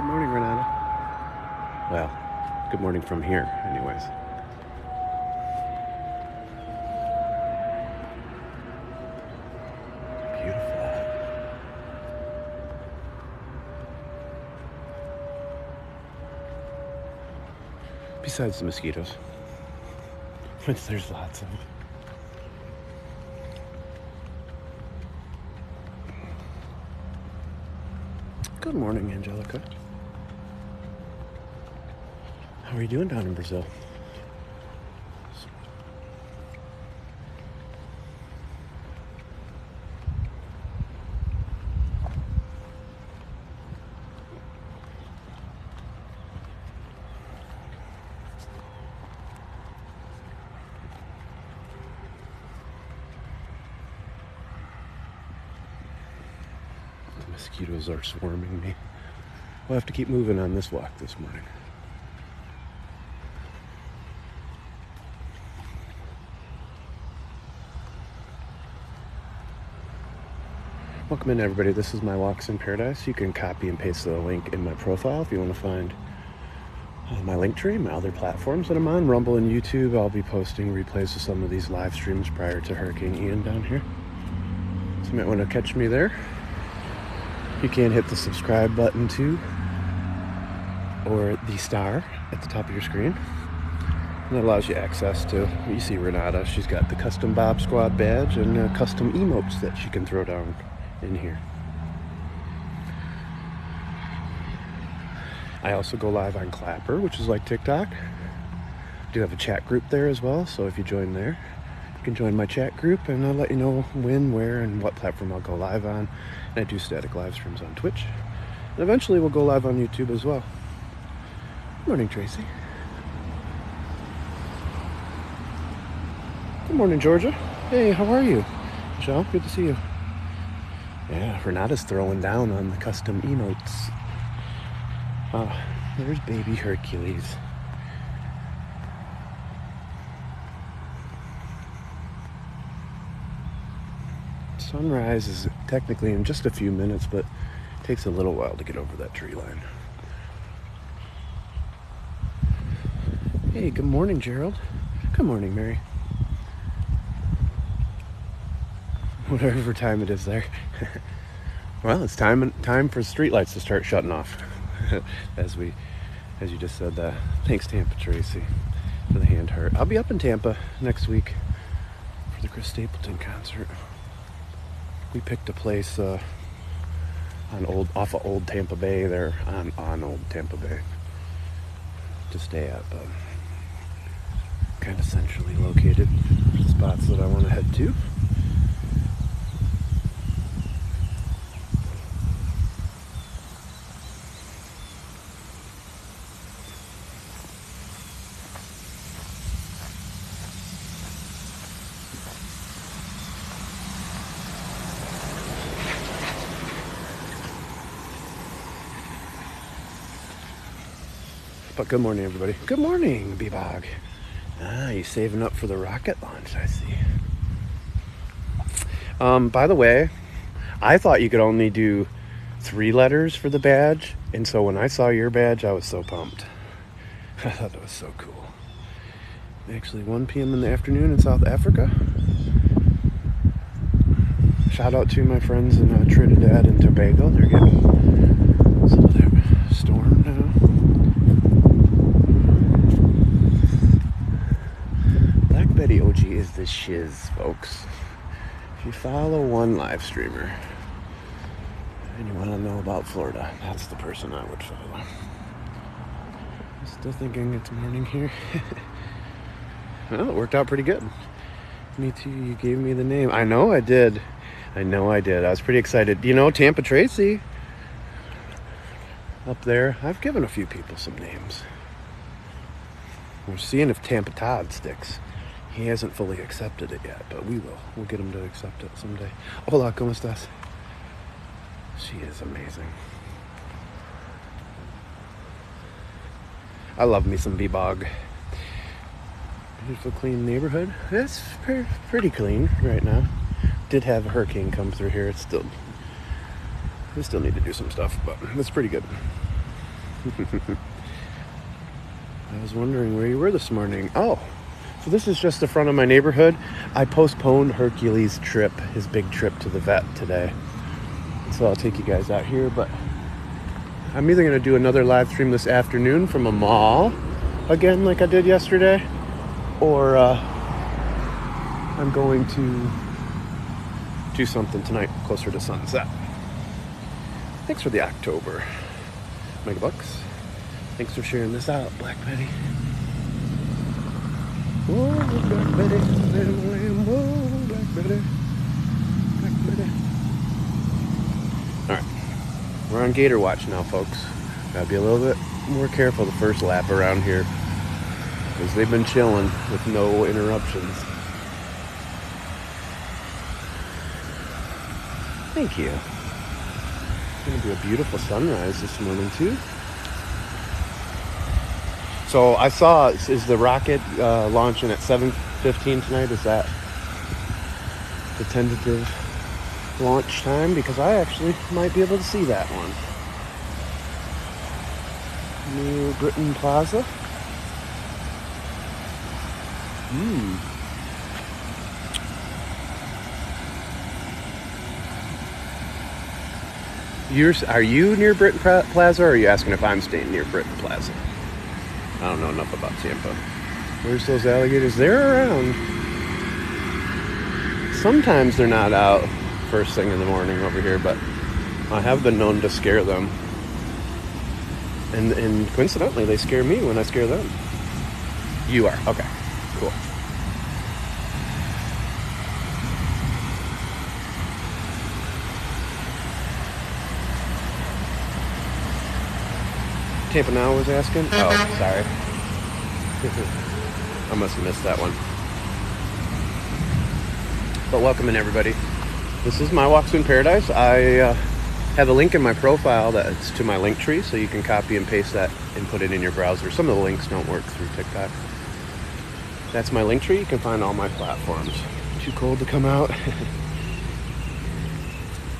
Good morning, Renata. Well, good morning from here, anyways. Beautiful. Besides the mosquitoes, which there's lots of. Good morning, Angelica. How are you doing down in Brazil? The mosquitoes are swarming me. We'll have to keep moving on this walk this morning. Welcome in, everybody. This is My Walks in Paradise. You can copy and paste the link in my profile if you want to find my Linktree, my other platforms that I'm on, Rumble and YouTube. I'll be posting replays of some of these live streams prior to Hurricane Ian down here. So you might want to catch me there. You can hit the subscribe button too, or the star at the top of your screen. And that allows you access to, you see Renata, she's got the custom Bob Squad badge and custom emotes that she can throw down in here. I also go live on Clapper, which is like TikTok. I do have a chat group there as well, so if you join there, you can join my chat group and I'll let you know when, where, and what platform I'll go live on. And I do static live streams on Twitch. And eventually we'll go live on YouTube as well. Good morning, Tracy. Good morning, Georgia. Hey, how are you? Michelle, good to see you. Yeah, Renata's throwing down on the custom emotes. Oh, there's baby Hercules. Sunrise is technically in just a few minutes, but it takes a little while to get over that tree line. Hey, good morning, Gerald. Good morning, Mary. Whatever time it is there. Well, it's time for streetlights to start shutting off. as you just said that. Thanks, Tampa Tracy, for the hand heart. I'll be up in Tampa next week for the Chris Stapleton concert. We picked a place off of Old Tampa Bay there, on Old Tampa Bay to stay at, but kind of centrally located spots that I want to head to. But good morning, everybody. Good morning, B-Bog. Ah, you saving up for the rocket launch, I see. By the way, I thought you could only do 3 letters for the badge, and so when I saw your badge, I was so pumped. I thought that was so cool. Actually, 1 p.m. in the afternoon in South Africa. Shout out to my friends in Trinidad and Tobago. They're getting some of that storm now. Betty OG is the shiz, folks. If you follow one live streamer and you want to know about Florida, that's the person I would follow. I'm still thinking it's morning here. Well, it worked out pretty good. Me too, you gave me the name. I know I did. I was pretty excited. You know, Tampa Tracy up there, I've given a few people some names. We're seeing if Tampa Todd sticks. He hasn't fully accepted it yet, but we will. We'll get him to accept it someday. Hola, ¿cómo estás? She is amazing. I love me some B-Bog. Beautiful, clean neighborhood. It's pretty clean right now. Did have a hurricane come through here. We still need to do some stuff, but it's pretty good. I was wondering where you were this morning. Oh, so this is just the front of my neighborhood. I postponed Hercules' trip, his big trip to the vet today. So I'll take you guys out here, but I'm either going to do another live stream this afternoon from a mall, again like I did yesterday, or I'm going to do something tonight closer to sunset. Thanks for the October megabucks. Thanks for sharing this out, Black Betty. Whoa, Black Betty, whoa, Black Betty, Black Betty. All right, we're on gator watch now, folks. Gotta be a little bit more careful the first lap around here, because they've been chilling with no interruptions. Thank you. It's gonna be a beautiful sunrise this morning too. So I saw, is the rocket launching at 7:15 tonight? Is that the tentative launch time? Because I actually might be able to see that one. New Britain Plaza. Are you near Britain Plaza, or are you asking if I'm staying near Britain Plaza? I don't know enough about Tampa. Where's those alligators? They're around. Sometimes they're not out first thing in the morning over here, but I have been known to scare them. And coincidentally, they scare me when I scare them. You are. Okay. Cool. Tampa Now was asking? Oh, sorry. I must have missed that one. But welcome in, everybody. This is My Walks in Paradise. I have a link in my profile that's to my link tree, so you can copy and paste that and put it in your browser. Some of the links don't work through TikTok. That's my link tree. You can find all my platforms. Too cold to come out.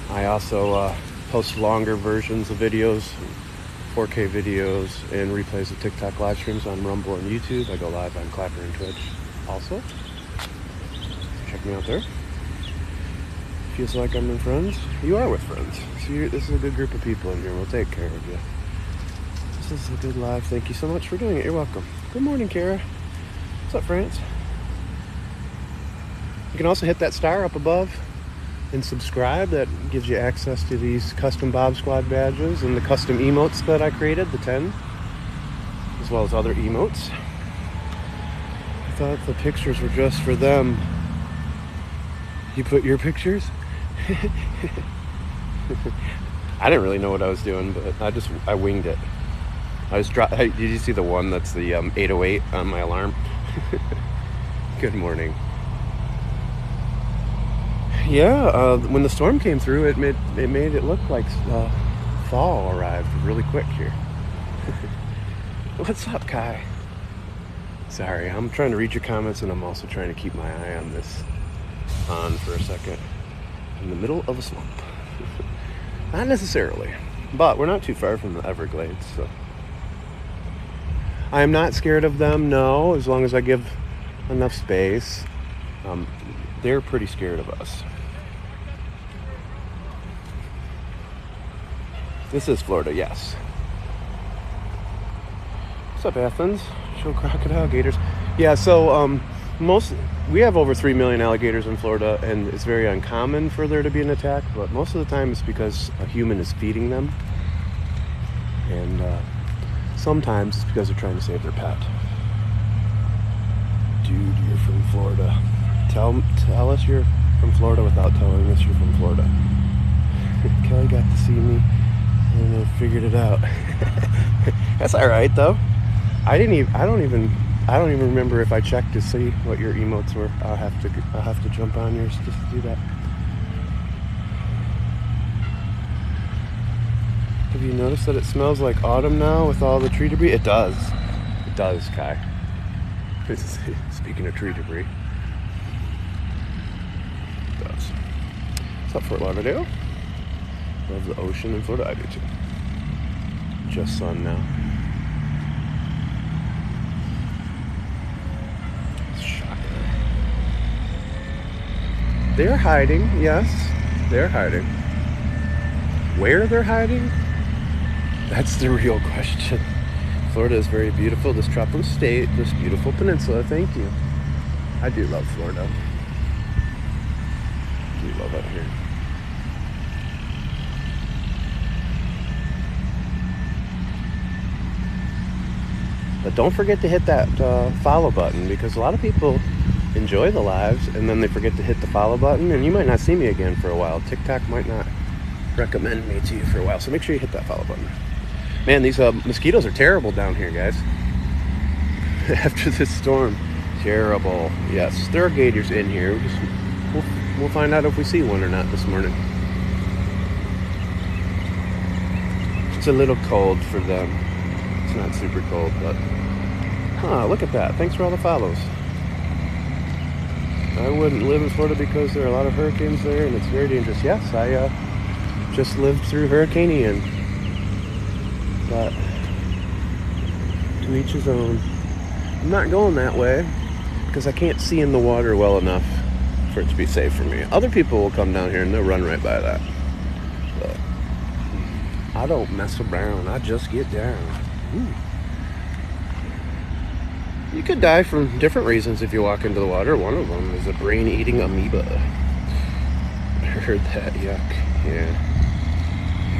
I also post longer versions of videos, 4K videos, and replays of TikTok live streams on Rumble and YouTube. I go live on Clapper and Twitch also. Check me out there. Feels like I'm with friends. You are with friends. So this is a good group of people in here. We'll take care of you. This is a good live. Thank you so much for doing it. You're welcome. Good morning, Kara. What's up, France? You can also hit that star up above and subscribe. That gives you access to these custom Bob Squad badges and the custom emotes that I created, the 10, as well as other emotes. I thought the pictures were just for them. You put your pictures? I didn't really know what I was doing, but I winged it. Did you see the one that's the 808 on my alarm? Good morning. Yeah, when the storm came through, it made it look like fall arrived really quick here. What's up, Kai? Sorry, I'm trying to read your comments, and I'm also trying to keep my eye on this for a second. In the middle of a swamp. Not necessarily, but we're not too far from the Everglades, so. I am not scared of them, no, as long as I give enough space. They're pretty scared of us. This is Florida, yes. What's up, Athens? Show crocodile gators. Yeah, so we have over 3 million alligators in Florida, and it's very uncommon for there to be an attack, but most of the time it's because a human is feeding them, and sometimes it's because they're trying to save their pet. Dude, you're from Florida. Tell us you're from Florida without telling us you're from Florida. Kelly got to see me and I figured it out. That's all right though. I don't even remember if I checked to see what your emotes were. I'll have to jump on yours just to do that. Have you noticed that it smells like autumn now with all the tree debris? It does. It does, Kai. Speaking of tree debris. It does. What's up, Fort Lauderdale? Love the ocean in Florida. I do too. just sun now. Shocker. They're hiding, yes. They're hiding. Where they're hiding? That's the real question. Florida is very beautiful. This tropical state, this beautiful peninsula. Thank you. I do love Florida. I do love it here. But don't forget to hit that follow button, because a lot of people enjoy the lives and then they forget to hit the follow button, and you might not see me again for a while. TikTok might not recommend me to you for a while, so make sure you hit that follow button. Man, these mosquitoes are terrible down here, guys. After this storm, terrible. Yes, there are gators in here. We'll find out if we see one or not this morning. It's a little cold for them. It's not super cold, but look at that. Thanks for all the follows. I wouldn't live in Florida because there are a lot of hurricanes there and it's very dangerous. Yes, I just lived through Hurricane Ian, but to each his own. I'm not going that way because I can't see in the water well enough for it to be safe for me. Other people will come down here and they'll run right by that, but I don't mess around. I just get down. Ooh. You could die from different reasons if you walk into the water. One of them is a brain-eating amoeba. I heard that, yuck. Yeah.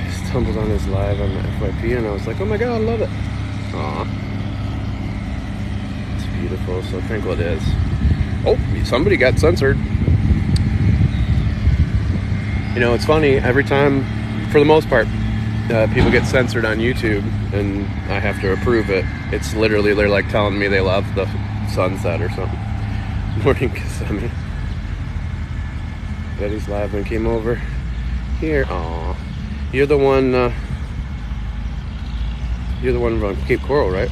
I stumbled on his live on the FYP and I was like, oh my god, I love it. Aw. It's beautiful, so tranquil it is. Oh, somebody got censored. You know, it's funny, every time, for the most part, people get censored on YouTube and I have to approve it. It's literally, they're like telling me they love the sunset or something. Morning, Kissimmee. Betty's live and came over here. Aw. You're the one from Cape Coral, right?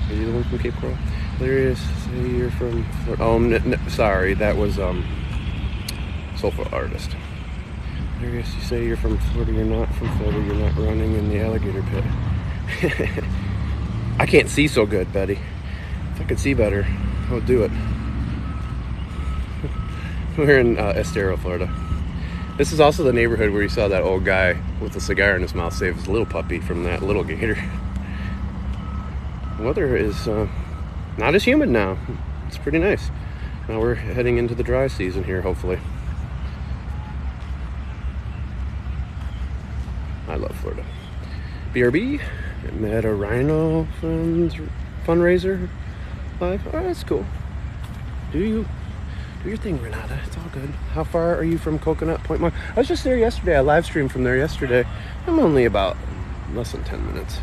Are you the one from Cape Coral? Hilarious. Say you're from Florida. Oh, sorry, that was Soulful Artist. Hilarious. You say you're from Florida. You're not from Florida. You're not running in the alligator pit. I can't see so good, Betty. If I could see better, I would do it. We're in Estero, Florida. This is also the neighborhood where you saw that old guy with a cigar in his mouth save his little puppy from that little gator. The weather is not as humid now. It's pretty nice. Now we're heading into the dry season here, hopefully. I love Florida. BRB, met a rhino fundraiser live. Oh, that's cool. Do your thing, Renata. It's all good. How far are you from Coconut Point? I was just there yesterday. I live streamed from there yesterday. I'm only about less than 10 minutes.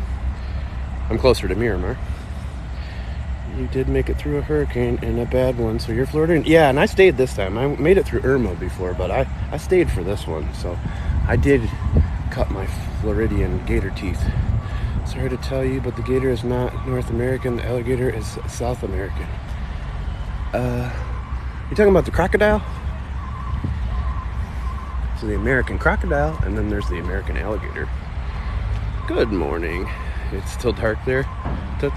I'm closer to Miramar. You did make it through a hurricane and a bad one, so you're Floridian. Yeah, and I stayed this time. I made it through Irma before, but I stayed for this one. So I did cut my Floridian gator teeth. Sorry to tell you, but the gator is not North American. The alligator is South American. You talking about the crocodile? So the American crocodile, and then there's the American alligator. Good morning. It's still dark there. How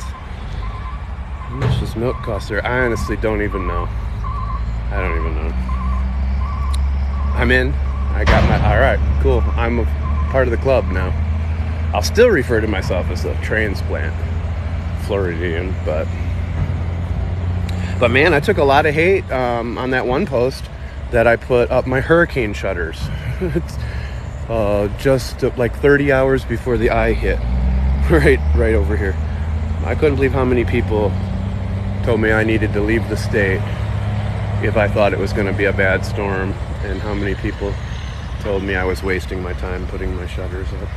much does milk cost there? I honestly don't even know. I don't even know. I'm in. I got my... Alright, cool. I'm a part of the club now. I'll still refer to myself as a transplant Floridian, but man, I took a lot of hate on that one post that I put up my hurricane shutters. It's just like 30 hours before the eye hit, right over here. I couldn't believe how many people told me I needed to leave the state if I thought it was going to be a bad storm, and how many people told me I was wasting my time putting my shutters up.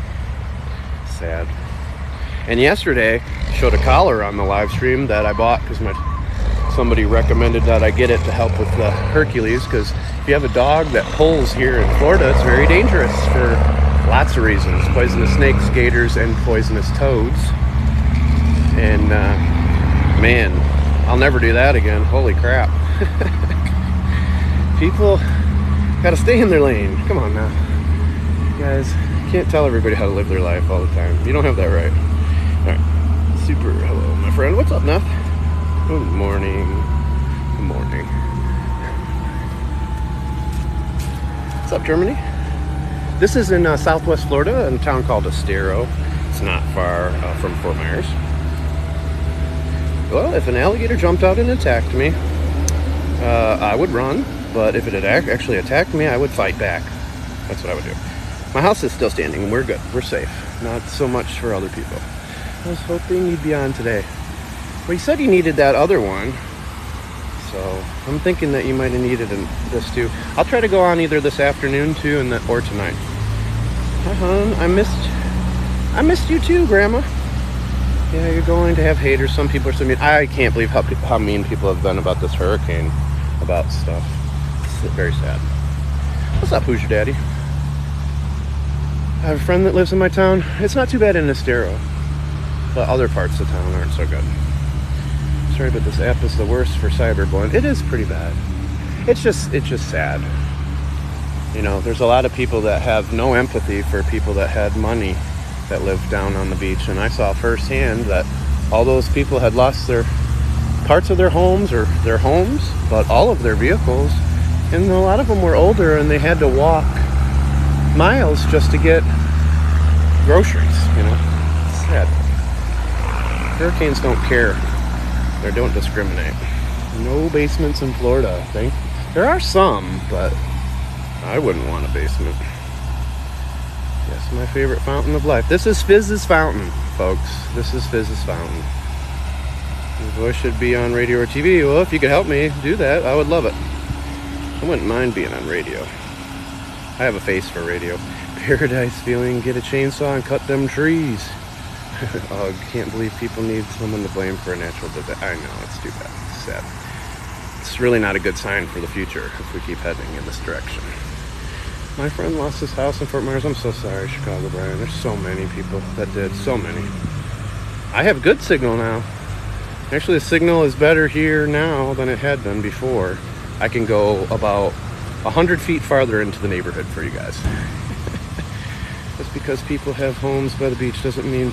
Sad. And yesterday I showed a collar on the live stream that I bought because somebody recommended that I get it to help with the Hercules, because if you have a dog that pulls here in Florida, it's very dangerous for lots of reasons. Poisonous snakes, gators, and poisonous toads. And man, I'll never do that again. Holy crap. People gotta stay in their lane. Come on now. Guys, can't tell everybody how to live their life all the time. You don't have that right. Alright. Super hello, my friend. What's up, Muff? Good morning. Good morning. What's up, Germany? This is in southwest Florida, in a town called Estero. It's not far from Fort Myers. Well, if an alligator jumped out and attacked me, I would run. But if it had actually attacked me, I would fight back. That's what I would do. My house is still standing, and we're good. We're safe. Not so much for other people. I was hoping you'd be on today. Well, you said you needed that other one. So I'm thinking that you might have needed this too. I'll try to go on either this afternoon too, or tonight. Hi, hon. I missed you too, Grandma. Yeah, you're going to have haters. Some people are so mean. I can't believe how mean people have been about this hurricane, about stuff. It's very sad. What's up, who's your daddy? I have a friend that lives in my town. It's not too bad in Estero, but other parts of town aren't so good. Sorry, but this app is the worst for cyberbullying. It is pretty bad. It's just sad. You know, there's a lot of people that have no empathy for people that had money that lived down on the beach, and I saw firsthand that all those people had lost their parts of their homes or their homes, but all of their vehicles, and a lot of them were older and they had to walk miles just to get groceries, you know. It's sad. Hurricanes don't care. They don't discriminate. No basements in Florida, I think. There are some, but I wouldn't want a basement. Yes, my favorite fountain of life. This is Fizz's fountain, folks. This is Fizz's fountain. Your voice should be on radio or TV. Well, if you could help me do that, I would love it. I wouldn't mind being on radio. I have a face for radio. Paradise feeling, get a chainsaw and cut them trees. Oh, can't believe people need someone to blame for a natural disaster. I know, it's too bad. It's sad. It's really not a good sign for the future if we keep heading in this direction. My friend lost his house in Fort Myers. I'm so sorry, Chicago, Brian. There's so many people that did. So many. I have good signal now. Actually, the signal is better here now than it had been before. I can go about 100 feet farther into the neighborhood for you guys. Just because people have homes by the beach doesn't mean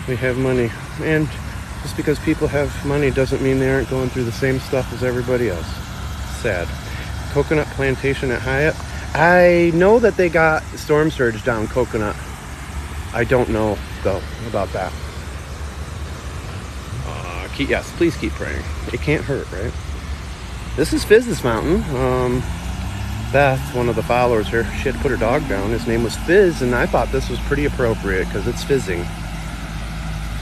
we have money. And just because people have money doesn't mean they aren't going through the same stuff as everybody else. Sad. Coconut plantation at Hyatt. I know that they got storm surge down Coconut. I don't know, though, about that. Yes, please keep praying. It can't hurt, right? This is Fizz's fountain. Beth, one of the followers here, she had to put her dog down. His name was Fizz, and I thought this was pretty appropriate because it's fizzing.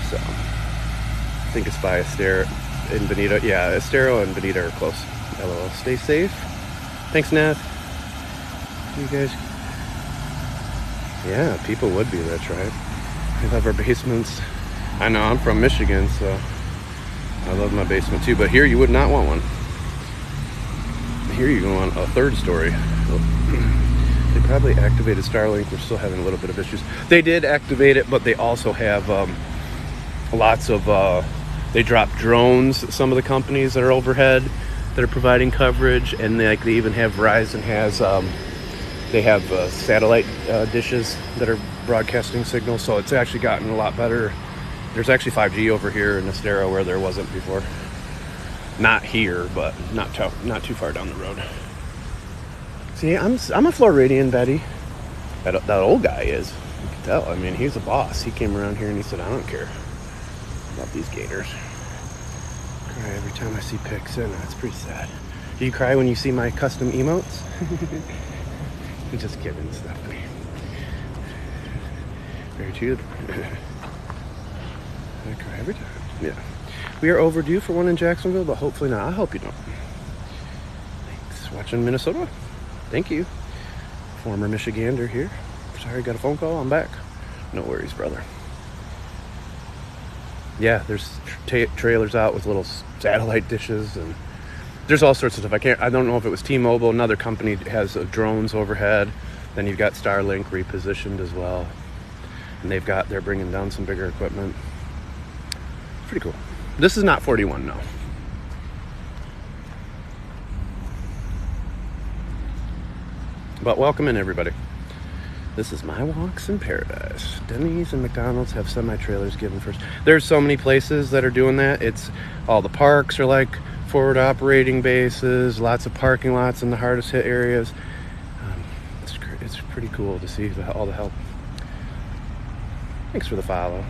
So, I think it's by Estero and Benita. Yeah, Estero and Benita are close. LOL. Stay safe. Thanks, Nat. You guys. Yeah, people would be. That's right. I love our basements. I know, I'm from Michigan, so I love my basement too. But here you would not want one. Here you go on a third story. They probably activated Starlink. We're still having a little bit of issues. They did activate it, but they also have lots of they drop drones. Some of the companies that are overhead that are providing coverage, and they even have Verizon has they have satellite dishes that are broadcasting signals. So it's actually gotten a lot better. There's actually 5G over here in Estero where there wasn't before. Not here, but not too far down the road. See, I'm a Floridian, Betty. That old guy is. You can tell. I mean, he's a boss. He came around here and he said, I don't care about these gators. I cry every time I see pics, and it's pretty sad. Do you cry when you see my custom emotes? I'm just kidding, Stephanie. Very true. I cry every time. Yeah. We are overdue for one in Jacksonville, but hopefully not. I hope you don't. Thanks. Watching Minnesota. Thank you. Former Michigander here. Sorry, got a phone call. I'm back. No worries, brother. Yeah, there's trailers out with little satellite dishes, and there's all sorts of stuff. I don't know if it was T-Mobile. Another company has drones overhead. Then you've got Starlink repositioned as well, and they're bringing down some bigger equipment. Pretty cool. This is not 41, no. But welcome in, everybody. This is My Walks in Paradise. Denny's and McDonald's have semi-trailers given first. There's so many places that are doing that. It's all the parks are like forward operating bases, lots of parking lots in the hardest hit areas. It's pretty cool to see all the help. Thanks for the follow.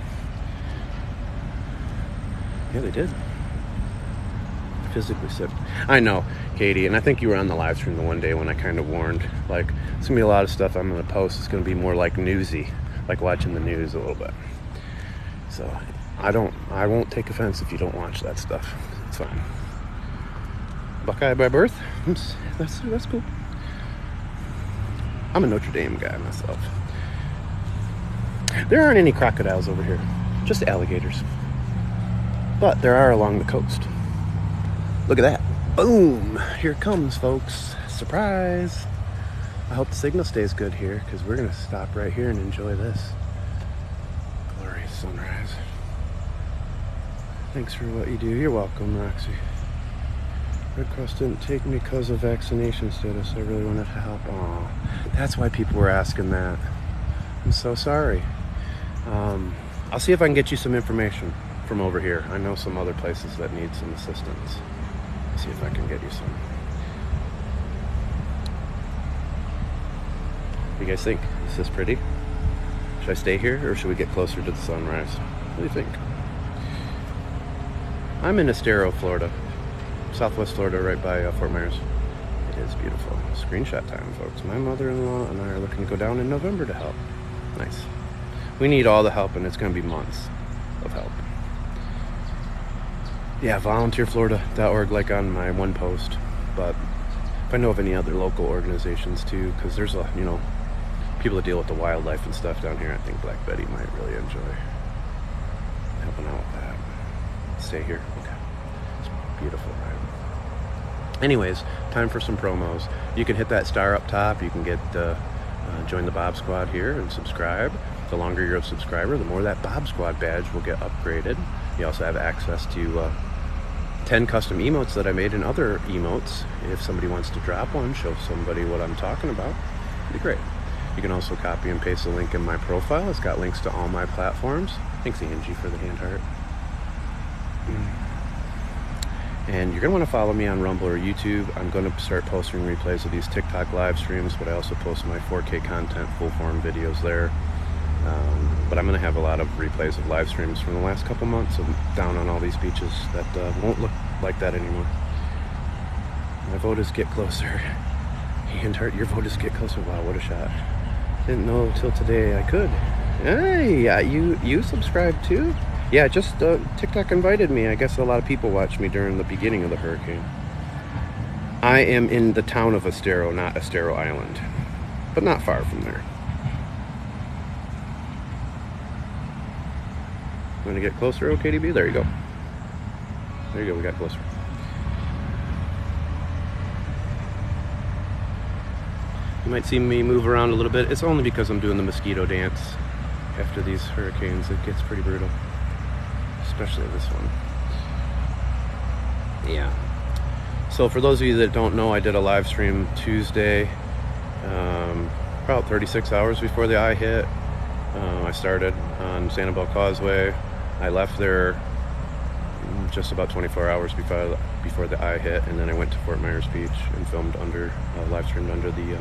Yeah, they did. Physically sick. I know, Katie, and I think you were on the live stream the one day when I kind of warned, like, it's gonna be a lot of stuff I'm gonna post. It's gonna be more like newsy, like watching the news a little bit. So I won't take offense if you don't watch that stuff. It's fine. Buckeye by birth. That's cool. I'm a Notre Dame guy myself. There aren't any crocodiles over here, just alligators. But there are along the coast. Look at that. Boom! Here it comes, folks. Surprise! I hope the signal stays good here, because we're going to stop right here and enjoy this glorious sunrise. Thanks for what you do. You're welcome, Roxy. Red Cross didn't take me because of vaccination status. I really wanted to help. Aw, that's why people were asking that. I'm so sorry. I'll see if I can get you some information from over here. I know some other places that need some assistance. See if I can get you some. What do you guys think? Is this pretty? Should I stay here or should we get closer to the sunrise? What do you think? I'm in Estero, Florida. Southwest Florida, right by Fort Myers. It is beautiful. Screenshot time, folks. My mother-in-law and I are looking to go down in November to help. Nice. We need all the help, and it's going to be months of help. Yeah, volunteerflorida.org, like on my one post. But if I know of any other local organizations too, because there's a, people that deal with the wildlife and stuff down here, I think Black Betty might really enjoy helping out with that. Stay here. Okay. It's beautiful, right? Anyways, time for some promos. You can hit that star up top. You can get join the Bob Squad here and subscribe. The longer you're a subscriber, the more that Bob Squad badge will get upgraded. You also have access to 10 custom emotes that I made and other emotes. If somebody wants to drop one, show somebody what I'm talking about, it'd be great. You can also copy and paste the link in my profile. It's got links to all my platforms. Thanks, Angie, for the hand heart. And you're going to want to follow me on Rumble or YouTube. I'm going to start posting replays of these TikTok live streams, but I also post my 4K content, full form videos there. But I'm going to have a lot of replays of live streams from the last couple months of down on all these beaches that won't look like that anymore. My vote is get closer. Hand heart, your vote is get closer. Wow, what a shot. Didn't know till today I could. Hey, yeah, you subscribe too? Yeah, just TikTok invited me. I guess a lot of people watched me during the beginning of the hurricane. I am in the town of Estero, not Estero Island, but not far from there. Want to get closer, OKDB? There you go. There you go, we got closer. You might see me move around a little bit. It's only because I'm doing the mosquito dance after these hurricanes. It gets pretty brutal. Especially this one. Yeah. So for those of you that don't know, I did a live stream Tuesday, about 36 hours before the eye hit. I started on Sanibel Causeway. I left there just about 24 hours before the eye hit, and then I went to Fort Myers Beach and filmed live streamed under the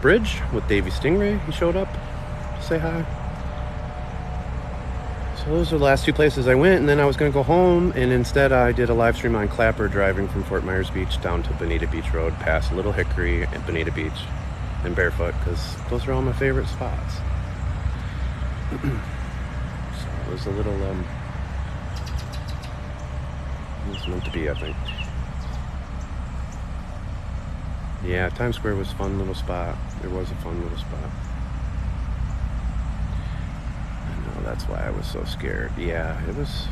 bridge with Davey Stingray. He showed up to say hi. So those are the last two places I went, and then I was going to go home, and instead I did a live stream on Clapper, driving from Fort Myers Beach down to Bonita Beach Road, past Little Hickory and Bonita Beach, and barefoot, because those are all my favorite spots. So it was a little, it was meant to be, I think. Yeah, Times Square was a fun little spot. It was a fun little spot. I know, that's why I was so scared. Yeah, it was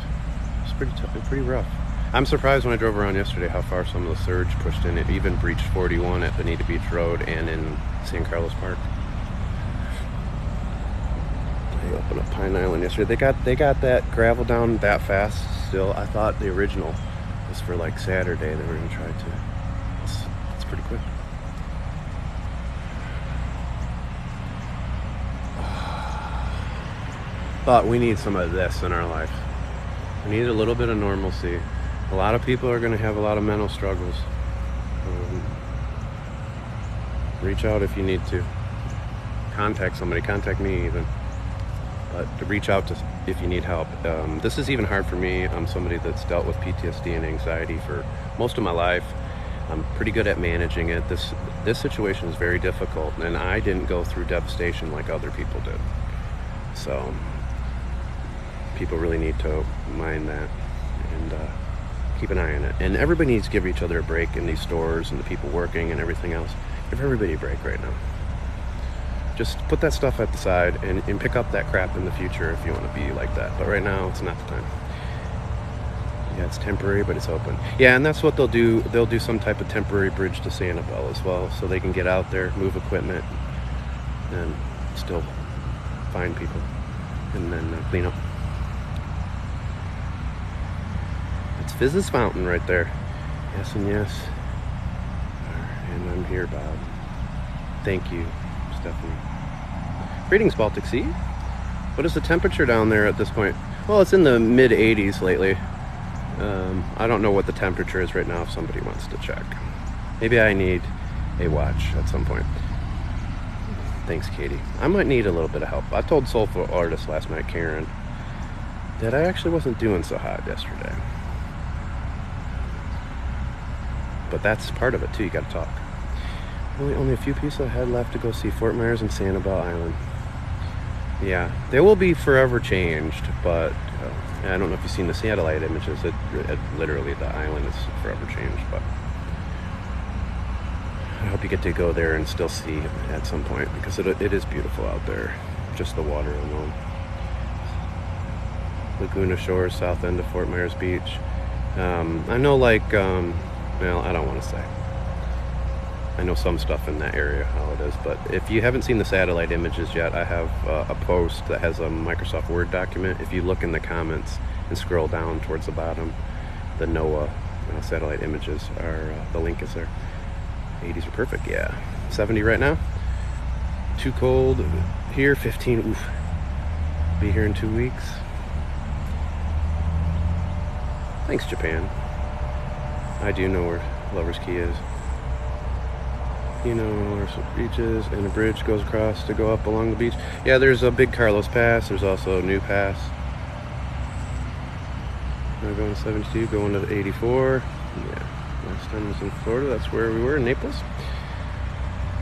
pretty tough, pretty rough. I'm surprised when I drove around yesterday how far some of the surge pushed in. It even breached 41 at Bonita Beach Road and in San Carlos Park. They opened up Pine Island yesterday. They got that gravel down that fast still. I thought the original was for like Saturday. They were going to try to. It's pretty quick. But we need some of this in our life. We need a little bit of normalcy. A lot of people are going to have a lot of mental struggles. Reach out if you need to. Contact somebody. Contact me even. But to reach out to if you need help. This is even hard for me. I'm somebody that's dealt with PTSD and anxiety for most of my life. I'm pretty good at managing it. This situation is very difficult, and I didn't go through devastation like other people did. So people really need to mind that and keep an eye on it. And everybody needs to give each other a break in these stores and the people working and everything else. Give everybody a break right now. Just put that stuff at the side and pick up that crap in the future if you want to be like that. But right now, it's not the time. Yeah, it's temporary, but it's open. Yeah, and that's what they'll do. They'll do some type of temporary bridge to Sanibel as well, so they can get out there, move equipment, and still find people, and then clean up. It's Fizz's fountain right there. Yes and yes. And I'm here, Bob. Thank you, Stephanie. Greetings, Baltic Sea. What is the temperature down there at this point? Well, it's in the mid 80s lately. I don't know what the temperature is right now if somebody wants to check. Maybe I need a watch at some point. Thanks, Katie. I might need a little bit of help. I told Soulful Artist last night, Karen, that I actually wasn't doing so hot yesterday. But that's part of it too, you gotta talk. Only a few people ahead left to go see Fort Myers and Sanibel Island. Yeah, they will be forever changed, but I don't know if you've seen the satellite images. It literally, the island is forever changed, but I hope you get to go there and still see it at some point, because it is beautiful out there, just the water alone. Laguna Shores, south end of Fort Myers Beach. I know, like, well, I don't want to say. I know some stuff in that area, how it is, but if you haven't seen the satellite images yet, I have a post that has a Microsoft Word document. If you look in the comments and scroll down towards the bottom, the NOAA satellite images are, the link is there. 80s are perfect, yeah. 70 right now. Too cold here, 15, oof. Be here in 2 weeks. Thanks, Japan. I do know where Lover's Key is. You know where some beaches and a bridge goes across to go up along the beach. Yeah, there's a Big Carlos Pass. There's also a new pass. We're going to 72, going to the 84. Yeah, last time I was in Florida. That's where we were, in Naples.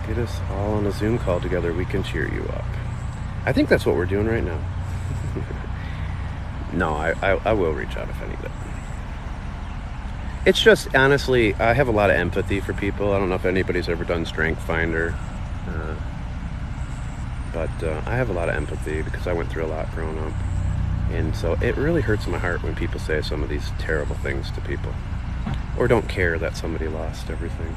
Get us all on a Zoom call together. We can cheer you up. I think that's what we're doing right now. No, I will reach out if I need it. It's just, honestly, I have a lot of empathy for people. I don't know if anybody's ever done Strength Finder, but I have a lot of empathy because I went through a lot growing up. And so it really hurts my heart when people say some of these terrible things to people, or don't care that somebody lost everything.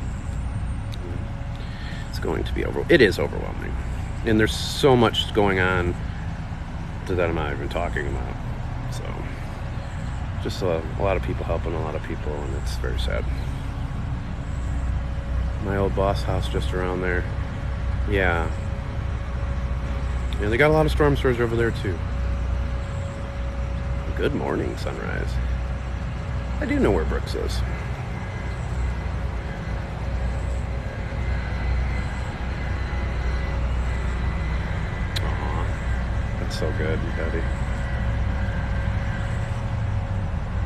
It's going to be it is overwhelming. And there's so much going on that I'm not even talking about. So just a lot of people helping a lot of people, and it's very sad. My old boss house just around there. Yeah. And they got a lot of storm surge over there too. Good morning, sunrise. I do know where Brooks is. Aw, that's so good, Patty.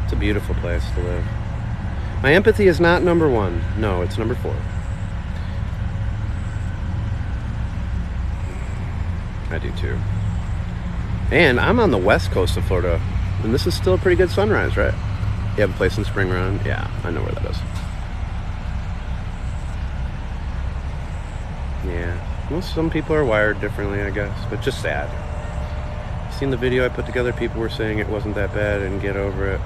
It's a beautiful place to live. My empathy is not number 1. No, it's number 4. I do too. And I'm on the west coast of Florida, and this is still a pretty good sunrise, right? You have a place in Spring Run? Yeah, I know where that is. Yeah. Well, some people are wired differently, I guess, but just sad. Seen the video I put together? People were saying it wasn't that bad and get over it.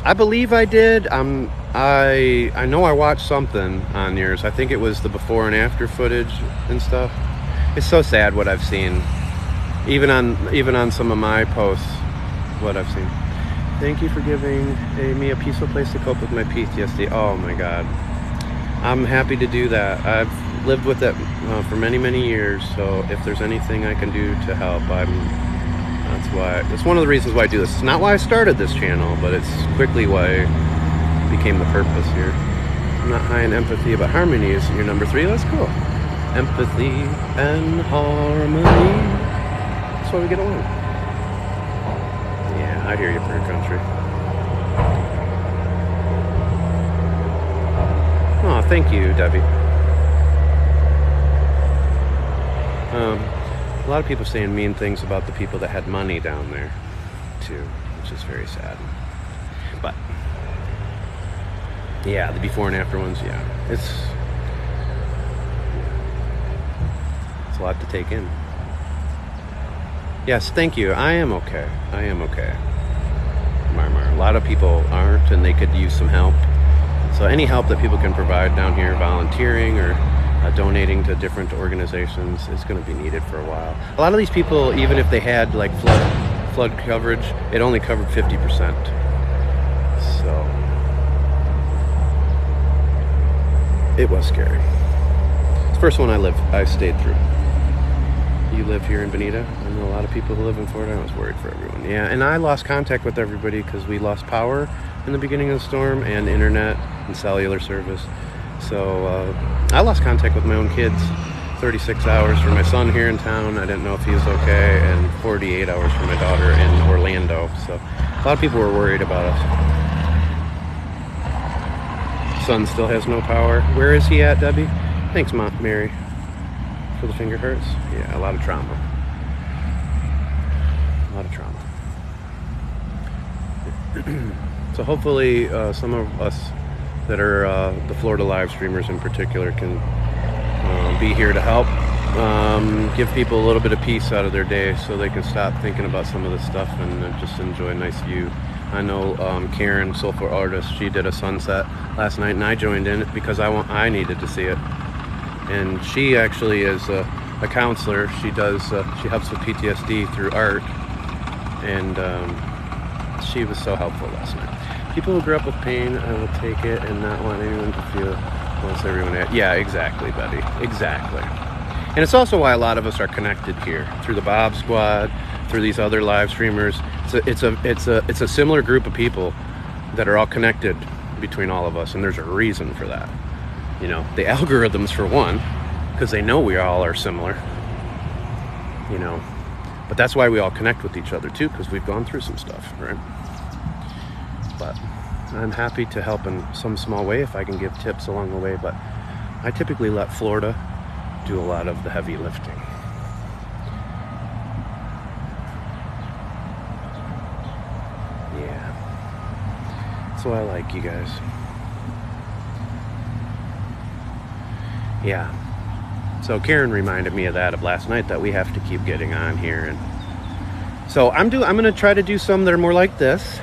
I believe I did. I know I watched something on yours. I think it was the before and after footage and stuff. It's so sad what I've seen, even on some of my posts, what I've seen. Thank you for giving me a peaceful place to cope with my PTSD. Oh my God, I'm happy to do that. I've lived with it for many years. So if there's anything I can do to help, That's one of the reasons why I do this. It's not why I started this channel, but it's quickly why it became the purpose here. I'm not high in empathy, but harmony is your number 3. That's cool. Empathy and harmony. That's why we get along. Yeah, I hear you, Bird Country. Oh, thank you, Debbie. A lot of people saying mean things about the people that had money down there, too, which is very sad. But, yeah, the before and after ones, yeah. It's a lot to take in. Yes, thank you. I am okay. I am okay. A lot of people aren't, and they could use some help. So any help that people can provide down here, volunteering or donating to different organizations, is going to be needed for a while. A lot of these people, even if they had like flood coverage, it only covered 50%. So it was scary. It's the first one I stayed through. You live here in Bonita. I know a lot of people who live in Florida. I was worried for everyone. Yeah, and I lost contact with everybody because we lost power in the beginning of the storm, and internet and cellular service. So I lost contact with my own kids. 36 hours for my son here in town. I didn't know if he was okay, and 48 hours for my daughter in Orlando. So a lot of people were worried about us. Son still has no power. Where is he at, Debbie? Thanks, Mom, Mary, for the finger hurts. Yeah, a lot of trauma. A lot of trauma. So hopefully some of us that are the Florida live streamers in particular can be here to help give people a little bit of peace out of their day so they can stop thinking about some of this stuff and just enjoy a nice view. I know Karen, Soulful Artist, she did a sunset last night, and I joined in because I needed to see it. And she actually is a counselor. She helps with PTSD through art, and she was so helpful last night. People who grew up with pain, I will take it and not want anyone to feel once everyone. Yeah, exactly, Betty. Exactly. And it's also why a lot of us are connected here through the Bob Squad, through these other live streamers. It's a similar group of people that are all connected between all of us, and there's a reason for that. You know, the algorithms for one, because they know we all are similar. You know, but that's why we all connect with each other too, because we've gone through some stuff, right? But I'm happy to help in some small way if I can give tips along the way, but I typically let Florida do a lot of the heavy lifting. Yeah. So I like you guys. Yeah. So Karen reminded me of last night, that we have to keep getting on here, and so I'm going to try to do some that are more like this.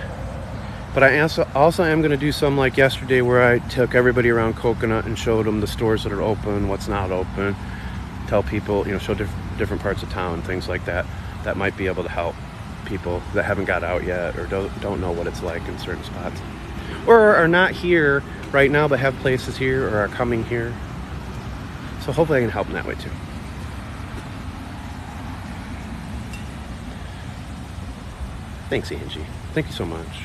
But I also am going to do some like yesterday, where I took everybody around Coconut and showed them the stores that are open, what's not open, tell people, show different parts of town, things like that, that might be able to help people that haven't got out yet or don't know what it's like in certain spots, or are not here right now but have places here or are coming here. So hopefully I can help in that way too. Thanks, Angie. Thank you so much.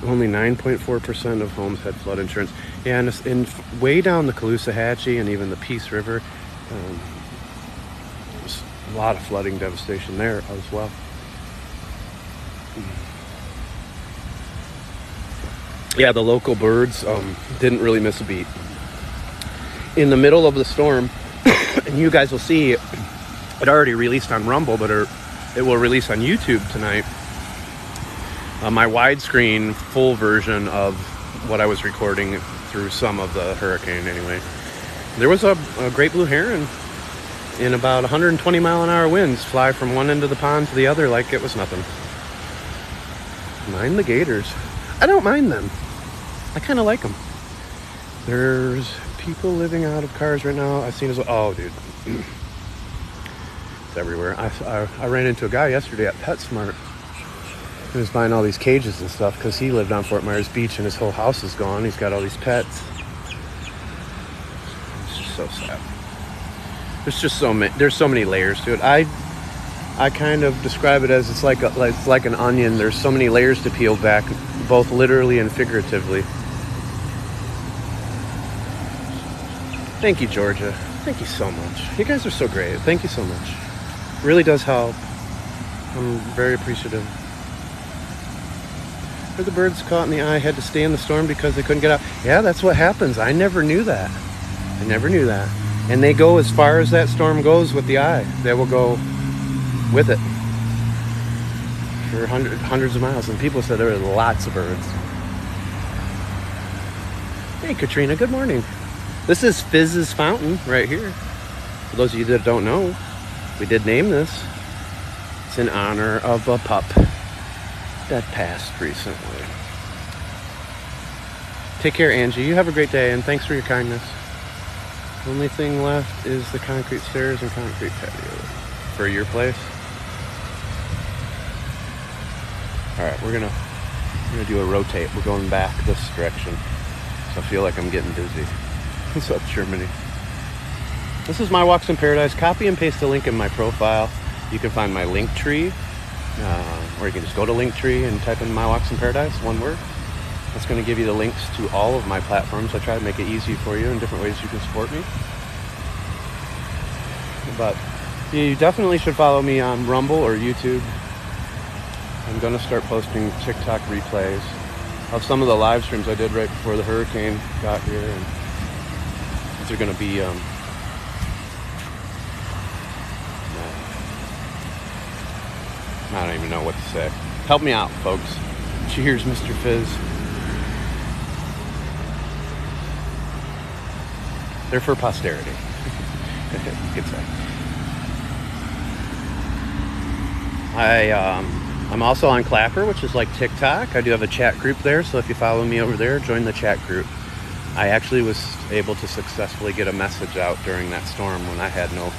Only 9.4% of homes had flood insurance. Yeah, and way down the Caloosahatchee and even the Peace River, there's a lot of flooding devastation there as well. Yeah, the local birds didn't really miss a beat. In the middle of the storm, and you guys will see, it already released on Rumble, but it will release on YouTube tonight. My widescreen full version of what I was recording through some of the hurricane anyway. There was a great blue heron in about 120 mile an hour winds fly from one end of the pond to the other like it was nothing. Mind the gators. I don't mind them. I kind of like them. There's people living out of cars right now. I've seen as well. Oh, dude. It's everywhere. I ran into a guy yesterday at PetSmart. He was buying all these cages and stuff because he lived on Fort Myers Beach and his whole house is gone. He's got all these pets. It's just so sad. There's just there's so many layers to it. I kind of describe it as it's like an onion. There's so many layers to peel back, both literally and figuratively. Thank you, Georgia. Thank you so much. You guys are so great. Thank you so much. It really does help. I'm very appreciative. Heard the birds caught in the eye had to stay in the storm because they couldn't get out. Yeah, that's what happens. I never knew that. I never knew that. And they go as far as that storm goes with the eye. They will go with it for hundreds of miles. And people said there were lots of birds. Hey, Katrina, good morning. This is Fizz's Fountain right here. For those of you that don't know, we did name this. It's in honor of a pup that passed recently. Take care, Angie. You have a great day, and thanks for your kindness. Only thing left is the concrete stairs and concrete patio for your place. All right, we're gonna do a rotate. We're going back this direction, so I feel like I'm getting dizzy. What's up, Germany? This is My Walks in Paradise. Copy and paste the link in my profile. You can find my link tree, or you can just go to Linktree and type in My Walks in Paradise, one word. That's going to give you the links to all of my platforms. I try to make it easy for you in different ways you can support me. But you definitely should follow me on Rumble or YouTube. I'm going to start posting TikTok replays of some of the live streams I did right before the hurricane got here. And these are going to be I don't even know what to say. Help me out, folks. Cheers, Mr. Fizz. They're for posterity. You could say. I'm also on Clapper, which is like TikTok. I do have a chat group there, so if you follow me over there, join the chat group. I actually was able to successfully get a message out during that storm when I had no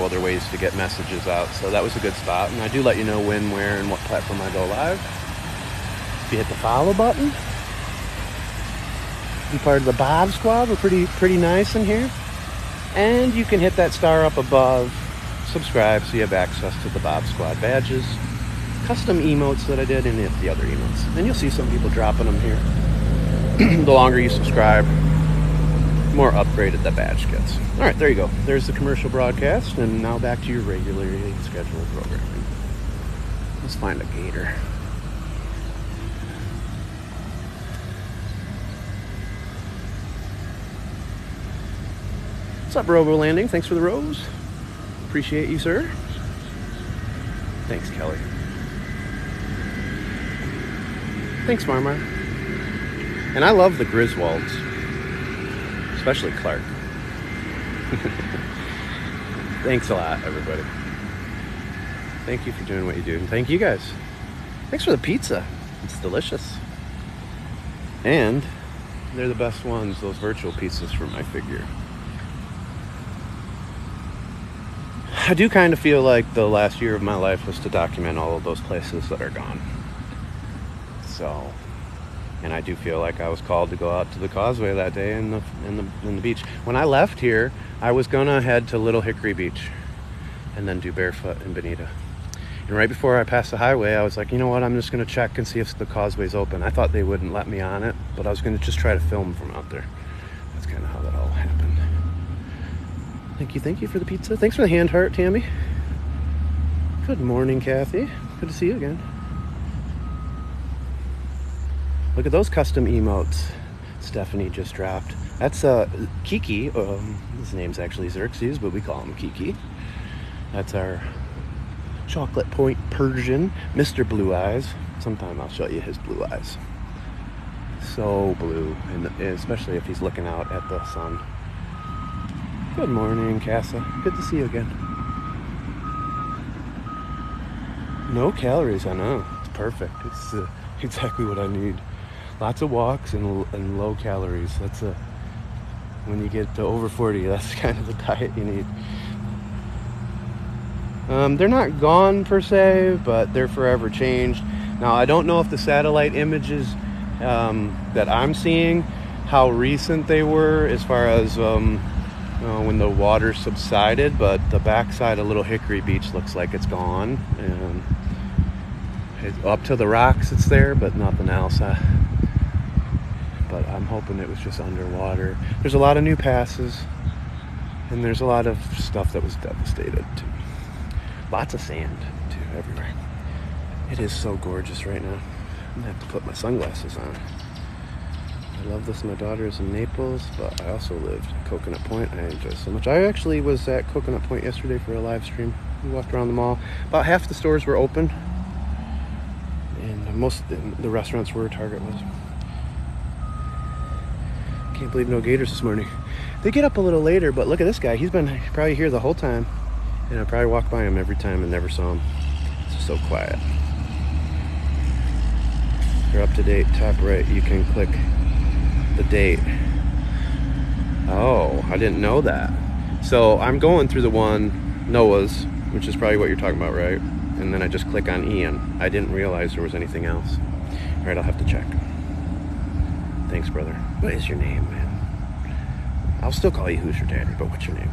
other ways to get messages out, so that was a good spot. And I do let you know when, where, and what platform I go live. If you hit the follow button, be part of the Bob Squad. We're pretty nice in here. And you can hit that star up above, subscribe, so you have access to the Bob Squad badges, custom emotes that I did, and the other emotes. And you'll see some people dropping them here. The longer you subscribe, the more upgraded the badge gets. All right, there you go. There's the commercial broadcast, and now back to your regularly scheduled programming. Let's find a gator. What's up, Robo Landing? Thanks for the rose. Appreciate you, sir. Thanks, Kelly. Thanks, Marmar. And I love the Griswolds, especially Clark. Thanks a lot, everybody. Thank you for doing what you do. And thank you guys. Thanks for the pizza. It's delicious. And they're the best ones, those virtual pizzas for my figure. I do kind of feel like the last year of my life was to document all of those places that are gone. So, and I do feel like I was called to go out to the causeway that day in the beach. When I left here, I was gonna head to Little Hickory Beach and then do barefoot in Bonita. And right before I passed the highway, I was like, you know what? I'm just gonna check and see if the causeway's open. I thought they wouldn't let me on it, but I was gonna just try to film from out there. That's kind of how that all happened. Thank you for the pizza. Thanks for the hand heart, Tammy. Good morning, Kathy. Good to see you again. Look at those custom emotes Stephanie just dropped. That's Kiki. His name's actually Xerxes, but we call him Kiki. That's our chocolate point Persian, Mr. Blue Eyes. Sometime I'll show you his blue eyes. So blue, and especially if he's looking out at the sun. Good morning, Casa. Good to see you again. No calories, I know. It's perfect. It's exactly what I need. Lots of walks and low calories. That's when you get to over 40, that's kind of the diet you need. They're not gone per se, but they're forever changed. Now, I don't know if the satellite images that I'm seeing, how recent they were as far as when the water subsided, but the backside of Little Hickory Beach looks like it's gone. And up to the rocks it's there, but nothing else. But I'm hoping it was just underwater. There's a lot of new passes, and there's a lot of stuff that was devastated too. Lots of sand too everywhere. It is so gorgeous right now. I'm gonna have to put my sunglasses on. I love this. My daughter is in Naples, but I also lived at Coconut Point. I enjoy it so much. I actually was at Coconut Point yesterday for a live stream. We walked around the mall. About half the stores were open, and most of the restaurants were. Target was. Can't believe no gators this morning. They get up a little later, but look at this guy. He's been probably here the whole time, and I probably walked by him every time and never saw him. It's just so quiet. If you're up to date, top right, you can click the date. Oh, I didn't know that. So I'm going through the one, Noah's, which is probably what you're talking about, right? And then I just click on Ian. I didn't realize there was anything else. All right, I'll have to check. Thanks, brother. What is your name, man? I'll still call you Who's Your Daddy, but what's your name?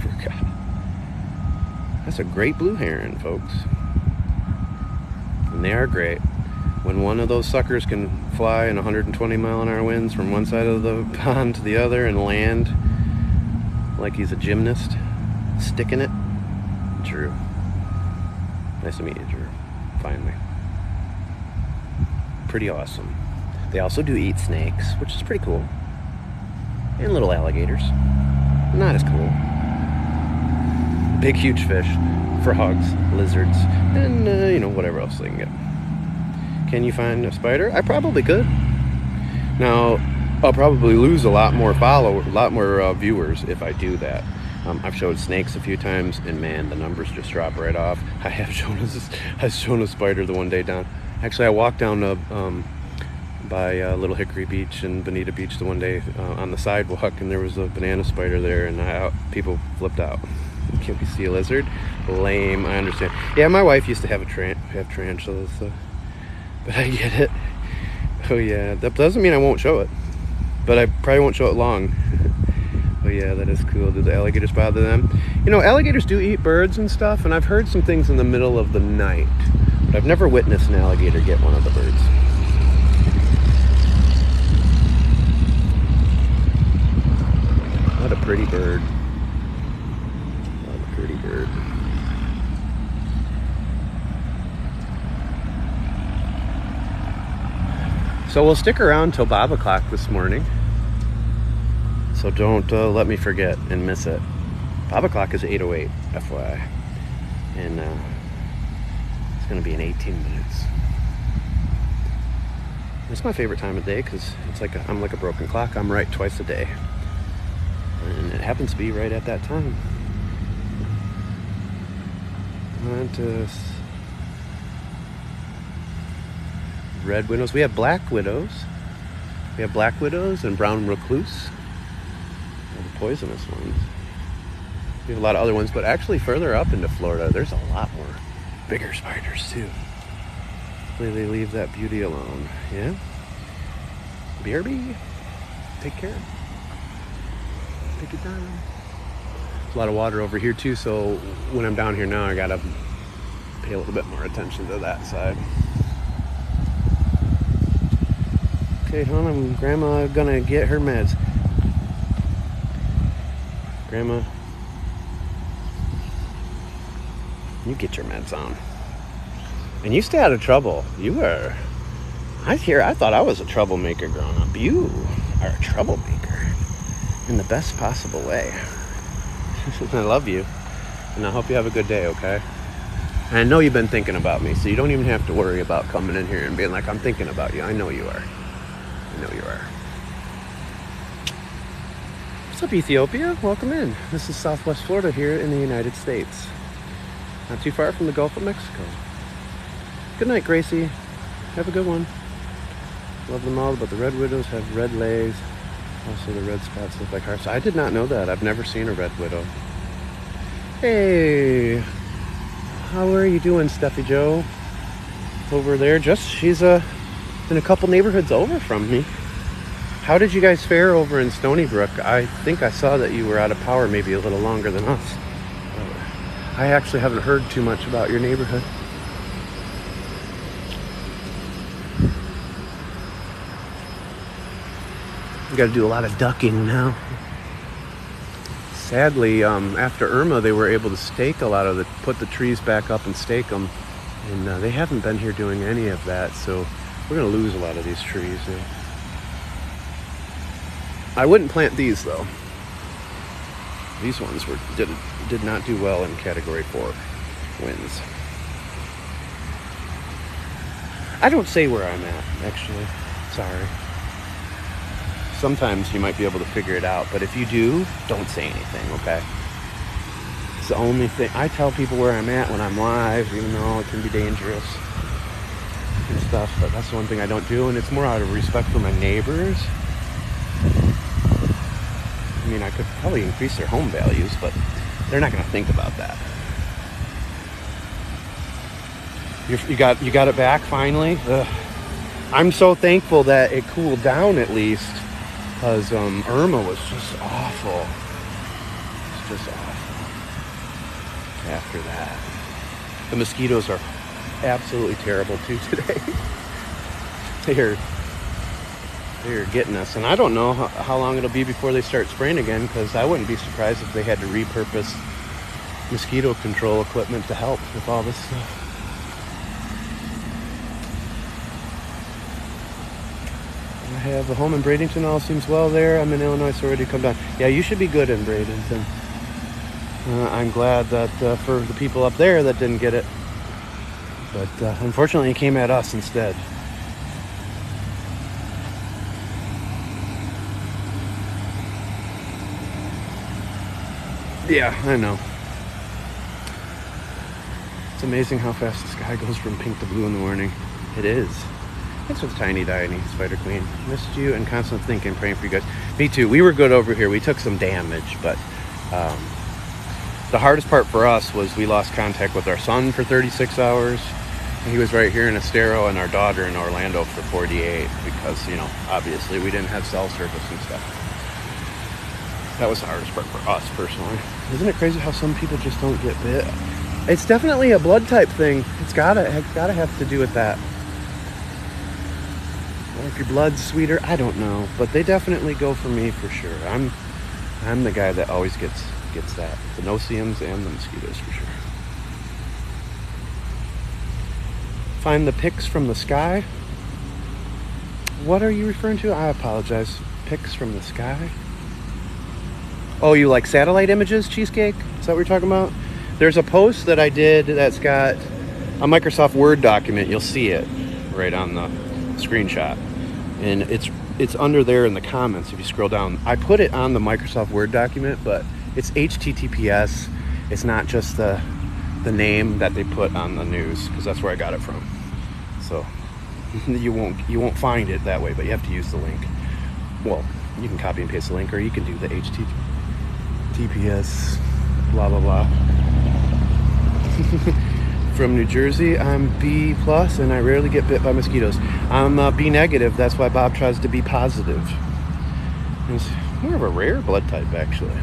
Forgot. That's a great blue heron, folks. And they are great. When one of those suckers can fly in 120 mile-an-hour winds from one side of the pond to the other and land like he's a gymnast, sticking it. Drew. Nice to meet you, Drew. Finally. Pretty awesome. They also do eat snakes, which is pretty cool. And little alligators. Not as cool. Big, huge fish, frogs, lizards, and, whatever else they can get. Can you find a spider? I probably could. Now, I'll probably lose a lot more viewers if I do that. I've showed snakes a few times, and man, the numbers just drop right off. I have shown a spider the one day down. Actually, I walked down by Little Hickory Beach and Bonita Beach the one day on the sidewalk, and there was a banana spider there, and people flipped out. Can we see a lizard? Lame. I understand. Yeah, my wife used to have tarantulas, but I get it. Oh yeah, that doesn't mean I won't show it, but I probably won't show it long. Oh yeah, that is cool. Do the alligators bother them? Alligators do eat birds and stuff, and I've heard some things in the middle of the night, but I've never witnessed an alligator get one of the birds. What a pretty bird. What a pretty bird. So we'll stick around till 5 o'clock this morning. So don't let me forget and miss it. 5 o'clock is 8:08, FYI. And it's going to be in 18 minutes. It's my favorite time of day because I'm like a broken clock. I'm right twice a day. And it happens to be right at that time. Red widows. We have black widows. We have black widows and brown recluse. The poisonous ones. We have a lot of other ones, but actually further up into Florida, there's a lot more bigger spiders too. Hopefully they leave that beauty alone. Yeah? BRB. Take care. Take your time. There's a lot of water over here too, so when I'm down here now, I gotta pay a little bit more attention to that side. Okay, hon, I'm Grandma gonna get her meds. Grandma, you get your meds on. And you stay out of trouble. I thought I was a troublemaker growing up. You are a troublemaker in the best possible way. I love you, and I hope you have a good day, okay? And I know you've been thinking about me, so you don't even have to worry about coming in here and being like, I'm thinking about you. I know you are. I know you are. What's up, Ethiopia? Welcome in. This is Southwest Florida here in the United States. Not too far from the Gulf of Mexico. Good night, Gracie. Have a good one. Love them all, but the red widows have red legs. Also, the red spots look like hearts. I did not know that. I've never seen a red widow. Hey, how are you doing, Steffi Joe? Over there, she's in a couple neighborhoods over from me. How did you guys fare over in Stony Brook? I think I saw that you were out of power maybe a little longer than us. I actually haven't heard too much about your neighborhood. You got to do a lot of ducking now. Sadly, after Irma, they were able to stake a lot of put the trees back up and stake them. And they haven't been here doing any of that, so we're going to lose a lot of these trees now. I wouldn't plant these though. These ones did not do well in Category 4 winds. I don't say where I'm at, actually. Sorry. Sometimes you might be able to figure it out, but if you do, don't say anything, okay? It's the only thing. I tell people where I'm at when I'm live, even though it can be dangerous and stuff, but that's the one thing I don't do, and it's more out of respect for my neighbors. I mean, I could probably increase their home values, but they're not going to think about that. You got it back finally. I'm so thankful that it cooled down at least, because Irma was just awful. It's just awful. After that, the mosquitoes are absolutely terrible too today. They're getting us, and I don't know how long it'll be before they start spraying again, because I wouldn't be surprised if they had to repurpose mosquito control equipment to help with all this stuff. I have a home in Bradenton. All seems well there. I'm in Illinois, so ready to come down. Yeah, you should be good in Bradenton. I'm glad that for the people up there that didn't get it, but unfortunately it came at us instead. Yeah, I know. It's amazing how fast the sky goes from pink to blue in the morning. It is. Thanks for the tiny Spider Queen. Missed you and constant thinking, praying for you guys. Me too. We were good over here. We took some damage, but the hardest part for us was we lost contact with our son for 36 hours. He was right here in Estero, and our daughter in Orlando for 48, because, you know, obviously we didn't have cell service and stuff. That was the hardest part for us personally. Isn't it crazy how some people just don't get bit? It's definitely a blood type thing. It's gotta have to do with that. Or if your blood's sweeter, I don't know, but they definitely go for me for sure. I'm the guy that always gets that. The no-see-ums and the mosquitoes for sure. Find the pics from the sky. What are you referring to? I apologize. Pics from the sky? Oh, you like satellite images, Cheesecake? Is that what you're talking about? There's a post that I did that's got a Microsoft Word document. You'll see it right on the screenshot. And it's under there in the comments if you scroll down. I put it on the Microsoft Word document, but it's HTTPS. It's not just the name that they put on the news, because that's where I got it from. So you won't find it that way, but you have to use the link. Well, you can copy and paste the link, or you can do the HTTPS blah blah blah. From New Jersey, I'm B+, and I rarely get bit by mosquitoes. I'm B negative. That's why Bob tries to be positive. It's more of a rare blood type, actually.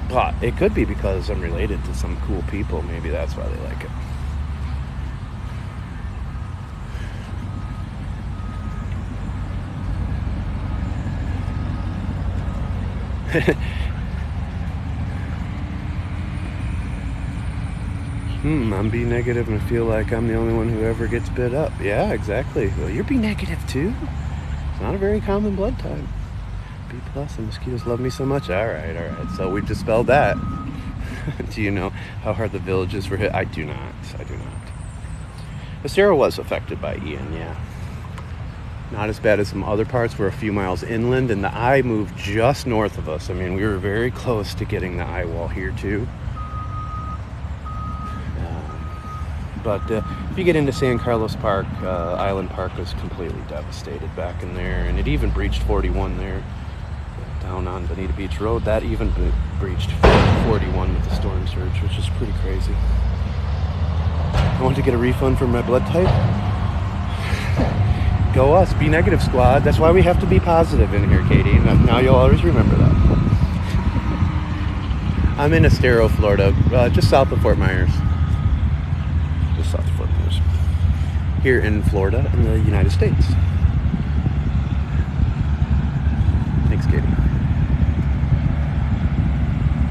But it could be because I'm related to some cool people. Maybe that's why they like it. I'm B negative and I feel like I'm the only one who ever gets bit up. Yeah, exactly. Well, you're B negative too. It's not a very common blood type. B+, and mosquitoes love me so much. All right. So we dispelled that. Do you know how hard the villages were hit? I do not. Estero was affected by Ian, yeah. Not as bad as some other parts. We're a few miles inland, and the eye moved just north of us. I mean, we were very close to getting the eye wall here too. But if you get into San Carlos Park, Island Park was completely devastated back in there, and it even breached 41 there, down on Bonita Beach Road. That even breached 41 with the storm surge, which is pretty crazy. I want to get a refund for my blood type. Go us. Be negative, squad. That's why we have to be positive in here, Katie. Now you'll always remember that. I'm in Estero, Florida, just south of Fort Myers. Just south of Fort Myers. Here in Florida, in the United States. Thanks, Katie.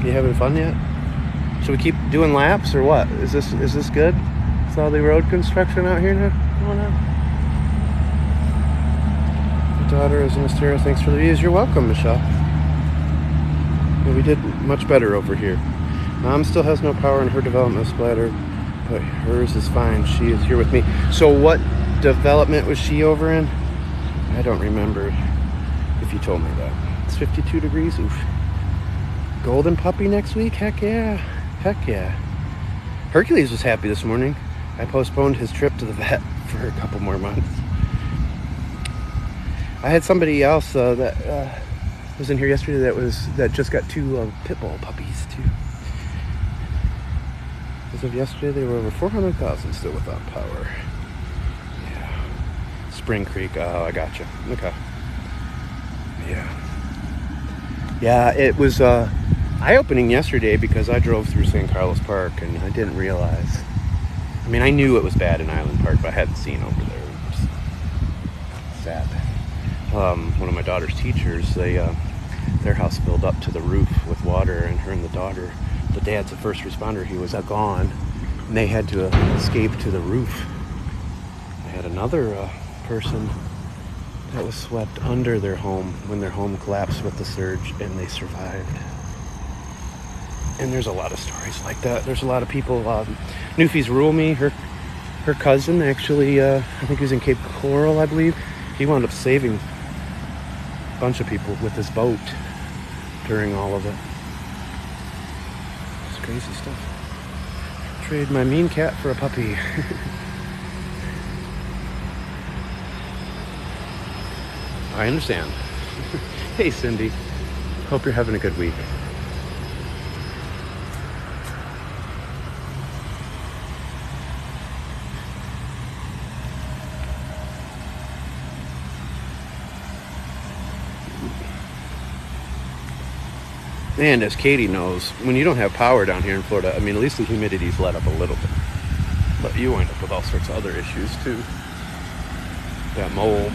You having fun yet? Should we keep doing laps or what? Is this good? Is all the road construction out here now going on? My daughter is in Estero. Thanks for the views. You're welcome, Michelle. Yeah, we did much better over here. Mom still has no power in her development splatter, but hers is fine. She is here with me. So what development was she over in? I don't remember if you told me that. It's 52 degrees. Oof. Golden puppy next week? Heck yeah. Heck yeah. Hercules was happy this morning. I postponed his trip to the vet for a couple more months. I had somebody else that was in here yesterday that just got 2 pit bull puppies too. As of yesterday, they were over 400,000 still without power. Yeah. Spring Creek. Oh, I gotcha. Okay. Yeah. Yeah, it was eye-opening yesterday because I drove through San Carlos Park and I didn't realize. I mean, I knew it was bad in Island Park, but I hadn't seen over there. It was sad. One of my daughter's teachers, their house filled up to the roof with water, and her and the daughter, the dad's a first responder, he was gone, and they had to escape to the roof. I had another person that was swept under their home when their home collapsed with the surge, and they survived. And there's a lot of stories like that. There's a lot of people. Newfie's Rule Me, her cousin, actually, I think he was in Cape Coral, I believe. He wound up saving a bunch of people with his boat during all of it. It's crazy stuff. Trade my mean cat for a puppy. I understand. Hey, Cindy. Hope you're having a good week. And as Katie knows, when you don't have power down here in Florida, I mean, at least the humidity's let up a little bit. But you wind up with all sorts of other issues too. That mold.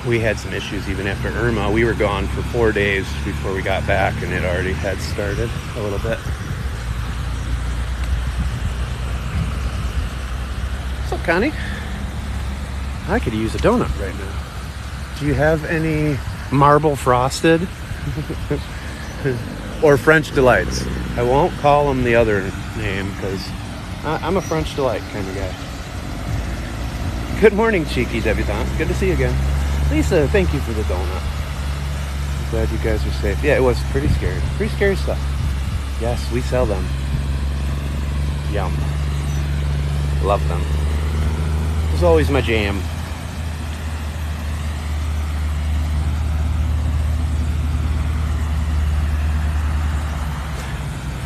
We had some issues even after Irma. We were gone for 4 days before we got back, and it already had started a little bit. What's up, Connie? I could use a donut right now. Do you have any marble frosted or French delights? I won't call them the other name because I'm a French delight kind of guy. Good morning, cheeky debutante. Good to see you again. Lisa, thank you for the donut. I'm glad you guys are safe. Yeah, it was pretty scary. Pretty scary stuff. Yes, we sell them. Yum. Love them. It's always my jam.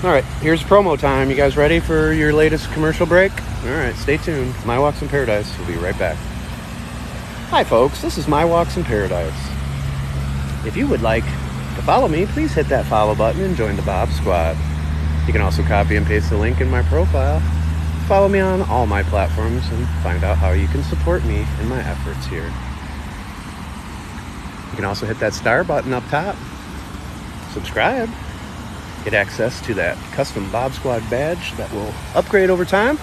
All right, here's promo time. You guys ready for your latest commercial break? All right, stay tuned. My Walks in Paradise. We'll be right back. Hi, folks. This is My Walks in Paradise. If you would like to follow me, please hit that follow button and join the Bob Squad. You can also copy and paste the link in my profile. Follow me on all my platforms and find out how you can support me in my efforts here. You can also hit that star button up top. Subscribe. Get access to that custom Bob Squad badge that will upgrade over time.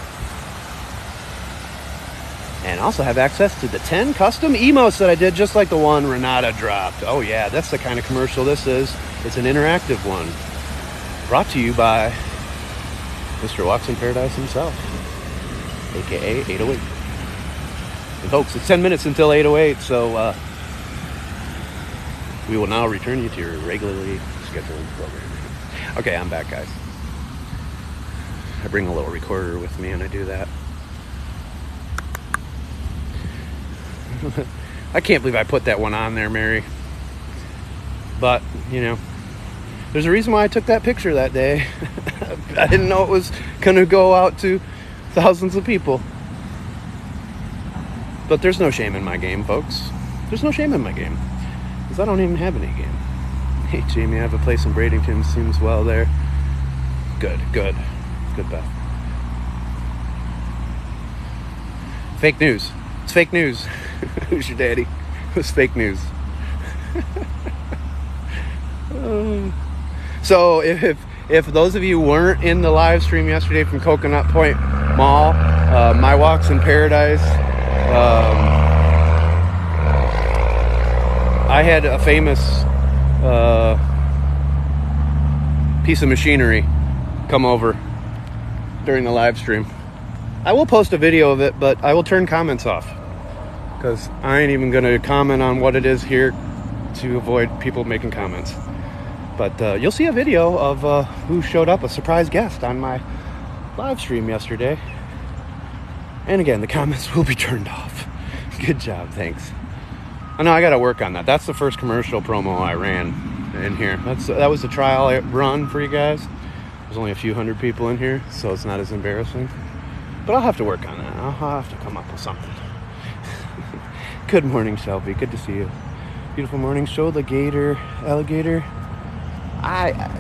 And also have access to the 10 custom emotes that I did, just like the one Renata dropped. Oh yeah, that's the kind of commercial this is. It's an interactive one. Brought to you by Mr. Walks in Paradise himself, aka 808. And folks, it's 10 minutes until 808, so we will now return you to your regularly scheduled programming. Okay, I'm back, guys. I bring a little recorder with me and I do that. I can't believe I put that one on there, Mary. But, you know, there's a reason why I took that picture that day. I didn't know it was going to go out to thousands of people. But there's no shame in my game, folks. There's no shame in my game, because I don't even have any game. Hey, Jamie, I have a place in Bradenton. Seems well there. Good, good. Good, Beth. Fake news. It's fake news. Who's your daddy? It's fake news. So if those of you weren't in the live stream yesterday from Coconut Point Mall, My Walks in Paradise, I had a famous piece of machinery come over during the live stream. I will post a video of it, but I will turn comments off, because I ain't even going to comment on what it is here to avoid people making comments. But you'll see a video of who showed up, a surprise guest on my live stream yesterday. And again, the comments will be turned off. Good job, thanks. I know I got to work on that. That's the first commercial promo I ran in here. That was a trial run for you guys. There's only a few hundred people in here, so it's not as embarrassing. But I'll have to work on that. I'll have to come up with something. Good morning, Shelby. Good to see you. Beautiful morning. Show the gator, alligator.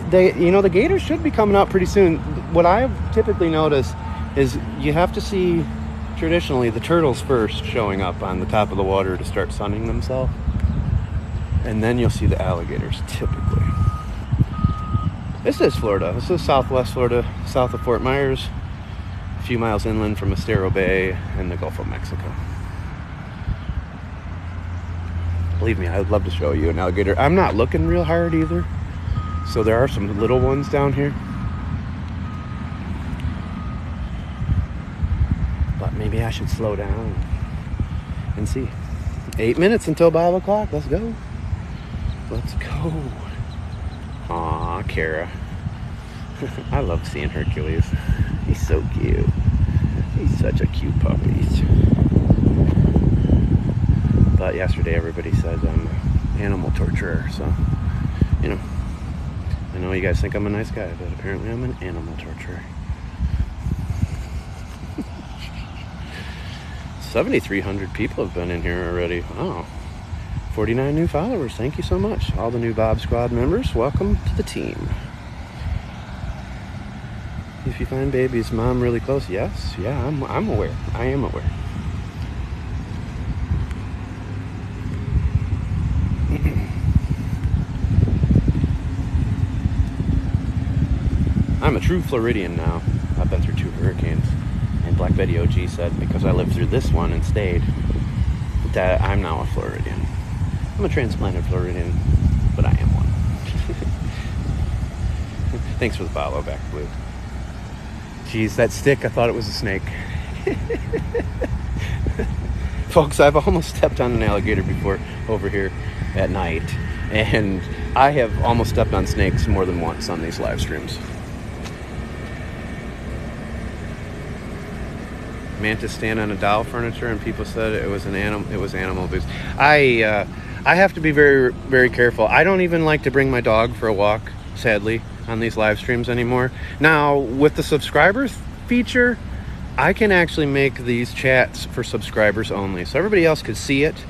The gators should be coming out pretty soon. What I've typically noticed is you have to see, traditionally, the turtles first showing up on the top of the water to start sunning themselves. And then you'll see the alligators, typically. This is Florida. This is Southwest Florida, south of Fort Myers, a few miles inland from Estero Bay and the Gulf of Mexico. Believe me, I'd love to show you an alligator. I'm not looking real hard either. So there are some little ones down here. But maybe I should slow down and see. 8 minutes until 5 o'clock. Let's go. Let's go. Aw, Kara. I love seeing Hercules. He's so cute. He's such a cute puppy. But yesterday everybody said I'm an animal torturer. So, you know. I know you guys think I'm a nice guy, but apparently I'm an animal torturer. 7,300 people have been in here already. Wow. 49 new followers. Thank you so much. All the new Bob Squad members, welcome to the team. If you find baby's mom really close, yes. Yeah, I'm aware. I am aware. I'm a true Floridian now. I've been through 2 hurricanes. And Black Betty OG said, because I lived through this one and stayed, that I'm now a Floridian. I'm a transplanted Floridian, but I am one. Thanks for the follow back, Blue. Jeez, that stick, I thought it was a snake. Folks, I've almost stepped on an alligator before over here at night. And I have almost stepped on snakes more than once on these live streams. Mantis stand on a doll furniture, and people said it was an animal. It was animal abuse. I have to be very, very careful. I don't even like to bring my dog for a walk, sadly, on these live streams anymore. Now, with the subscribers feature, I can actually make these chats for subscribers only, so everybody else could see it,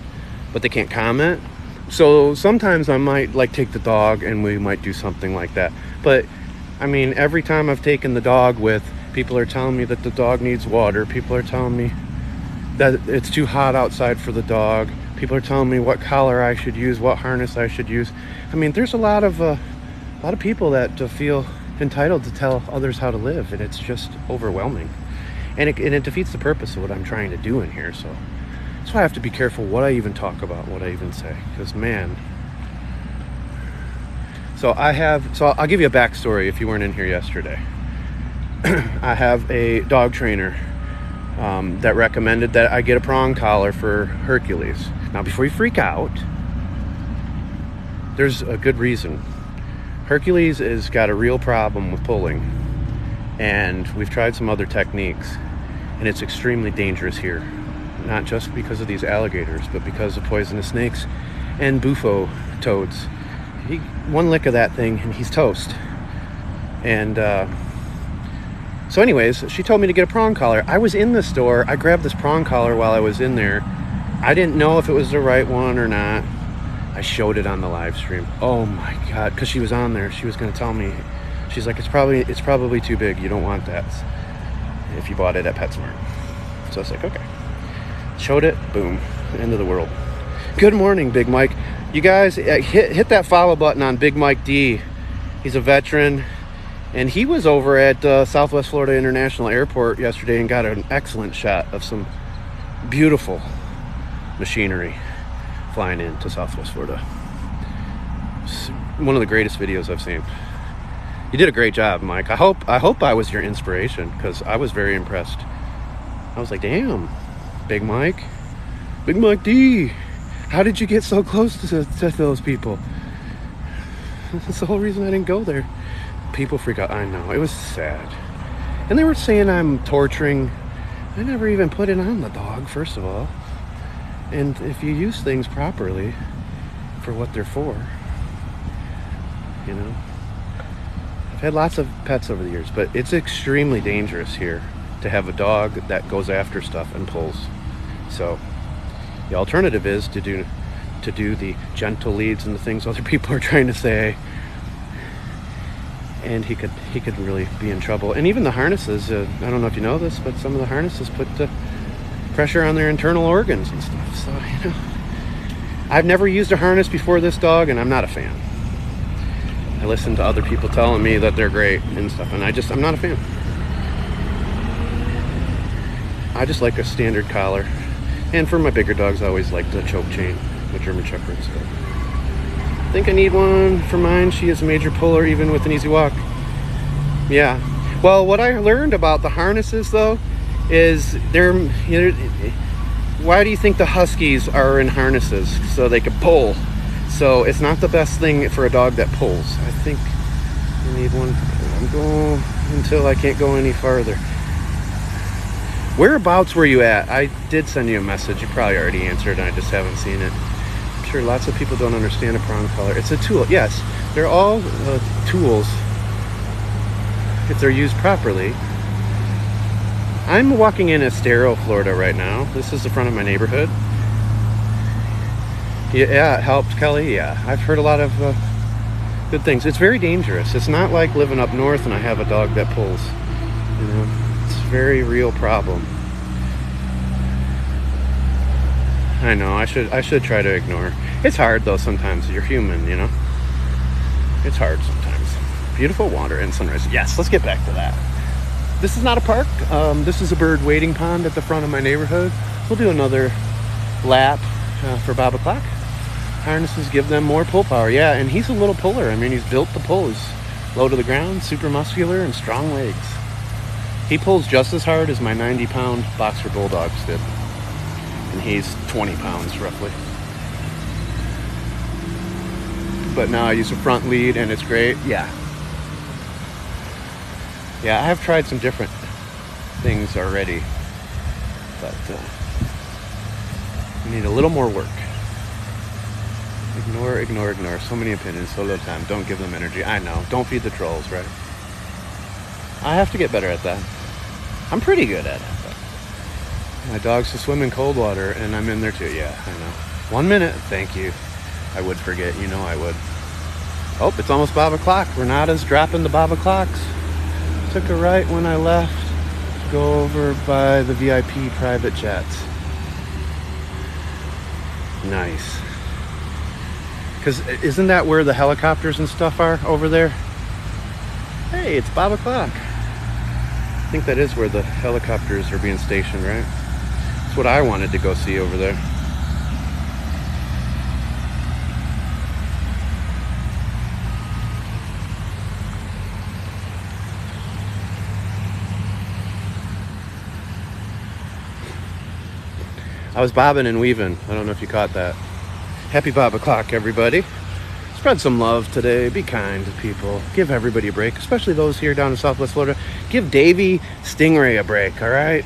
but they can't comment. So sometimes I might like take the dog, and we might do something like that. But I mean, every time I've taken the dog with, people are telling me that the dog needs water. People are telling me that it's too hot outside for the dog. People are telling me what collar I should use, what harness I should use. I mean, there's a lot of people that feel entitled to tell others how to live, and it's just overwhelming. And it defeats the purpose of what I'm trying to do in here. So that's why I have to be careful what I even talk about, what I even say. Because, man. So I'll give you a backstory if you weren't in here yesterday. I have a dog trainer that recommended that I get a prong collar for Hercules. Now, before you freak out, there's a good reason. Hercules has got a real problem with pulling, and we've tried some other techniques, and it's extremely dangerous here. Not just because of these alligators, but because of poisonous snakes and bufo toads. One lick of that thing, and he's toast. And so anyways, she told me to get a prong collar. I was in the store. I grabbed this prong collar while I was in there, I didn't know if it was the right one or not. I showed it on the live stream. Oh my God, because she was on there. She was going to tell me. She's like, it's probably too big. You don't want that if you bought it at PetSmart. So I was like, okay. Showed it, boom, end of the world. Good morning, Big Mike. You guys, hit that follow button on Big Mike D. He's a veteran, and he was over at Southwest Florida International Airport yesterday and got an excellent shot of some beautiful machinery flying into Southwest Florida. It's one of the greatest videos I've seen. You did a great job, Mike. I hope I was your inspiration, because I was very impressed. I was like, damn, Big Mike D, how did you get so close to those people? That's the whole reason I didn't go there. People freak out. I know, it was sad. And they were saying I'm torturing. I never even put it on the dog, first of all. And if you use things properly for what they're for, you know. I've had lots of pets over the years, but it's extremely dangerous here to have a dog that goes after stuff and pulls. So the alternative is to do the gentle leads and the things other people are trying to say, and he could really be in trouble. And even the harnesses, I don't know if you know this, but some of the harnesses put the pressure on their internal organs and stuff. So, you know, I've never used a harness before this dog, and I'm not a fan. I listen to other people telling me that they're great and stuff, and I'm not a fan. I just like a standard collar. And for my bigger dogs, I always like the choke chain, the German Shepherds. So I think I need one for mine. She is a major puller, even with an easy walk. Yeah. Well, what I learned about the harnesses, though, is why do you think the Huskies are in harnesses? So they could pull. So it's not the best thing for a dog that pulls. I think I need one. I'm going until I can't go any farther. Whereabouts were you at? I did send you a message. You probably already answered, and I just haven't seen it. I'm sure lots of people don't understand a prong collar. It's a tool. Yes, they're all tools if they're used properly. I'm walking in Estero, Florida right now. This is the front of my neighborhood. Yeah, it helped, Kelly. Yeah, I've heard a lot of good things. It's very dangerous. It's not like living up north and I have a dog that pulls. You know, it's a very real problem. I know. I should try to ignore. It's hard though. Sometimes you're human. You know. It's hard sometimes. Beautiful water and sunrise. Yes. Let's get back to that. This is not a park. This is a bird wading pond at the front of my neighborhood. We'll do another lap for Bob o'clock. Harnesses give them more pull power. Yeah, and he's a little puller. I mean, he's built to pull. He's low to the ground, super muscular, and strong legs. He pulls just as hard as my 90-pound boxer bulldogs did. And he's 20 pounds, roughly. But now I use a front lead, and it's great. Yeah. Yeah, I have tried some different things already. But we need a little more work. Ignore. So many opinions, so little time. Don't give them energy. I know. Don't feed the trolls, right? I have to get better at that. I'm pretty good at it. But my dogs to swim in cold water, and I'm in there too. Yeah, I know. 1 minute. Thank you. I would forget. You know I would. Oh, it's almost Bob o'clock. Renata's dropping the Bob o'clocks. Took a right when I left. Go over by the VIP private jets. Nice. Because isn't that where the helicopters and stuff are over there? Hey, it's Bob o'clock. I think that is where the helicopters are being stationed, right? That's what I wanted to go see over there. I was bobbing and weaving. I don't know if you caught that. Happy Bob o'clock, everybody. Spread some love today. Be kind to people. Give everybody a break, especially those here down in Southwest Florida. Give Davey Stingray a break, all right?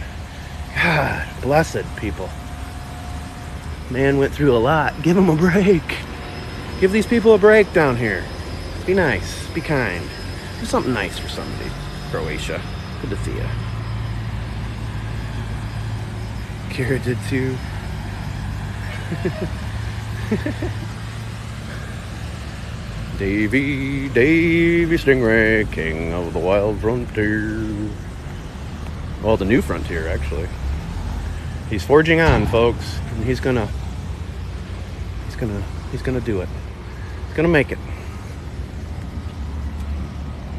God, blessed people. Man went through a lot. Give him a break. Give these people a break down here. Be nice. Be kind. Do something nice for somebody. Croatia. Good to see you. Kira did too. Davy Stingray, king of the wild frontier. Well, the new frontier, actually. He's forging on, folks, and he's gonna do it. He's gonna make it.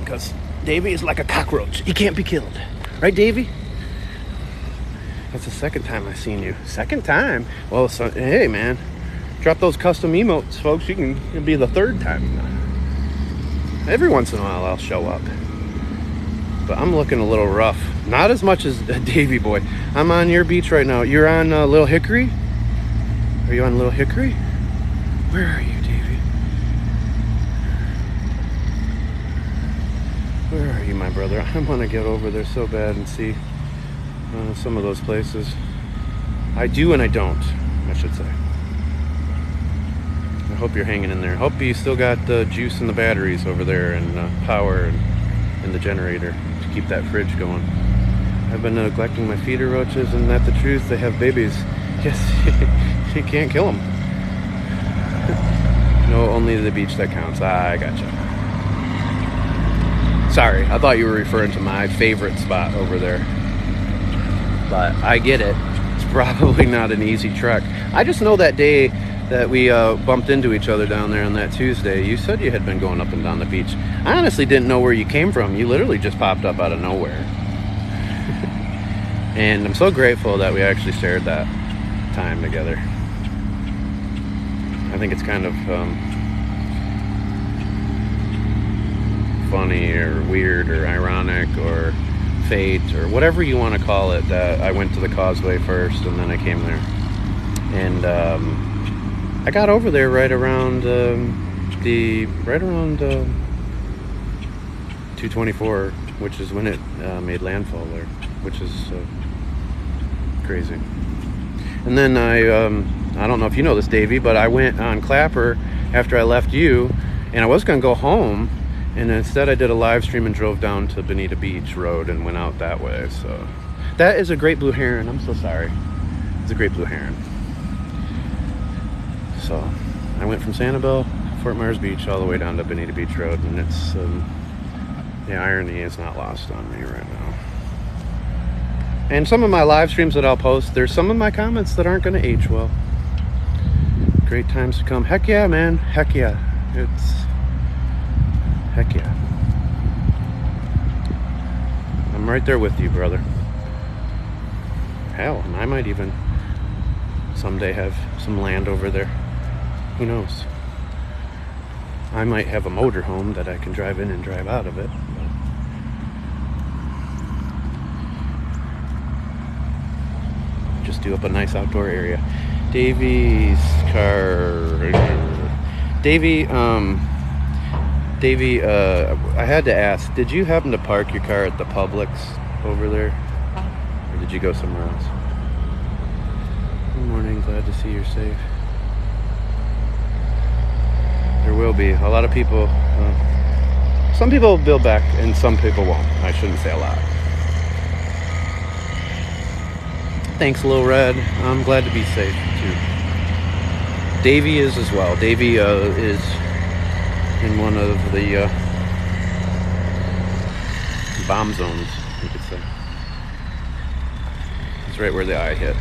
Because Davy is like a cockroach. He can't be killed. Right, Davy? That's the second time I've seen you. Second time? Well, so, hey, man. Drop those custom emotes, folks. It'll be the third time. Every once in a while, I'll show up. But I'm looking a little rough. Not as much as Davy boy. I'm on your beach right now. You're on Little Hickory? Are you on Little Hickory? Where are you, Davy? Where are you, my brother? I want to get over there so bad and see some of those places. I do and I don't, I should say. I hope you're hanging in there. Hope you still got the juice and the batteries over there, and power and the generator to keep that fridge going. I've been neglecting my feeder roaches, and that's the truth. They have babies. Yes, you can't kill them. No, only the beach that counts. I gotcha. Sorry, I thought you were referring to my favorite spot over there. But I get it. It's probably not an easy trek. I just know that day that we bumped into each other down there on that Tuesday, you said you had been going up and down the beach. I honestly didn't know where you came from. You literally just popped up out of nowhere. And I'm so grateful that we actually shared that time together. I think it's kind of funny or weird or ironic or fate or whatever you want to call it, that I went to the causeway first and then I came there. And I got over there right around 224, which is when it made landfall there, which is crazy. And then I don't know if you know this, Davey, but I went on Clapper after I left you, and I was gonna go home, and instead I did a live stream and drove down to Bonita Beach Road and went out that way. So that is a great blue heron. I'm so sorry. It's a great blue heron. So I went from Sanibel, Fort Myers Beach, all the way down to Bonita Beach Road, and it's the irony is not lost on me right now. And some of my live streams that I'll post, there's some of my comments that aren't going to age well. Great times to come. Heck yeah, man. Heck yeah. Heck yeah. I'm right there with you, brother. Hell, I might even someday have some land over there. Who knows? I might have a motorhome that I can drive in and drive out of it. Just do up a nice outdoor area. Davy's car. Davy, I had to ask, did you happen to park your car at the Publix over there? Or did you go somewhere else? Good morning, glad to see you're safe. There will be a lot of people. Some people will build back and some people won't. I shouldn't say a lot. Thanks, Lil Red. I'm glad to be safe too. Davy is as well. Davy is in one of the bomb zones, you could say. It's right where the eye hit.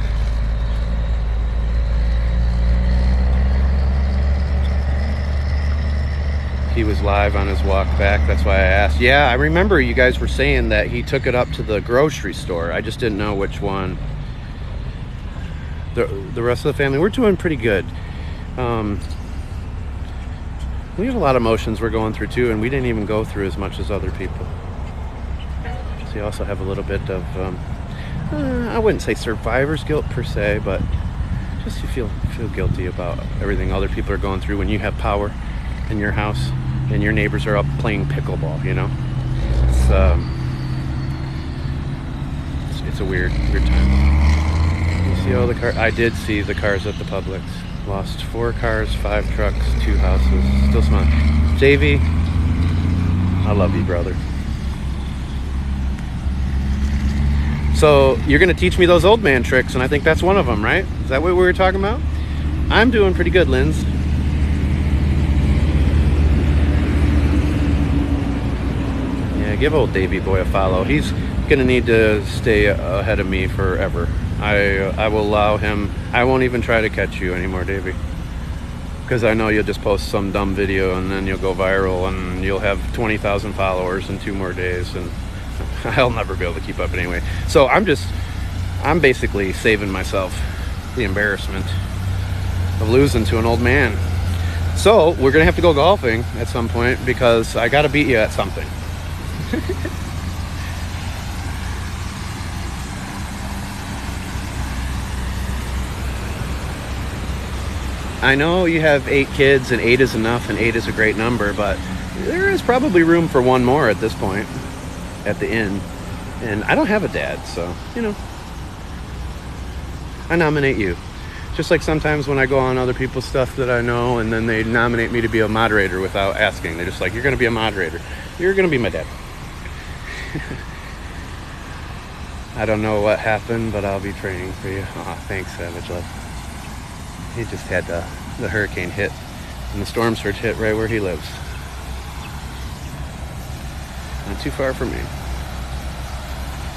He was live on his walk back. That's why I asked. Yeah, I remember you guys were saying that he took it up to the grocery store. I just didn't know which one. The rest of the family, we're doing pretty good. We have a lot of emotions we're going through too, and we didn't even go through as much as other people. So you also have a little bit of, I wouldn't say survivor's guilt per se, but just you feel guilty about everything other people are going through when you have power in your house and your neighbors are up playing pickleball, you know? It's a weird time. You see all the cars? I did see the cars at the Publix. Lost 4 cars, 5 trucks, 2 houses. Still smiling. JV, I love you, brother. So you're gonna teach me those old man tricks, and I think that's one of them, right? Is that what we were talking about? I'm doing pretty good, Linz. Yeah, give old Davy boy a follow. He's gonna need to stay ahead of me forever. I will allow him. I won't even try to catch you anymore, Davy, because I know you'll just post some dumb video and then you'll go viral and you'll have 20,000 followers in 2 more days, and I'll never be able to keep up anyway. So I'm basically saving myself the embarrassment of losing to an old man. So we're gonna have to go golfing at some point because I gotta beat you at something. I know you have 8 kids and 8 is enough and 8 is a great number, but there is probably room for one more at this point at the inn. And I don't have a dad, so, you know, I nominate you. Just like sometimes when I go on other people's stuff that I know and then they nominate me to be a moderator without asking. They're just like, you're going to be a moderator. You're going to be my dad. I don't know what happened, but I'll be training for you. Oh, thanks, Savage Love. He just had the hurricane hit and the storm surge hit right where he lives. Not too far from me.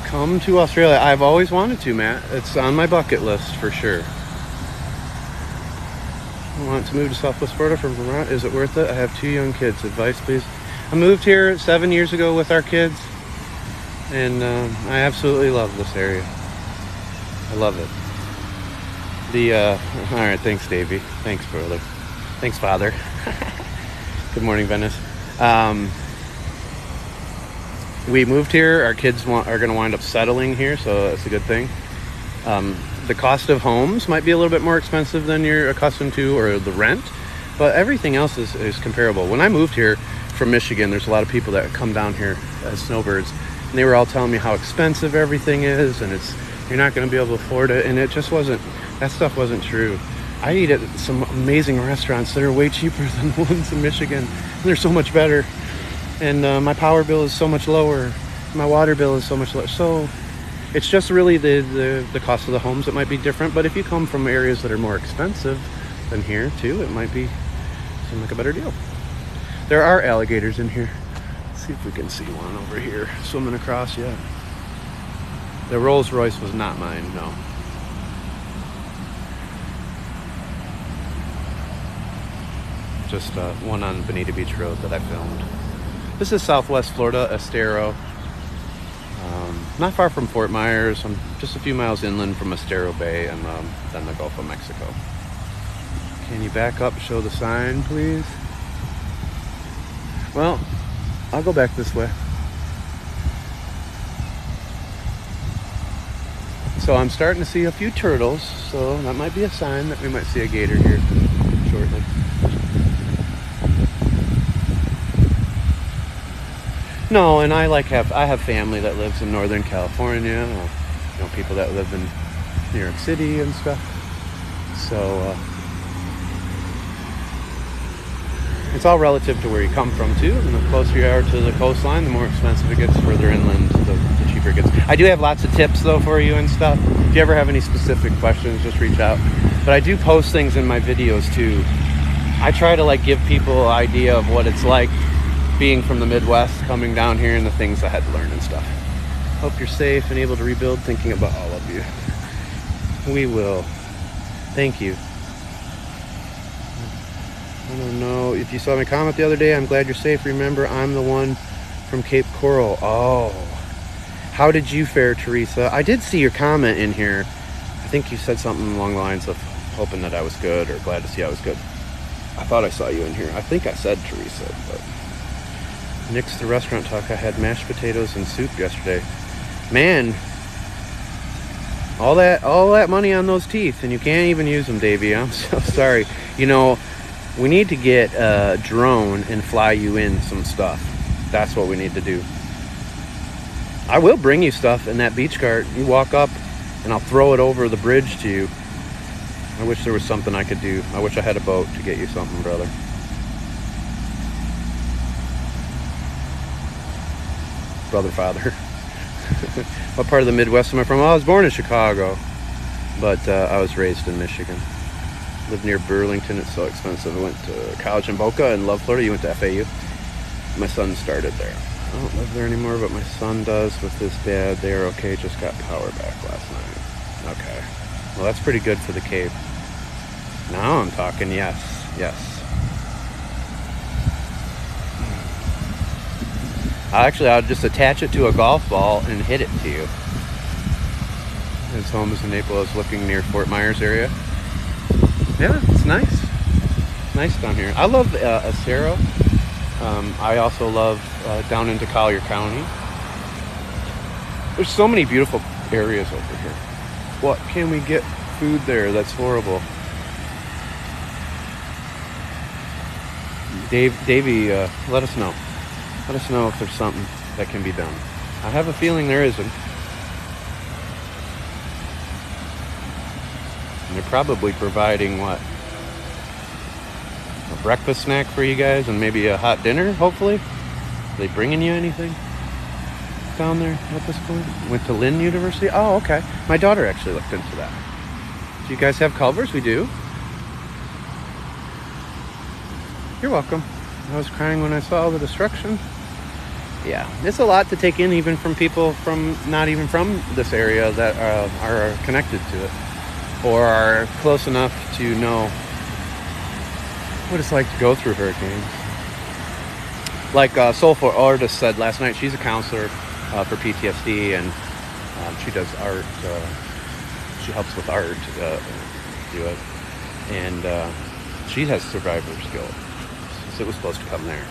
Come to Australia. I've always wanted to, Matt. It's on my bucket list for sure. I want to move to Southwest Florida from Vermont. Is it worth it? I have 2 young kids. Advice, please. I moved here 7 years ago with our kids, and I absolutely love this area. I love it. All right, thanks, Davey. Thanks, brother. Thanks, Father. Good morning, Venice. We moved here. Our kids are going to wind up settling here, so that's a good thing. The cost of homes might be a little bit more expensive than you're accustomed to, or the rent, but everything else is comparable. When I moved here from Michigan, there's a lot of people that come down here as snowbirds, and they were all telling me how expensive everything is, and you're not going to be able to afford it, and it just wasn't. That stuff wasn't true. I eat at some amazing restaurants that are way cheaper than the ones in Michigan, and they're so much better, and my power bill is so much lower, my water bill is so much lower. So it's just really the cost of the homes that might be different. But if you come from areas that are more expensive than here too, it might seem like a better deal. There are alligators in here. Let's see if we can see one over here swimming across. Yeah. The Rolls Royce was not mine, no. Just one on Bonita Beach Road that I filmed. This is Southwest Florida, Estero. Not far from Fort Myers. I'm just a few miles inland from Estero Bay and then the Gulf of Mexico. Can you back up, show the sign, please? Well, I'll go back this way. So I'm starting to see a few turtles, so that might be a sign that we might see a gator here shortly. No, and I have family that lives in Northern California, you know, people that live in New York City and stuff. So it's all relative to where you come from too. And the closer you are to the coastline, the more expensive it gets. Further inland, the cheaper it gets. I do have lots of tips though for you and stuff. If you ever have any specific questions, just reach out. But I do post things in my videos too. I try to give people an idea of what it's like being from the Midwest, coming down here, and the things I had to learn and stuff. Hope you're safe and able to rebuild, thinking about all of you. We will. Thank you. I don't know if you saw my comment the other day. I'm glad you're safe. Remember, I'm the one from Cape Coral. Oh, how did you fare, Teresa? I did see your comment in here. I think you said something along the lines of hoping that I was good or glad to see I was good. I thought I saw you in here. I think I said Teresa, but nix the restaurant talk. I had mashed potatoes and soup yesterday. Man, all that money on those teeth, and you can't even use them, Davey. I'm so sorry. You know, we need to get a drone and fly you in some stuff. That's what we need to do. I will bring you stuff in that beach cart. You walk up and I'll throw it over the bridge to you. I wish there was something I could do. I wish I had a boat to get you something, brother. Brother, father. What part of the Midwest am I from? Oh, I was born in Chicago, but I was raised in Michigan. live near Burlington. It's so expensive. I went to college in Boca and love Florida. You went to FAU. My son started there. I don't live there anymore, but my son does with his dad. They are okay. Just got power back last night. Okay. Well, that's pretty good for the cave. Now I'm talking. Yes. Yes. I'll just attach it to a golf ball and hit it to you. His home is in Naples, looking near Fort Myers area. Yeah, it's nice. Nice down here. I love Estero. I also love down into Collier County. There's so many beautiful areas over here. What can we get food there? That's horrible. Davey, let us know. Let us know if there's something that can be done. I have a feeling there isn't. And they're probably providing what? A breakfast snack for you guys and maybe a hot dinner, hopefully? Are they bringing you anything down there at this point? Went to Lynn University? Oh, okay. My daughter actually looked into that. Do you guys have Culvers? We do. You're welcome. I was crying when I saw all the destruction. Yeah, it's a lot to take in, even from people from not even from this area that are connected to it or are close enough to know what it's like to go through hurricanes. Like Soulful Artist said last night, she's a counselor for PTSD, and she does art. She helps with art do it, and she has survivor's guilt. So it was supposed to come there.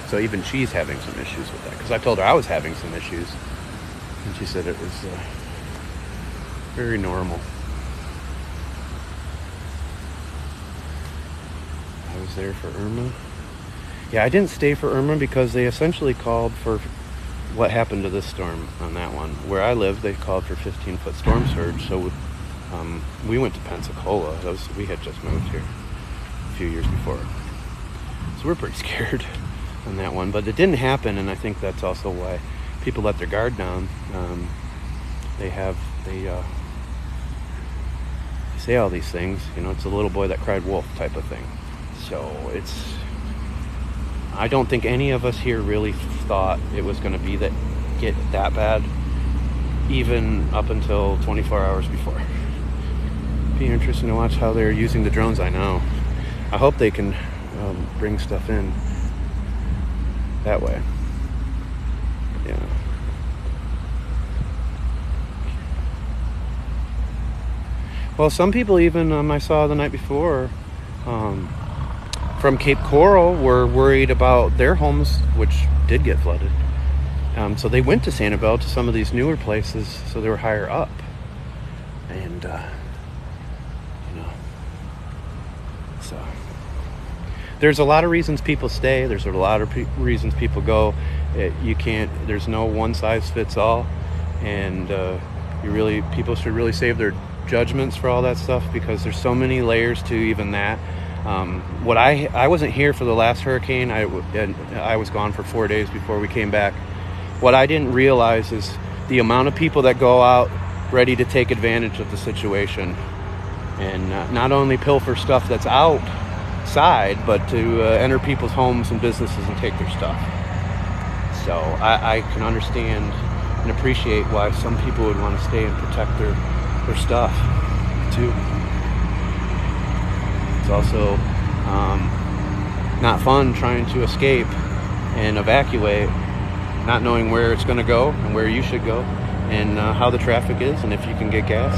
So even she's having some issues with that. Because I told her I was having some issues. And she said it was very normal. I was there for Irma. Yeah, I didn't stay for Irma because they essentially called for what happened to this storm on that one. Where I live, they called for 15-foot storm surge. So we went to Pensacola. We had just moved here a few years before. So we're pretty scared on that one, but it didn't happen, and I think that's also why people let their guard down. They say all these things, it's a little boy that cried wolf type of thing. So I don't think any of us here really thought it was going to get that bad, even up until 24 hours before. Be interesting to watch how they're using the drones. I know. I hope they can bring stuff in that way. Yeah. Well, some people even I saw the night before from Cape Coral were worried about their homes, which did get flooded. So they went to Sanibel, to some of these newer places, so they were higher up. And so there's a lot of reasons people stay. There's a lot of reasons people go. There's no one size fits all. And people should really save their judgments for all that stuff, because there's so many layers to even that. I wasn't here for the last hurricane. I was gone for 4 days before we came back. What I didn't realize is the amount of people that go out ready to take advantage of the situation, and not only pilfer stuff that's outside, but to enter people's homes and businesses and take their stuff. So I can understand and appreciate why some people would want to stay and protect their stuff too. It's also not fun trying to escape and evacuate, not knowing where it's going to go and where you should go, and how the traffic is, and if you can get gas.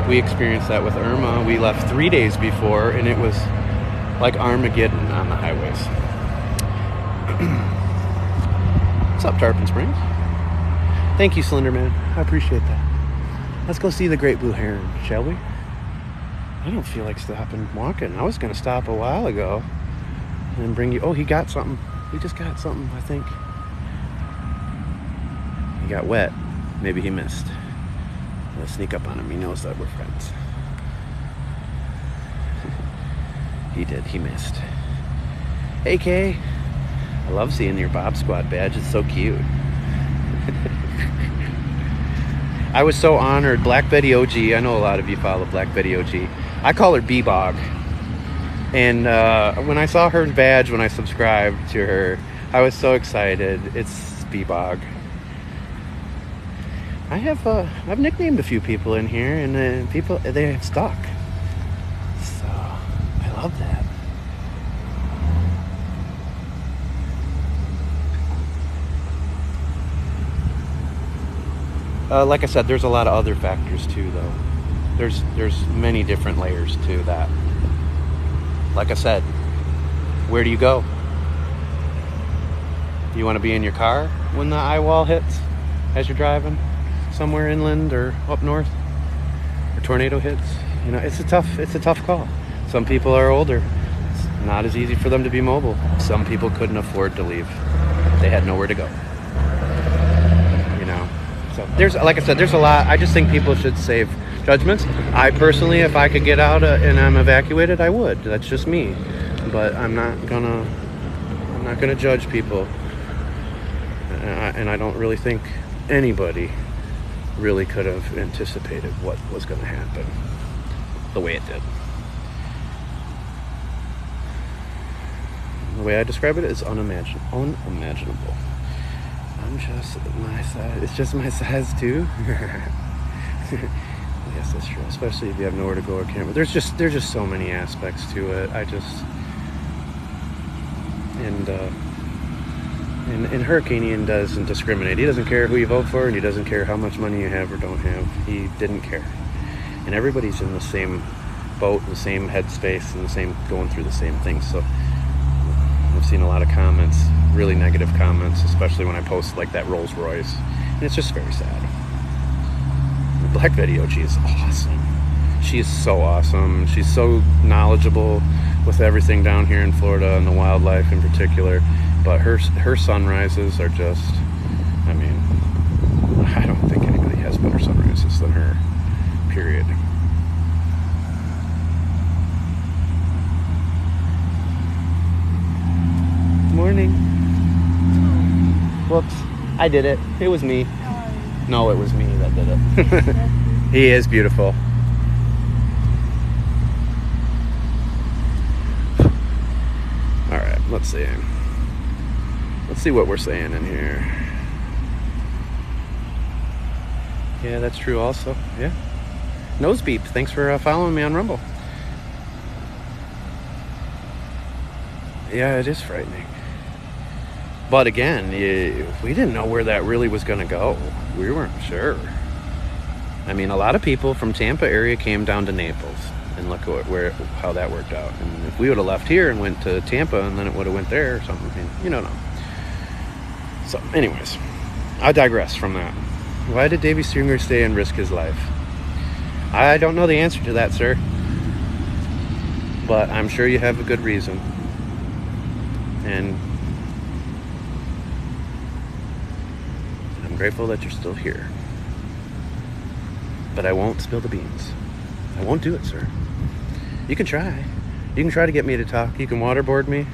We experienced that with Irma. We left 3 days before, and it was like Armageddon on the highways. What's up, Tarpon Springs? Thank you, Slenderman. I appreciate that. Let's go see the great blue heron, shall we? I don't feel like stopping walking. I was going to stop a while ago and bring you... Oh, he got something. He just got something, I think. He got wet. Maybe he missed. I'll sneak up on him. He knows that we're friends. He did. He missed. Hey, Kay. I love seeing your Bob Squad badge. It's so cute. I was so honored. Black Betty OG. I know a lot of you follow Black Betty OG. I call her B-Bog. And when I saw her badge, when I subscribed to her, I was so excited. It's Speebog. I've nicknamed a few people in here, and people, they have stuck. So I love that. Like I said, there's a lot of other factors too, though. There's many different layers to that. Like I said, where do you go? Do you want to be in your car when the eye wall hits as you're driving somewhere inland or up north, or tornado hits? You know, it's a tough call. Some people are older. It's not as easy for them to be mobile. Some people couldn't afford to leave. They had nowhere to go. You know, so like I said, there's a lot. I just think people should save judgments. I personally, if I could get out and I'm evacuated, I would. That's just me. But I'm not gonna judge people. And I don't really think anybody really could have anticipated what was going to happen the way it did. The way I describe it is unimaginable. I'm just my size. It's just my size too. Yes, that's true. Especially if you have nowhere to go or camera. There's just so many aspects to it. And Hurricanean doesn't discriminate. He doesn't care who you vote for, and he doesn't care how much money you have or don't have. He didn't care. And everybody's in the same boat, the same headspace, and going through the same things. So I've seen a lot of comments, really negative comments, especially when I post like that Rolls Royce. And it's just very sad. Black Video G is awesome. She is so awesome. She's so knowledgeable with everything down here in Florida and the wildlife in particular. But her sunrises are just, I mean, I don't think anybody has better sunrises than her, period. Morning. Whoops, I did it. It was me. No, it was me that did it. He is beautiful. All right, let's see. Let's see what we're saying in here. Yeah, that's true also. Yeah. Nose beep. Thanks for following me on Rumble. Yeah, it is frightening. But again, we didn't know where that really was going to go. We weren't sure. I mean, a lot of people from Tampa area came down to Naples, and look at how that worked out. And if we would have left here and went to Tampa, and then it would have went there or something, you don't know. So, anyways, I digress from that. Why did Davy Stringer stay and risk his life? I don't know the answer to that, sir. But I'm sure you have a good reason. And I'm grateful that you're still here. But I won't spill the beans. I won't do it, sir. You can try. You can try to get me to talk. You can waterboard me.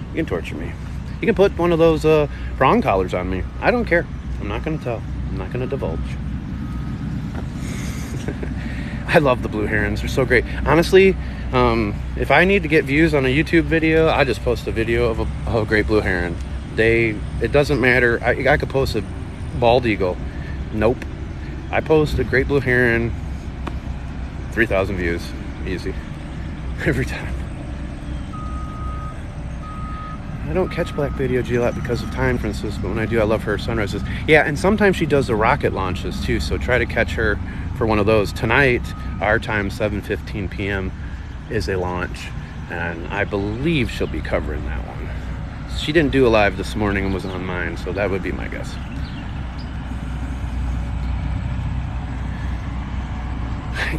You can torture me. You can put one of those prong collars on me. I don't care. I'm not going to tell. I'm not going to divulge. I love the blue herons. They're so great. Honestly, if I need to get views on a YouTube video, I just post a video of a great blue heron. It doesn't matter. I could post a bald eagle. Nope. I post a great blue heron, 3,000 views. Easy. Every time. I don't catch Black Video G a lot because of time differences, but when I do, I love her sunrises. Yeah, and sometimes she does the rocket launches too, so try to catch her for one of those. Tonight, our time, 7:15 p.m., is a launch, and I believe she'll be covering that one. She didn't do a live this morning and was on mine, so that would be my guess.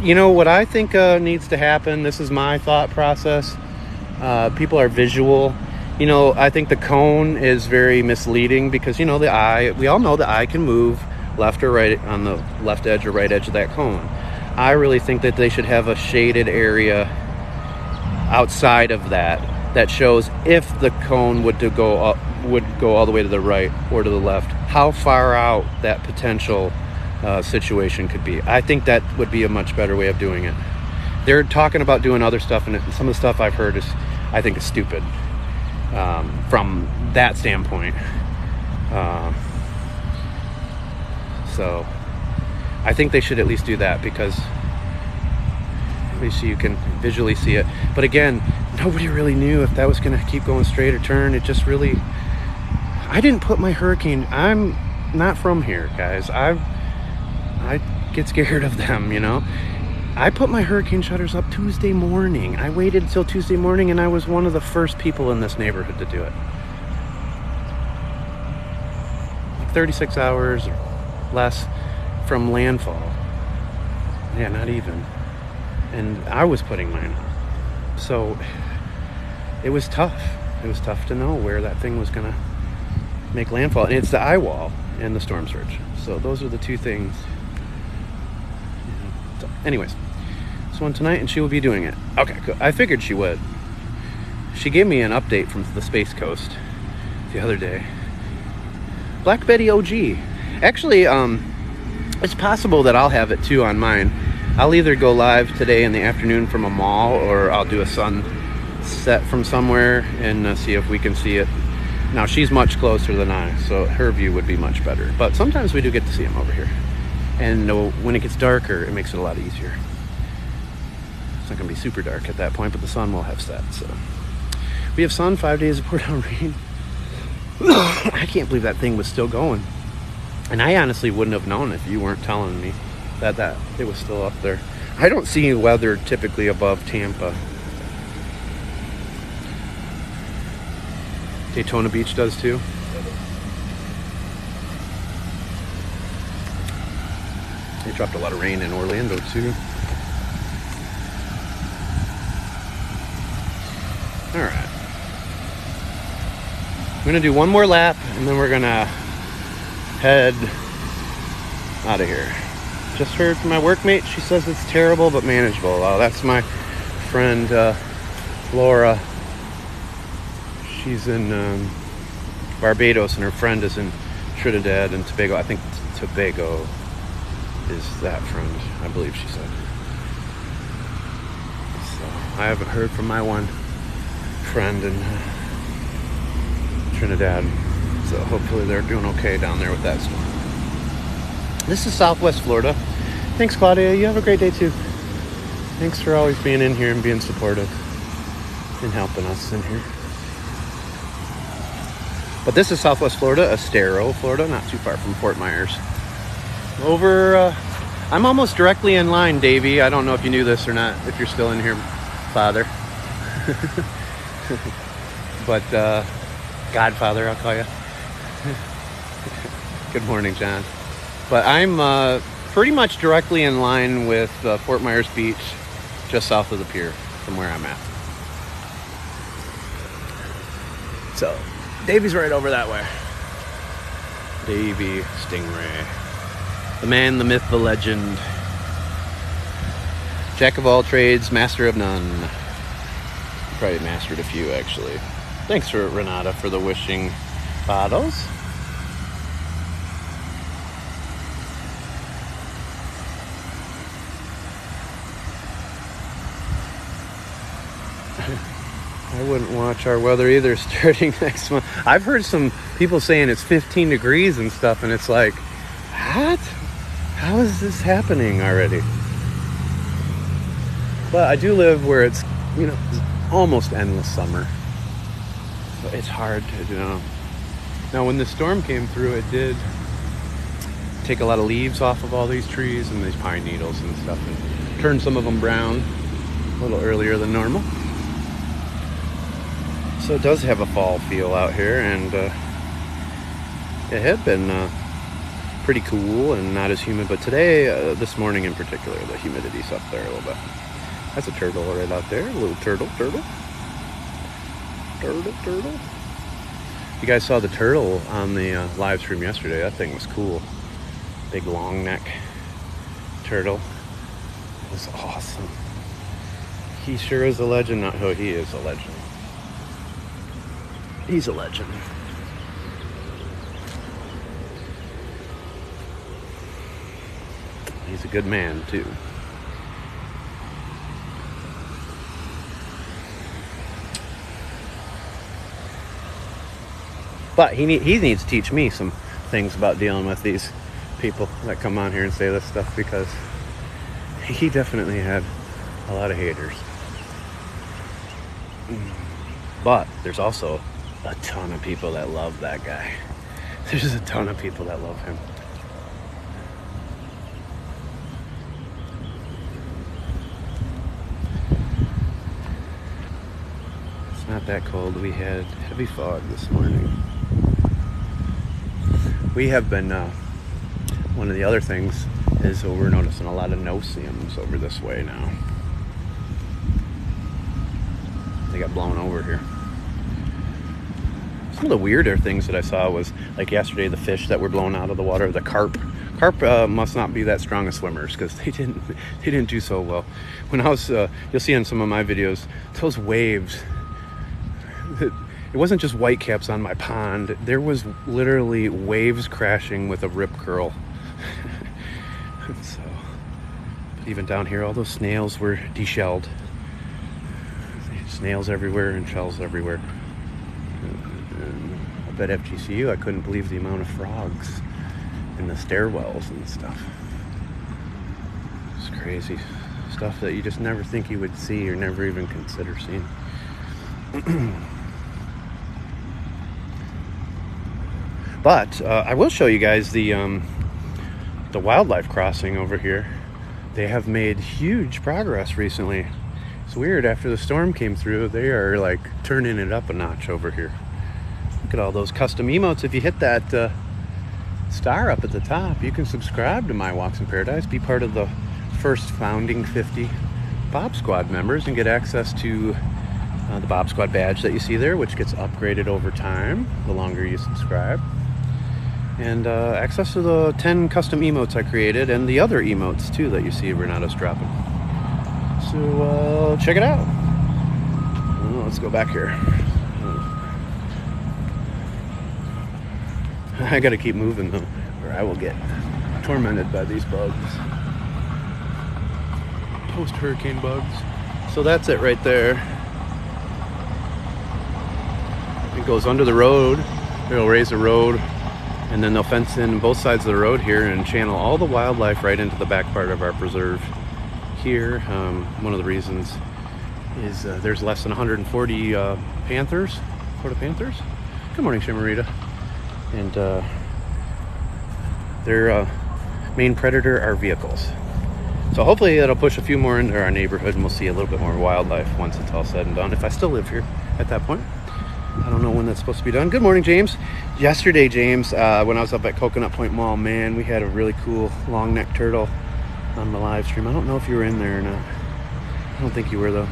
You know, what I think needs to happen, this is my thought process, people are visual. You know, I think the cone is very misleading because, you know, the eye, we all know the eye can move left or right on the left edge or right edge of that cone. I really think that they should have a shaded area outside of that shows if the cone would go all the way to the right or to the left, how far out that potential situation could be. I think that would be a much better way of doing it. They're talking about doing other stuff, and some of the stuff I've heard is I think is stupid from that standpoint. So I think they should at least do that, because at least you can visually see it. But again, nobody really knew if that was going to keep going straight or turn. It just really, I didn't put my hurricane, I'm not from here, guys. I get scared of them, you know. I put my hurricane shutters up Tuesday morning. I waited until Tuesday morning, and I was one of the first people in this neighborhood to do it. Like 36 hours or less from landfall. Yeah, not even. And I was putting mine up. So it was tough. It was tough to know where that thing was gonna make landfall. And it's the eye wall and the storm surge. So those are the two things. So anyways, this one tonight, and she will be doing it. Okay, good. I figured she would. She gave me an update from the Space Coast the other day. Black Betty OG. Actually, it's possible that I'll have it too on mine. I'll either go live today in the afternoon from a mall, or I'll do a sunset from somewhere and see if we can see it. Now, she's much closer than I, so her view would be much better. But sometimes we do get to see them over here. And when it gets darker, it makes it a lot easier. It's not going to be super dark at that point, but the sun will have set. So we have sun, 5 days of pour down rain. I can't believe that thing was still going. And I honestly wouldn't have known if you weren't telling me that it was still up there. I don't see weather typically above Tampa. Daytona Beach does too. They dropped a lot of rain in Orlando too. All right. I'm gonna do one more lap, and then we're gonna head out of here. Just heard from my workmate. She says it's terrible but manageable. That's my friend Laura. She's in Barbados, and her friend is in Trinidad and Tobago. I think Tobago is that friend, I believe she said. So I haven't heard from my one friend in Trinidad. So hopefully they're doing okay down there with that storm. This is Southwest Florida. Thanks, Claudia. You have a great day too. Thanks for always being in here and being supportive and helping us in here. But this is Southwest Florida, Estero, Florida, not too far from Fort Myers. I'm almost directly in line, Davey. I don't know if you knew this or not, if you're still in here, Father. But Godfather, I'll call you. Good morning, John. But I'm pretty much directly in line with Fort Myers Beach, just south of the pier from where I'm at. So, Davey's right over that way. Davey Stingray. The man, the myth, the legend. Jack of all trades, master of none. Probably mastered a few, actually. Thanks for Renata for the wishing bottles. I wouldn't watch our weather either starting next month. I've heard some people saying it's 15 degrees and stuff, and it's like, what? How is this happening already? But I do live where it's, almost endless summer. So it's hard to, Now, when the storm came through, it did take a lot of leaves off of all these trees and these pine needles and stuff, and turn some of them brown a little earlier than normal. So it does have a fall feel out here, and it had been pretty cool and not as humid, but today, this morning in particular, the humidity's up there a little bit. That's a turtle right out there, a little turtle. You guys saw the turtle on the live stream yesterday. That thing was cool. Big long neck turtle. It was awesome. He sure is a legend. Oh, he is a legend. He's a legend. He's a good man, too. But he needs to teach me some things about dealing with these people that come on here and say this stuff, because he definitely had a lot of haters. But there's also a ton of people that love that guy. There's a ton of people that love him. It's not that cold. We had heavy fog this morning. We have been, one of the other things is we're noticing a lot of no-see-ums over this way now. They got blown over here. Some of the weirder things that I saw was, like yesterday, the fish that were blown out of the water, the carp. Carp must not be that strong of swimmers, because they didn't do so well. When I was, you'll see in some of my videos, those waves, it wasn't just whitecaps on my pond. There was literally waves crashing with a rip curl. So, even down here, all those snails were deshelled. Snails everywhere and shells everywhere. And up at FGCU, I couldn't believe the amount of frogs in the stairwells and stuff. It's crazy stuff that you just never think you would see or never even consider seeing. But I will show you guys the wildlife crossing over here. They have made huge progress recently. It's weird, after the storm came through, they are like turning it up a notch over here. Look at all those custom emotes. If you hit that star up at the top, you can subscribe to My Walks in Paradise, be part of the first founding 50 Bob Squad members, and get access to the Bob Squad badge that you see there, which gets upgraded over time the longer you subscribe. And access to the 10 custom emotes I created, and the other emotes too that you see Renato's dropping. So check it out. Oh, let's go back here. I gotta keep moving though, or I will get tormented by these bugs. Post-hurricane bugs. So that's it right there. It goes under the road. They'll raise the road, and then they'll fence in both sides of the road here and channel all the wildlife right into the back part of our preserve here. One of the reasons is there's less than 140 panthers, Florida panthers. Good morning, Shimarita. And their main predator are vehicles. So hopefully it'll push a few more into our neighborhood, and we'll see a little bit more wildlife once it's all said and done, if I still live here at that point. I don't know when that's supposed to be done. Good morning, James. Yesterday, James, when I was up at Coconut Point Mall, man, we had a really cool long-necked turtle on the live stream. I don't know if you were in there or not. I don't think you were, though.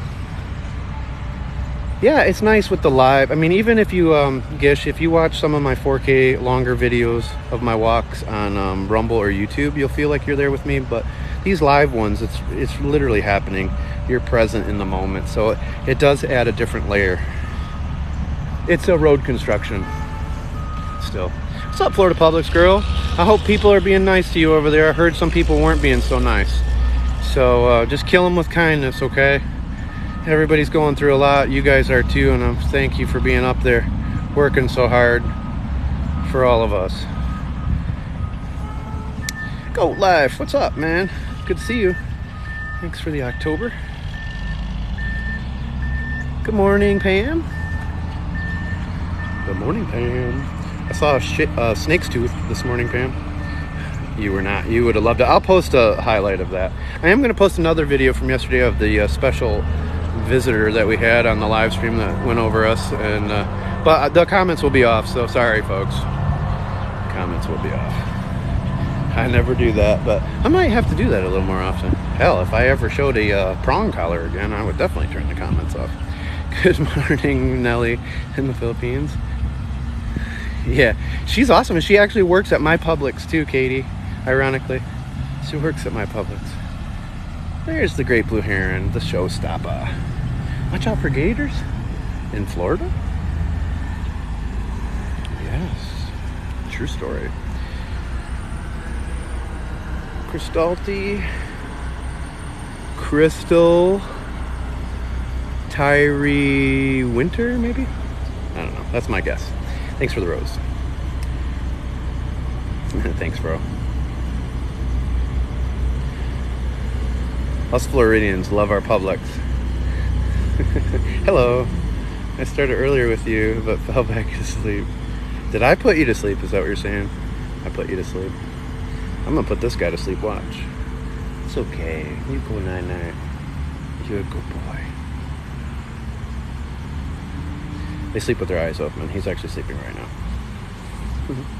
Yeah, it's nice with the live. I mean, even if you, Gish, if you watch some of my 4K longer videos of my walks on Rumble or YouTube, you'll feel like you're there with me. But these live ones, it's literally happening. You're present in the moment. So it does add a different layer. It's a road construction still. What's up, Florida Publix girl? I hope people are being nice to you over there. I heard some people weren't being so nice. So just kill them with kindness, okay? Everybody's going through a lot. You guys are too, and I thank you for being up there working so hard for all of us. Go Life, what's up, man? Good to see you. Thanks for the October. Good morning, Pam. Good morning, Pam. I saw a snake's tooth this morning, Pam. You were not. You would have loved it. I'll post a highlight of that. I am going to post another video from yesterday of the special visitor that we had on the live stream that went over us, and but the comments will be off, so sorry, folks. Comments will be off. I never do that, but I might have to do that a little more often. Hell, if I ever showed a prong collar again, I would definitely turn the comments off. Good morning, Nelly in the Philippines. Yeah, she's awesome, and she actually works at My Publix too, Katie. Ironically, she works at My Publix. There's the great blue heron, the showstopper. Watch out for gators in Florida. Yes, true story. Crystalty, Crystal, Tyree Winter, maybe? I don't know. That's my guess. Thanks for the rose. Thanks, bro. Us Floridians love our Publix. Hello. I started earlier with you, but fell back asleep. Did I put you to sleep? Is that what you're saying? I put you to sleep. I'm gonna put this guy to sleep. Watch. It's okay. You go night-night. You're a good boy. They sleep with their eyes open. He's actually sleeping right now.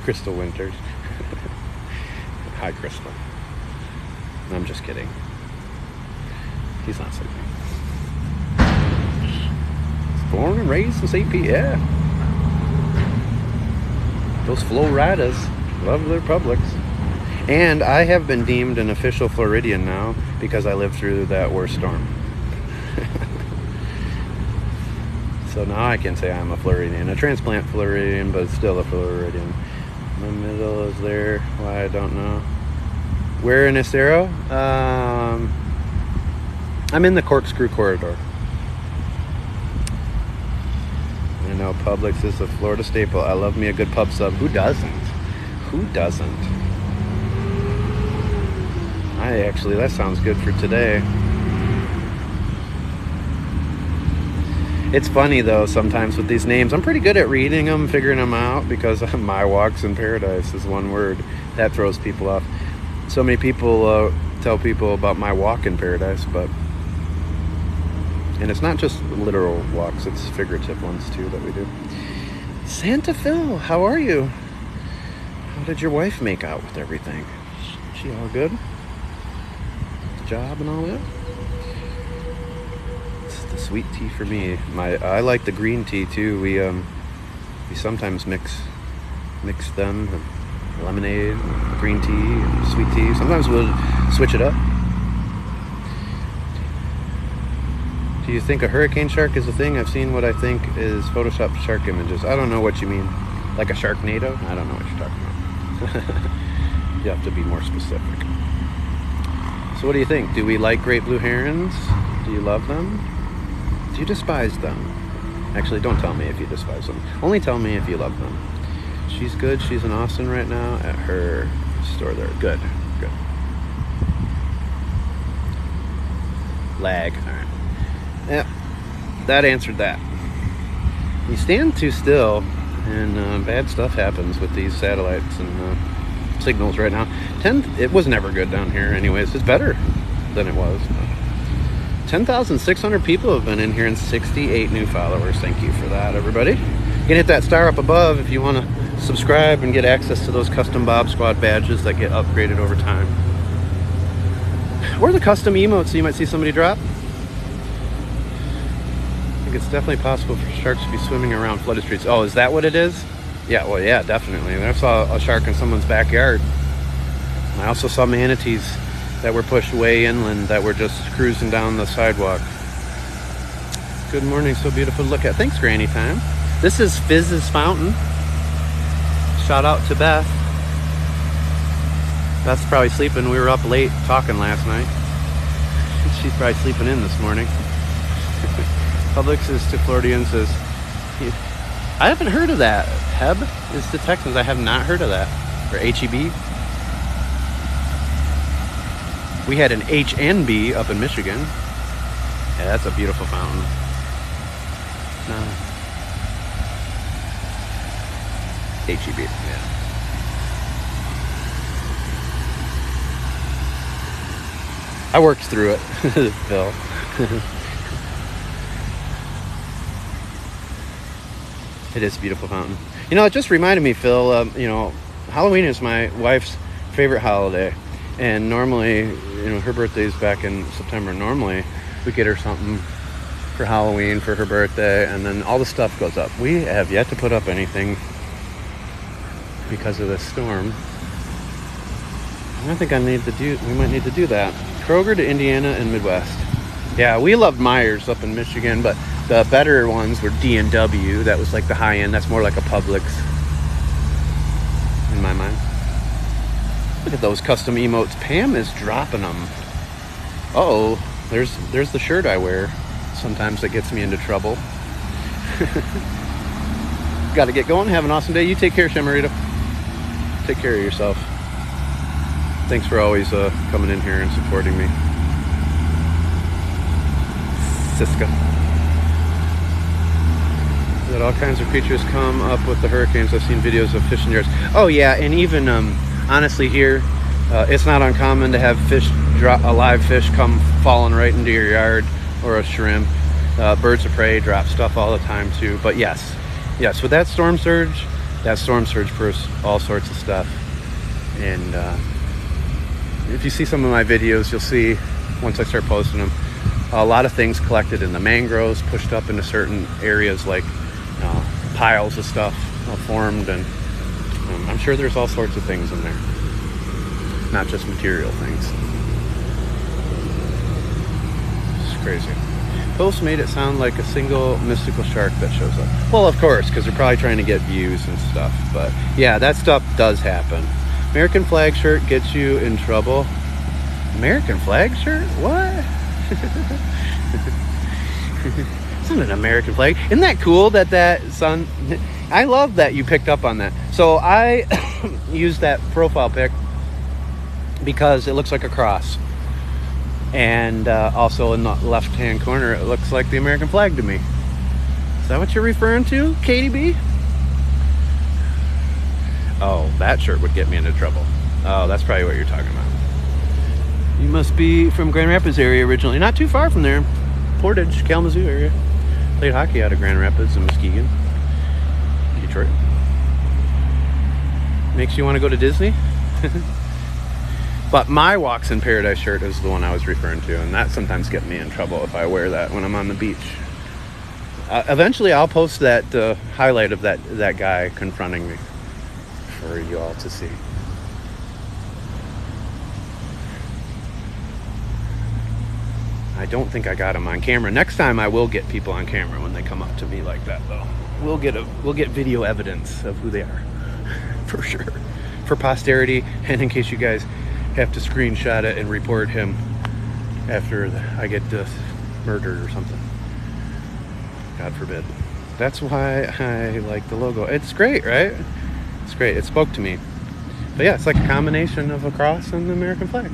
Crystal Winters. Hi, Crystal. I'm just kidding. He's not sleeping. He's born and raised in St. Pete. Yeah. Those Floridas love their Publix. And I have been deemed an official Floridian now because I lived through that worst storm. So now I can say I'm a Floridian, a transplant Floridian, but still a Floridian. My middle is there. Why, I don't know. Where in Estero? I'm in the corkscrew corridor. I know Publix is a Florida staple. I love me a good pub sub. Who doesn't? Who doesn't? That sounds good for today. It's funny though, sometimes with these names, I'm pretty good at reading them, figuring them out, because My Walks in Paradise is one word. That throws people off. So many people tell people about my walk in paradise, and it's not just literal walks, it's figurative ones too that we do. Santa Phil, how are you? How did your wife make out with everything? She all good? Job and all that? It's the sweet tea for me. I like the green tea too. We sometimes mix them, lemonade, green tea, sweet tea. Sometimes we'll switch it up. Do you think a hurricane shark is a thing? I've seen what I think is photoshopped shark images. I don't know what you mean. Like a Sharknado? I don't know what you're talking about. You have to be more specific. So what do you think? Do we like great blue herons? Do you love them? Do you despise them? Actually, don't tell me if you despise them. Only tell me if you love them. She's good. She's in Austin right now at her store there. Good. Good. Lag. All right. Yeah, that answered that. You stand too still, and bad stuff happens with these satellites and signals right now. It was never good down here anyways. It's better than it was. 10,600 people have been in here and 68 new followers. Thank you for that, everybody. You can hit that star up above if you want to subscribe and get access to those custom Bob Squad badges that get upgraded over time. Or the custom emotes you might see somebody drop. I think it's definitely possible for sharks to be swimming around flooded streets. Oh, is that what it is? Yeah, well, yeah, definitely. I saw a shark in someone's backyard. I also saw manatees that were pushed way inland that were just cruising down the sidewalk. Good morning, so beautiful to look at. Thanks, Granny Time. This is Fizz's Fountain. Shout out to Beth. Beth's probably sleeping. We were up late talking last night. She's probably sleeping in this morning. Publix is to Floridians as... I haven't heard of that. Heb is to Texans. I have not heard of that. Or HEB. We had an HNB up in Michigan. Yeah, that's a beautiful fountain. No. HEB, yeah. I worked through it, Phil. It is a beautiful fountain. You know, it just reminded me, Phil, you know, Halloween is my wife's favorite holiday. And normally, you know, her birthday's back in September. Normally, we get her something for Halloween for her birthday, and then all the stuff goes up. We have yet to put up anything because of this storm. I think we might need to do that. Kroger to Indiana and Midwest. Yeah, we loved Myers up in Michigan, but the better ones were D&W. That was like the high end. That's more like a Publix in my mind. Look at those custom emotes. Pam is dropping them. Uh-oh, there's the shirt I wear. Sometimes it gets me into trouble. got to get going. Have an awesome day. You take care, Shamarita. Take care of yourself. Thanks for always coming in here and supporting me. Siska. That all kinds of creatures come up with the hurricanes. I've seen videos of fishing yards. Oh yeah, and even honestly here, it's not uncommon to have fish drop, a live fish come falling right into your yard, or a shrimp. Birds of prey drop stuff all the time too. But yes, with that storm surge burst all sorts of stuff. And if you see some of my videos, you'll see once I start posting them, a lot of things collected in the mangroves, pushed up into certain areas, like piles of stuff formed, and I'm sure there's all sorts of things in there, not just material things. It's crazy. Post made it sound like a single mystical shark that shows up. Well, of course, because they're probably trying to get views and stuff. But yeah, that stuff does happen. American flag shirt gets you in trouble. American flag shirt? What? It's not an American flag. Isn't that cool that sun? I love that you picked up on that. So I used that profile pic because it looks like a cross. And also in the left-hand corner, it looks like the American flag to me. Is that what you're referring to, Katie B? Oh, that shirt would get me into trouble. Oh, that's probably what you're talking about. You must be from Grand Rapids area originally. Not too far from there. Portage, Kalamazoo area. Played hockey out of Grand Rapids and Muskegon. Detroit. Makes you want to go to Disney? But my Walks in Paradise shirt is the one I was referring to, and that sometimes gets me in trouble if I wear that when I'm on the beach. Eventually I'll post that highlight of that guy confronting me for you all to see. I don't think I got him on camera. Next time I will get people on camera when they come up to me like that, though. We'll get video evidence of who they are, for sure, for posterity, and in case you guys have to screenshot it and report him after I get murdered or something. God forbid. That's why I like the logo. It's great, right? It's great. It spoke to me. But yeah, it's like a combination of a cross and the American flag.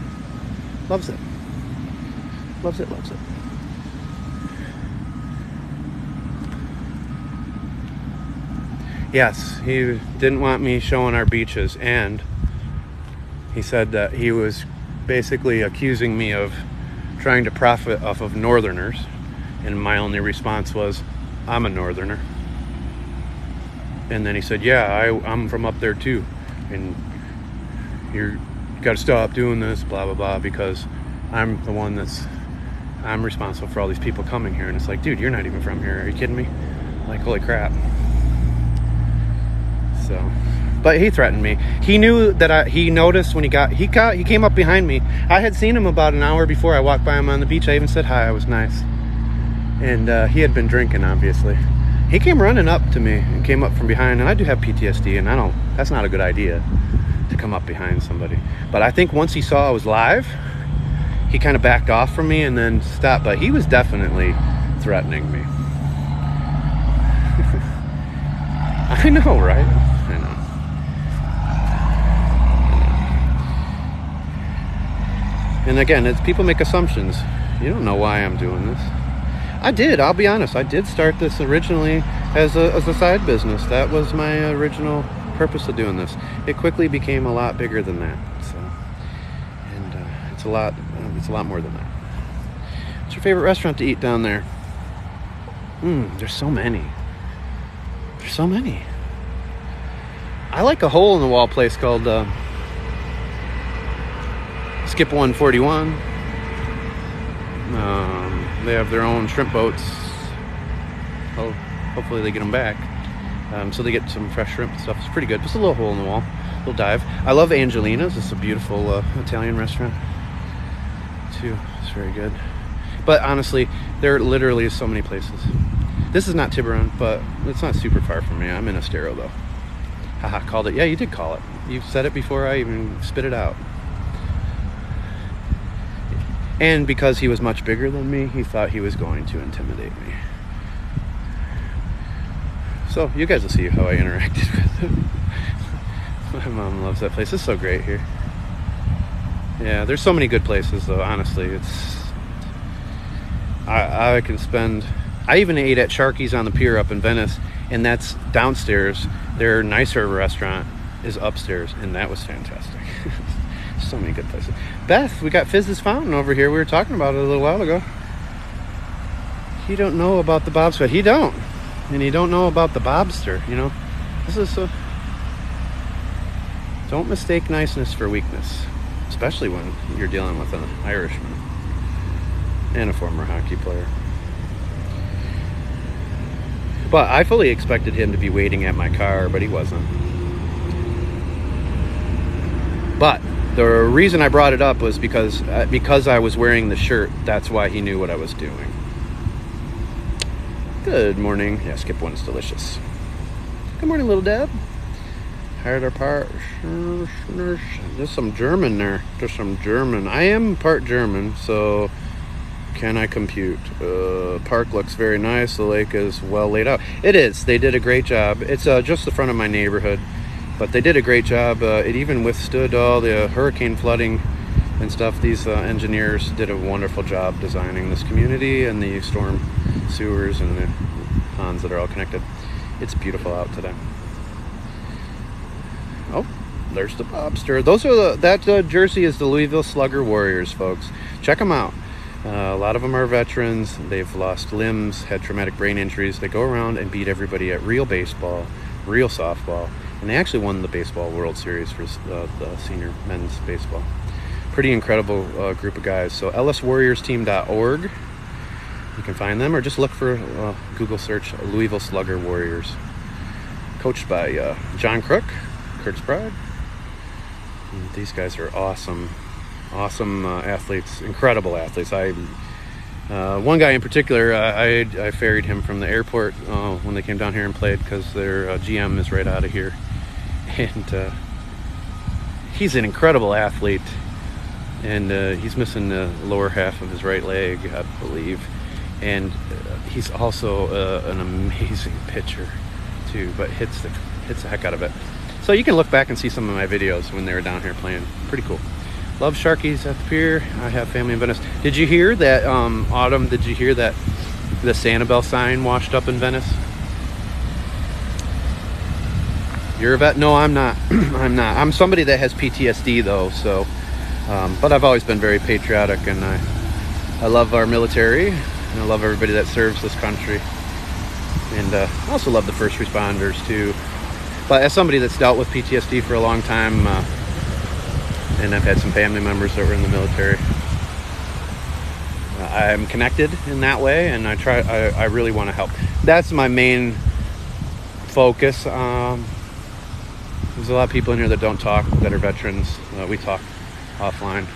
Loves it. Loves it, loves it. Yes, he didn't want me showing our beaches, and he said that he was basically accusing me of trying to profit off of northerners, and my only response was, I'm a northerner. And then he said, yeah, I'm from up there too, and you got to stop doing this, blah blah blah, because I'm the one I'm responsible for all these people coming here. And it's like, dude, you're not even from here. Are you kidding me? Like, holy crap. So, but he threatened me. He knew that he noticed when he came up behind me. I had seen him about an hour before I walked by him on the beach. I even said hi. I was nice. And he had been drinking, obviously. He came running up to me and came up from behind. And I do have PTSD, and that's not a good idea to come up behind somebody. But I think once he saw I was live, he kind of backed off from me and then stopped, but he was definitely threatening me. I know, right? I know. And again, people make assumptions. You don't know why I'm doing this. I'll be honest, I did start this originally as a side business. That was my original purpose of doing this. It quickly became a lot bigger than that. So, and it's a lot more than that. What's your favorite restaurant to eat down there? There's so many. There's so many. I like a hole in the wall place called Skip 141. They have their own shrimp boats. Oh, hopefully they get them back. So they get some fresh shrimp and stuff. It's pretty good. Just a little hole in the wall, little dive. I love Angelina's. It's a beautiful Italian restaurant too. It's very good. But honestly, there literally is so many places. This is not Tiburon, but it's not super far from me. I'm in Estero though. Haha, called it. Yeah, you did call it. You've said it before I even spit it out. And because he was much bigger than me, he thought he was going to intimidate me. So you guys will see how I interacted with it. My mom loves that place. It's so great here. Yeah, there's so many good places though, honestly. It's I can spend, I even ate at Sharky's on the pier up in Venice, and that's downstairs. Their nicer restaurant is upstairs, and that was fantastic. So many good places. Beth, we got Fizz's Fountain over here. We were talking about it a little while ago. He don't know about the bobsled. He don't. And he don't know about the bobster, you know. This is so... Don't mistake niceness for weakness, especially when you're dealing with an Irishman and a former hockey player. But I fully expected him to be waiting at my car, but he wasn't. But the reason I brought it up was because I was wearing the shirt. That's why he knew what I was doing. Good morning. Yeah, skip one is delicious. Good morning, little Deb. Hired our part. There's some German there. There's some German. I am part German, so can I compute? Park looks very nice. The lake is well laid out. It is. They did a great job. It's just the front of my neighborhood, but they did a great job. It even withstood all the hurricane flooding and stuff. These engineers did a wonderful job designing this community and the storm sewers and the ponds that are all connected. It's beautiful out today. Oh, there's the bobster. Those are that jersey is the Louisville Slugger Warriors, folks. Check them out. A lot of them are veterans. They've lost limbs, had traumatic brain injuries. They go around and beat everybody at real baseball, real softball, and they actually won the baseball World Series for the senior men's baseball. Pretty incredible group of guys. So lswarriorsteam.org. You can find them, or just look for Google search Louisville Slugger Warriors. Coached by John Crook, Kurt's Pride. And these guys are awesome athletes, incredible athletes. One guy in particular, I ferried him from the airport when they came down here and played, because their GM is right out of here, and he's an incredible athlete, and he's missing the lower half of his right leg, I believe, and he's also an amazing pitcher too, but hits the heck out of it. So you can look back and see some of my videos when they were down here playing. Pretty cool. Love Sharky's at the pier. I have family in Venice. Did you hear that, Autumn, did you hear that the Sanibel sign washed up in Venice? You're a vet? No, I'm not. I'm not. I'm somebody that has PTSD though, so, but I've always been very patriotic, and I love our military, and I love everybody that serves this country. And I also love the first responders too. But as somebody that's dealt with PTSD for a long time, and I've had some family members that were in the military, I'm connected in that way, and I really want to help. That's my main focus. There's a lot of people in here that don't talk, that are veterans. We talk offline,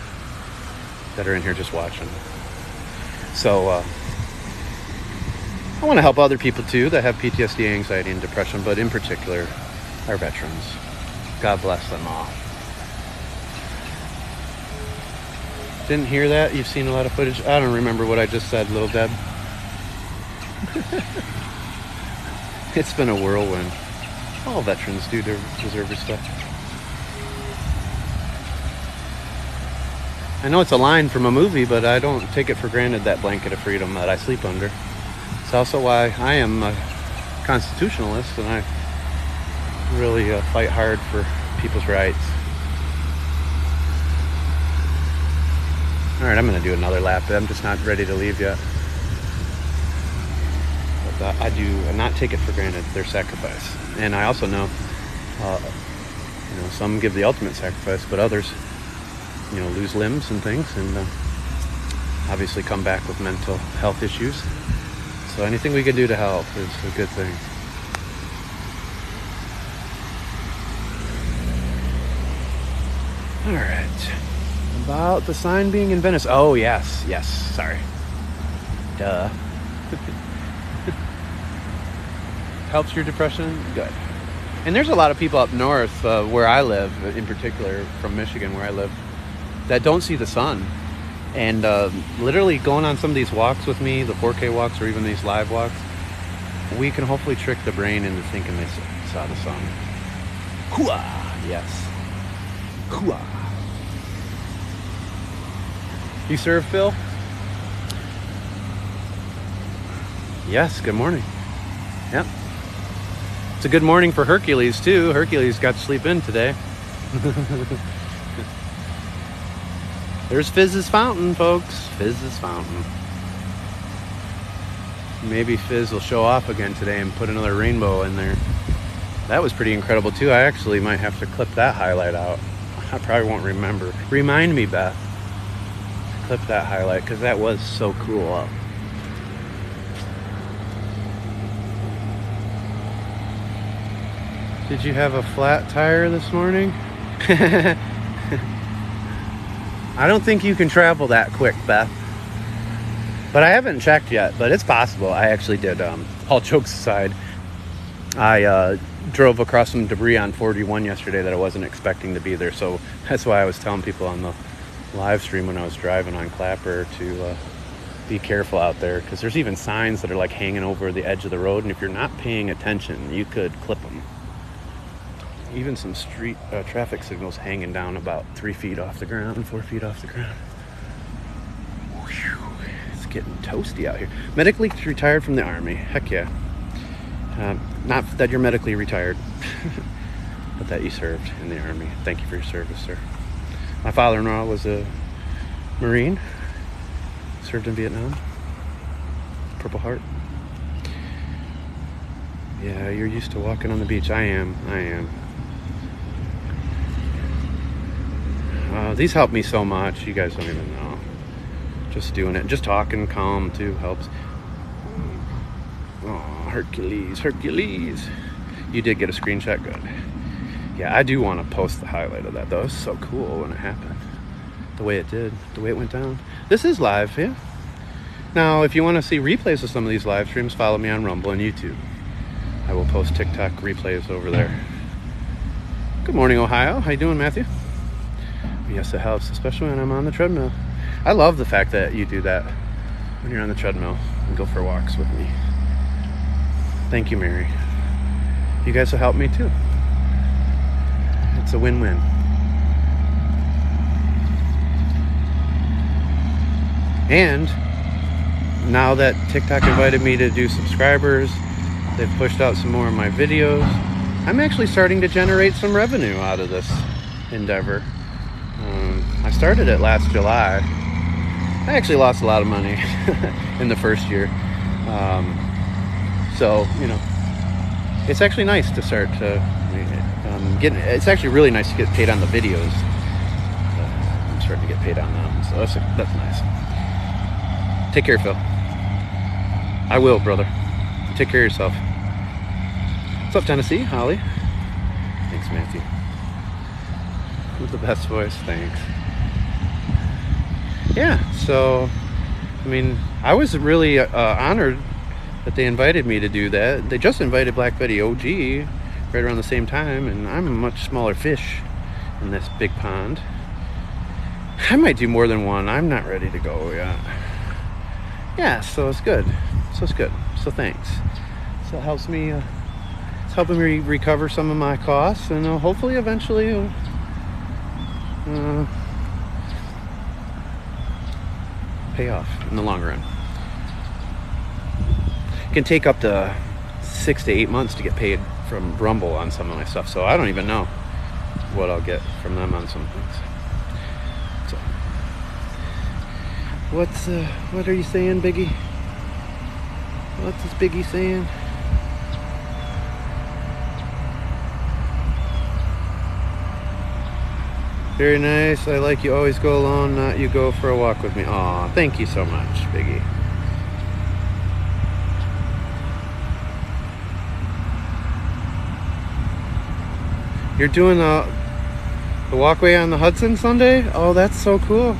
that are in here just watching. So I want to help other people too that have PTSD, anxiety, and depression, but in particular our veterans. God bless them all. Didn't hear that? You've seen a lot of footage? I don't remember what I just said, little Deb. It's been a whirlwind. All veterans do deserve respect. I know it's a line from a movie, but I don't take it for granted, that blanket of freedom that I sleep under. It's also why I am a constitutionalist, and I really fight hard for people's rights. All right, I'm going to do another lap. I'm just not ready to leave yet. But I do not take it for granted, their sacrifice. And I also know, some give the ultimate sacrifice, but others, lose limbs and things, and obviously come back with mental health issues. So anything we can do to help is a good thing. All right. About the sign being in Venice. Oh, yes. Sorry. Duh. Helps your depression? Good. And there's a lot of people up north where I live, in particular from Michigan where I live, that don't see the sun. And literally going on some of these walks with me, the 4K walks or even these live walks, we can hopefully trick the brain into thinking they saw the sun. Hooah! Yes. Hooah! You serve, Phil? Yes, good morning. Yep. It's a good morning for Hercules, too. Hercules got to sleep in today. There's Fizz's fountain, folks. Fizz's fountain. Maybe Fizz will show off again today and put another rainbow in there. That was pretty incredible, too. I actually might have to clip that highlight out. I probably won't remember. Remind me, Beth. Clip that highlight, because that was so cool. Did you have a flat tire this morning? I don't think you can travel that quick, Beth. But I haven't checked yet, but it's possible. I actually did, all jokes aside, I drove across some debris on 41 yesterday that I wasn't expecting to be there. So that's why I was telling people on the live stream when I was driving on Clapper to be careful out there, because there's even signs that are like hanging over the edge of the road, and if you're not paying attention, you could clip them. Even some street traffic signals hanging down about 3 feet off the ground, 4 feet off the ground. Whew, it's getting toasty out here. Medically retired from the Army. Heck yeah. Not that you're medically retired, but that you served in the Army. Thank you for your service, sir. My father-in-law was a Marine. Served in Vietnam. Purple Heart. Yeah, you're used to walking on the beach. I am. These help me so much. You guys don't even know. Just doing it. Just talking calm, too, helps. Oh, Hercules. You did get a screenshot? Good. Yeah, I do want to post the highlight of that, though. It was so cool when it happened. The way it did. The way it went down. This is live, yeah? Now, if you want to see replays of some of these live streams, follow me on Rumble and YouTube. I will post TikTok replays over there. Good morning, Ohio. How you doing, Matthew? Yes, it helps, especially when I'm on the treadmill. I love the fact that you do that when you're on the treadmill and go for walks with me. Thank you, Mary. You guys will help me too. It's a win-win. And now that TikTok invited me to do subscribers, they've pushed out some more of my videos. I'm actually starting to generate some revenue out of this endeavor. I started it last July. I actually lost a lot of money in the first year. So, you know, it's actually nice to start to it's actually really nice to get paid on the videos. I'm starting to get paid on them, so that's nice. Take care, Phil. I will, brother. Take care of yourself. What's up, Tennessee? Holly? Thanks, Matthew. With the best voice, thanks. Yeah, so, I mean, I was really honored that they invited me to do that. They just invited Black Betty OG right around the same time, and I'm a much smaller fish in this big pond. I might do more than one. I'm not ready to go yet. Yeah, so it's good. So thanks. So it helps me, it's helping me recover some of my costs, and hopefully eventually pay off in the long run. It can take up to 6 to 8 months to get paid from Rumble on some of my stuff, so I don't even know what I'll get from them on some things. So, what are you saying, Biggie? What's this Biggie saying? Very nice. I like you always go alone, not you go for a walk with me. Aw, thank you so much, Biggie. You're doing the walkway on the Hudson Sunday? Oh, that's so cool.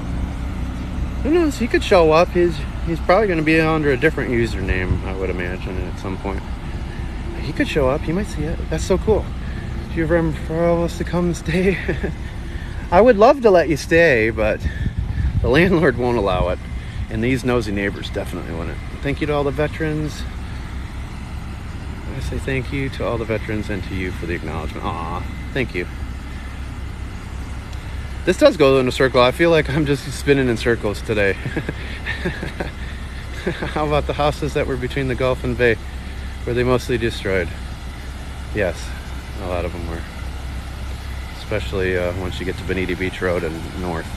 Who knows? He could show up. He's probably going to be under a different username, I would imagine, at some point. He could show up. He might see it. That's so cool. Do you ever for all of us to come and stay? I would love to let you stay, but the landlord won't allow it, and these nosy neighbors definitely wouldn't. Thank you to all the veterans. Say thank you to all the veterans and to you for the acknowledgement. Aw, thank you. This does go in a circle. I feel like I'm just spinning in circles today. How about the houses that were between the Gulf and Bay? Were they mostly destroyed? Yes, a lot of them were. Especially once you get to Bonita Beach Road and north.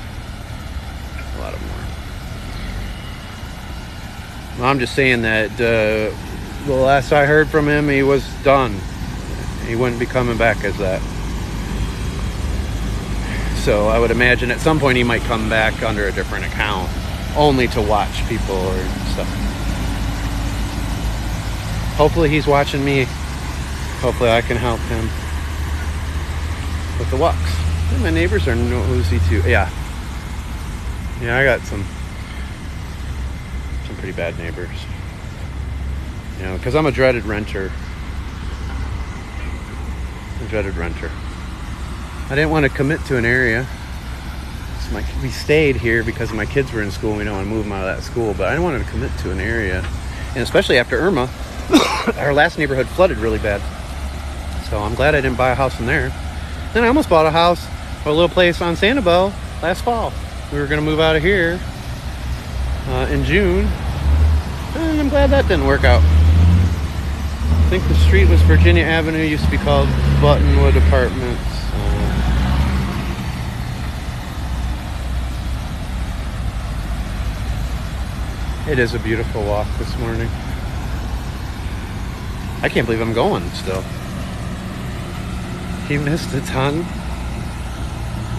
A lot of them were. Well, I'm just saying that the last I heard from him, he was done. He wouldn't be coming back as that. So I would imagine at some point he might come back under a different account, only to watch people or stuff. Hopefully he's watching me. Hopefully I can help him with the walks. And my neighbors are nosy too. Yeah, I got some pretty bad neighbors. You know, because I'm a dreaded renter. I didn't want to commit to an area. So we stayed here because my kids were in school and we don't want to move them out of that school, but I didn't want to commit to an area. And especially after Irma, our last neighborhood flooded really bad. So I'm glad I didn't buy a house in there. Then I almost bought a house or a little place on Sanibel last fall. We were going to move out of here in June. And I'm glad that didn't work out. I think the street was Virginia Avenue, used to be called Buttonwood Apartments. It is a beautiful walk this morning. I can't believe I'm going still. He missed a ton.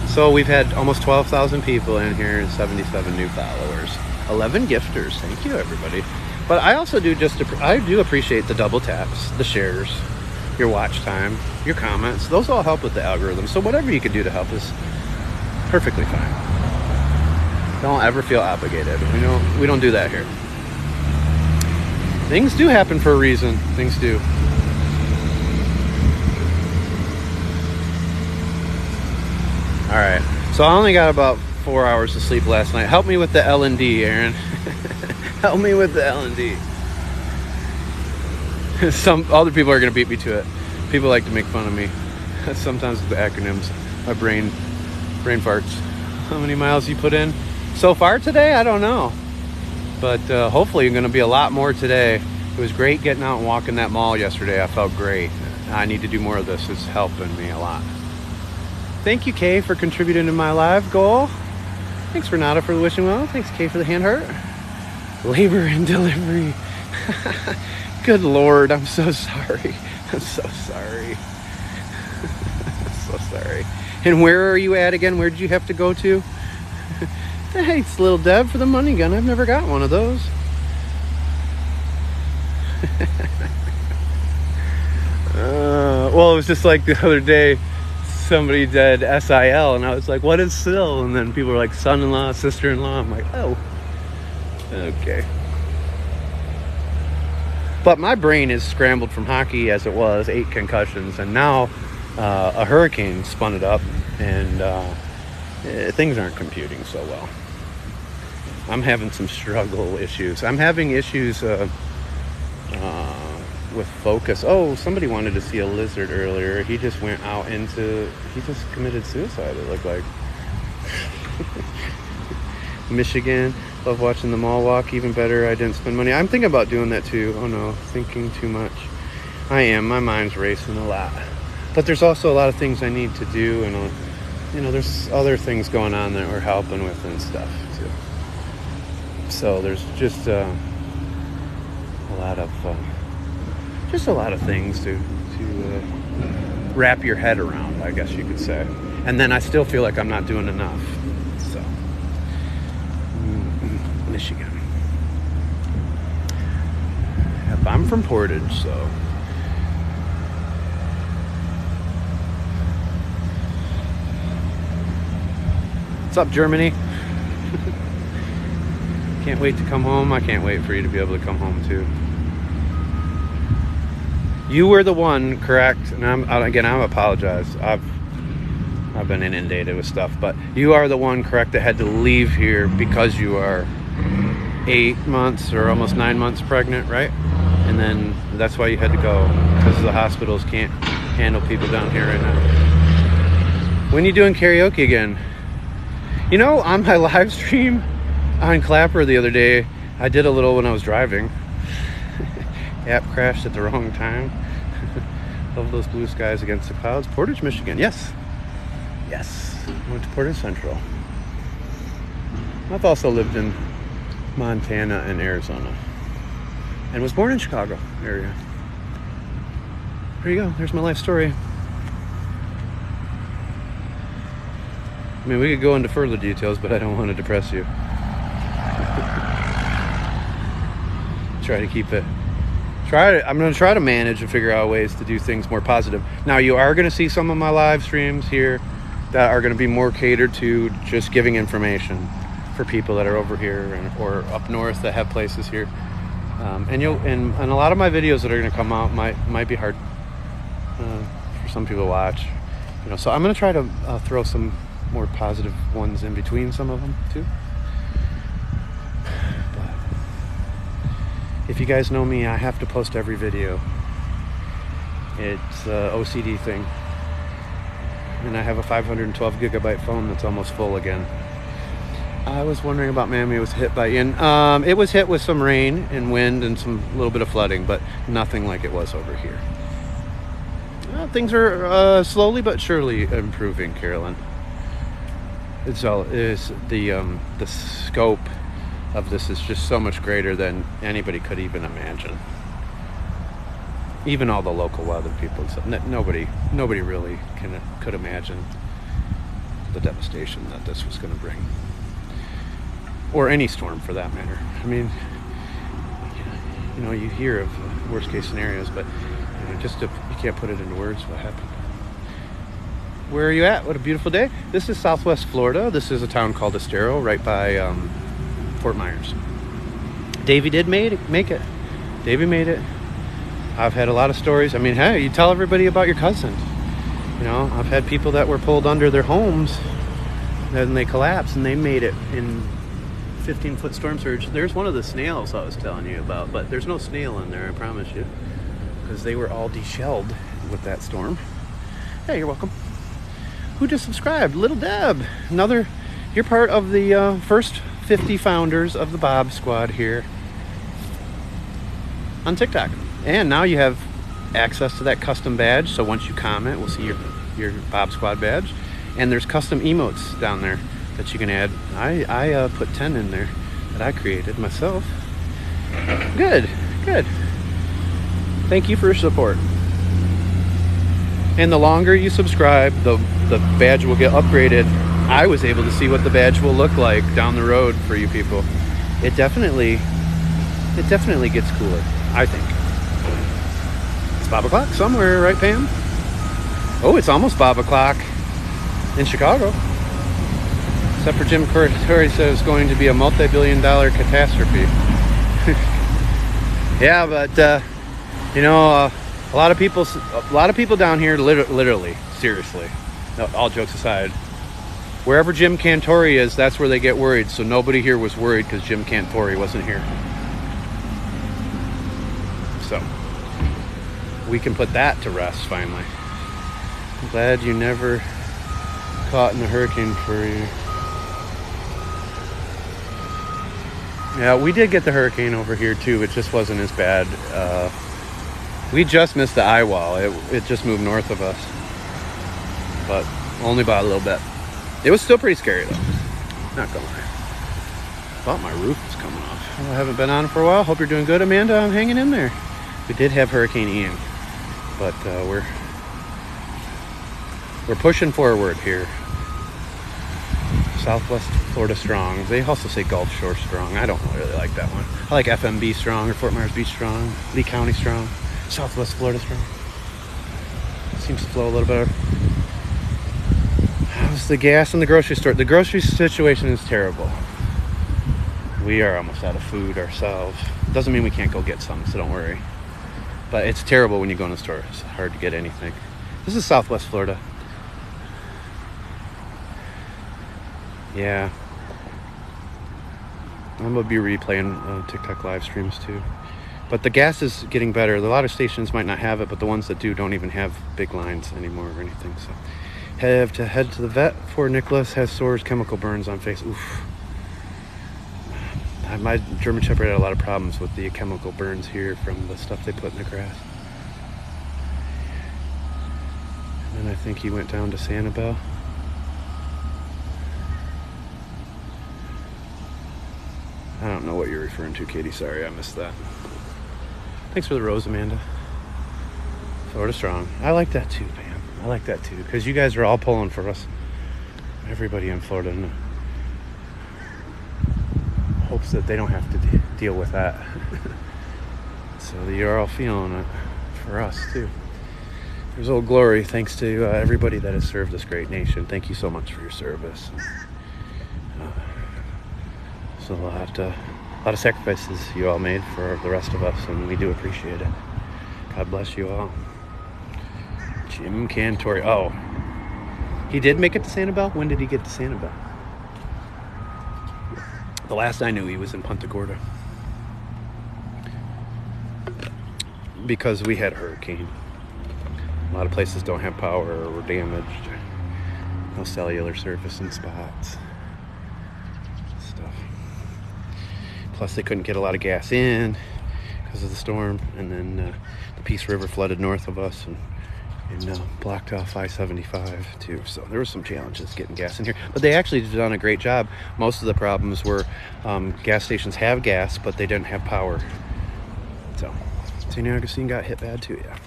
So we've had almost 12,000 people in here and 77 new followers. 11 gifters. Thank you, everybody. But I also do I do appreciate the double taps, the shares, your watch time, your comments. Those all help with the algorithm. So whatever you can do to help is perfectly fine. Don't ever feel obligated. We don't do that here. Things do happen for a reason. Things do. All right. So I only got about 4 hours of sleep last night. Help me with the L&D, Aaron. Help me with the L&D. Some other people are going to beat me to it. People like to make fun of me. Sometimes with the acronyms. My brain farts. How many miles you put in so far today? I don't know. But hopefully you're going to be a lot more today. It was great getting out and walking that mall yesterday. I felt great. I need to do more of this. It's helping me a lot. Thank you, Kay, for contributing to my live goal. Thanks, Renata, for the wishing well. Thanks, Kay, for the hand heart. Labor and delivery. Good Lord, I'm so sorry. I'm so sorry. So sorry. And where are you at again? Where did you have to go to? Thanks, little Deb, for the money gun. I've never got one of those. Well, it was just like the other day, somebody did SIL, and I was like, what is SIL? And then people were like, son-in-law, sister-in-law. I'm like, oh, okay. But my brain is scrambled from hockey as it was, 8 concussions, and now a hurricane spun it up, and things aren't computing so well. I'm having some struggle issues. I'm having issues with focus. Oh, somebody wanted to see a lizard earlier. He just went out he just committed suicide, it looked like. Michigan, love watching the mall walk. Even better, I didn't spend money. I'm thinking about doing that too. Oh no, thinking too much. I am. My mind's racing a lot. But there's also a lot of things I need to do, and there's other things going on that we're helping with and stuff too. So there's just a lot of things to wrap your head around, I guess you could say. And then I still feel like I'm not doing enough. So, Michigan. Yep, I'm from Portage, so. What's up, Germany? Can't wait to come home. I can't wait for you to be able to come home too. You were the one, correct? And I apologize. I've been inundated with stuff, but you are the one, correct, that had to leave here because you are 8 months or almost 9 months pregnant, right? And then that's why you had to go, because the hospitals can't handle people down here right now. When are you doing karaoke again? You know, on my live stream on Clapper the other day, I did a little when I was driving. App crashed at the wrong time. Love those blue skies against the clouds. Portage, Michigan. Yes. Yes. I went to Portage Central. I've also lived in Montana and Arizona. And was born in Chicago area. There you go. There's my life story. I mean, we could go into further details, but I don't want to depress you. Try to keep it. I'm going to try to manage and figure out ways to do things more positive. Now, you are going to see some of my live streams here that are going to be more catered to just giving information for people that are over here or up north that have places here. And a lot of my videos that are going to come out might be hard for some people to watch. You know, so I'm going to try to throw some more positive ones in between some of them too. If you guys know me, I have to post every video. It's an OCD thing. And I have a 512 gigabyte phone that's almost full again. I was wondering about Miami. It was hit by it was hit with some rain and wind and some little bit of flooding, but nothing like it was over here. Things are slowly but surely improving, Carolyn. The scope of this is just so much greater than anybody could even imagine. Even all the local weather people, nobody really could imagine the devastation that this was going to bring, or any storm for that matter. I mean, you know, you hear of worst case scenarios, but you know, you can't put it into words what happened. Where are you at? What a beautiful day. This is Southwest Florida. This is a town called Estero, right by Fort Myers. Davey did make it. Davey made it. I've had a lot of stories. I mean, hey, you tell everybody about your cousin. You know, I've had people that were pulled under their homes and they collapsed and they made it in 15-foot storm surge. There's one of the snails I was telling you about, but there's no snail in there, I promise you, because they were all deshelled with that storm. Hey, you're welcome. Who just subscribed? Little Deb. You're part of the first 50 founders of the Bob Squad here on TikTok. And now you have access to that custom badge. So once you comment, we'll see your Bob Squad badge. And there's custom emotes down there that you can add. I put 10 in there that I created myself. Good. Thank you for your support. And the longer you subscribe, the badge will get upgraded. I was able to see what the badge will look like down the road for you people. It definitely gets cooler, I think. It's 5 o'clock somewhere, right, Pam? Oh, it's almost 5 o'clock in Chicago. Except for Jim Corritore says it's going to be a multi-billion-dollar catastrophe. Yeah, but you know, a lot of people down here, literally, seriously, all jokes aside, wherever Jim Cantore is, that's where they get worried. So nobody here was worried because Jim Cantore wasn't here. So we can put that to rest finally. I'm glad you never caught in a hurricane, Furry. Yeah, we did get the hurricane over here too. It just wasn't as bad. We just missed the eye wall. It just moved north of us, but only by a little bit. It was still pretty scary though. Not gonna lie. Thought my roof was coming off. Well, I haven't been on for a while. Hope you're doing good, Amanda. I'm hanging in there. We did have Hurricane Ian, but we're pushing forward here. Southwest Florida strong. They also say Gulf Shore strong. I don't really like that one. I like FMB strong, or Fort Myers Beach strong, Lee County strong, Southwest Florida strong. Seems to flow a little better. How's the gas in the grocery store? The grocery situation is terrible. We are almost out of food ourselves. Doesn't mean we can't go get some, so don't worry. But it's terrible when you go in the store. It's hard to get anything. This is Southwest Florida. Yeah. I'm going to be replaying TikTok live streams too. But the gas is getting better. A lot of stations might not have it, but the ones that do don't even have big lines anymore or anything. So have to head to the vet for Nicholas has sores, chemical burns on face. Oof. My German Shepherd had a lot of problems with the chemical burns here from the stuff they put in the grass. And then I think he went down to Sanibel. I don't know what you're referring to, Katie. Sorry, I missed that. Thanks for the rose, Amanda. Florida strong. I like that too, Pam. I like that too, because you guys are all pulling for us. Everybody in Florida hopes that they don't have to deal with that. So you're all feeling it for us too. There's Old Glory. Thanks to everybody that has served this great nation. Thank you so much for your service. So a lot of sacrifices you all made for the rest of us, and we do appreciate it. God bless you all. Jim Cantori. Oh, he did make it to Sanibel? When did he get to Sanibel? The last I knew, he was in Punta Gorda. Because we had a hurricane. A lot of places don't have power or were damaged. No cellular service in spots. Stuff. Plus they couldn't get a lot of gas in because of the storm. And then the Peace River flooded north of us and blocked off I-75 too. So there were some challenges getting gas in here. But they actually done a great job. Most of the problems were gas stations have gas, but they didn't have power. So St. Augustine got hit bad too, yeah.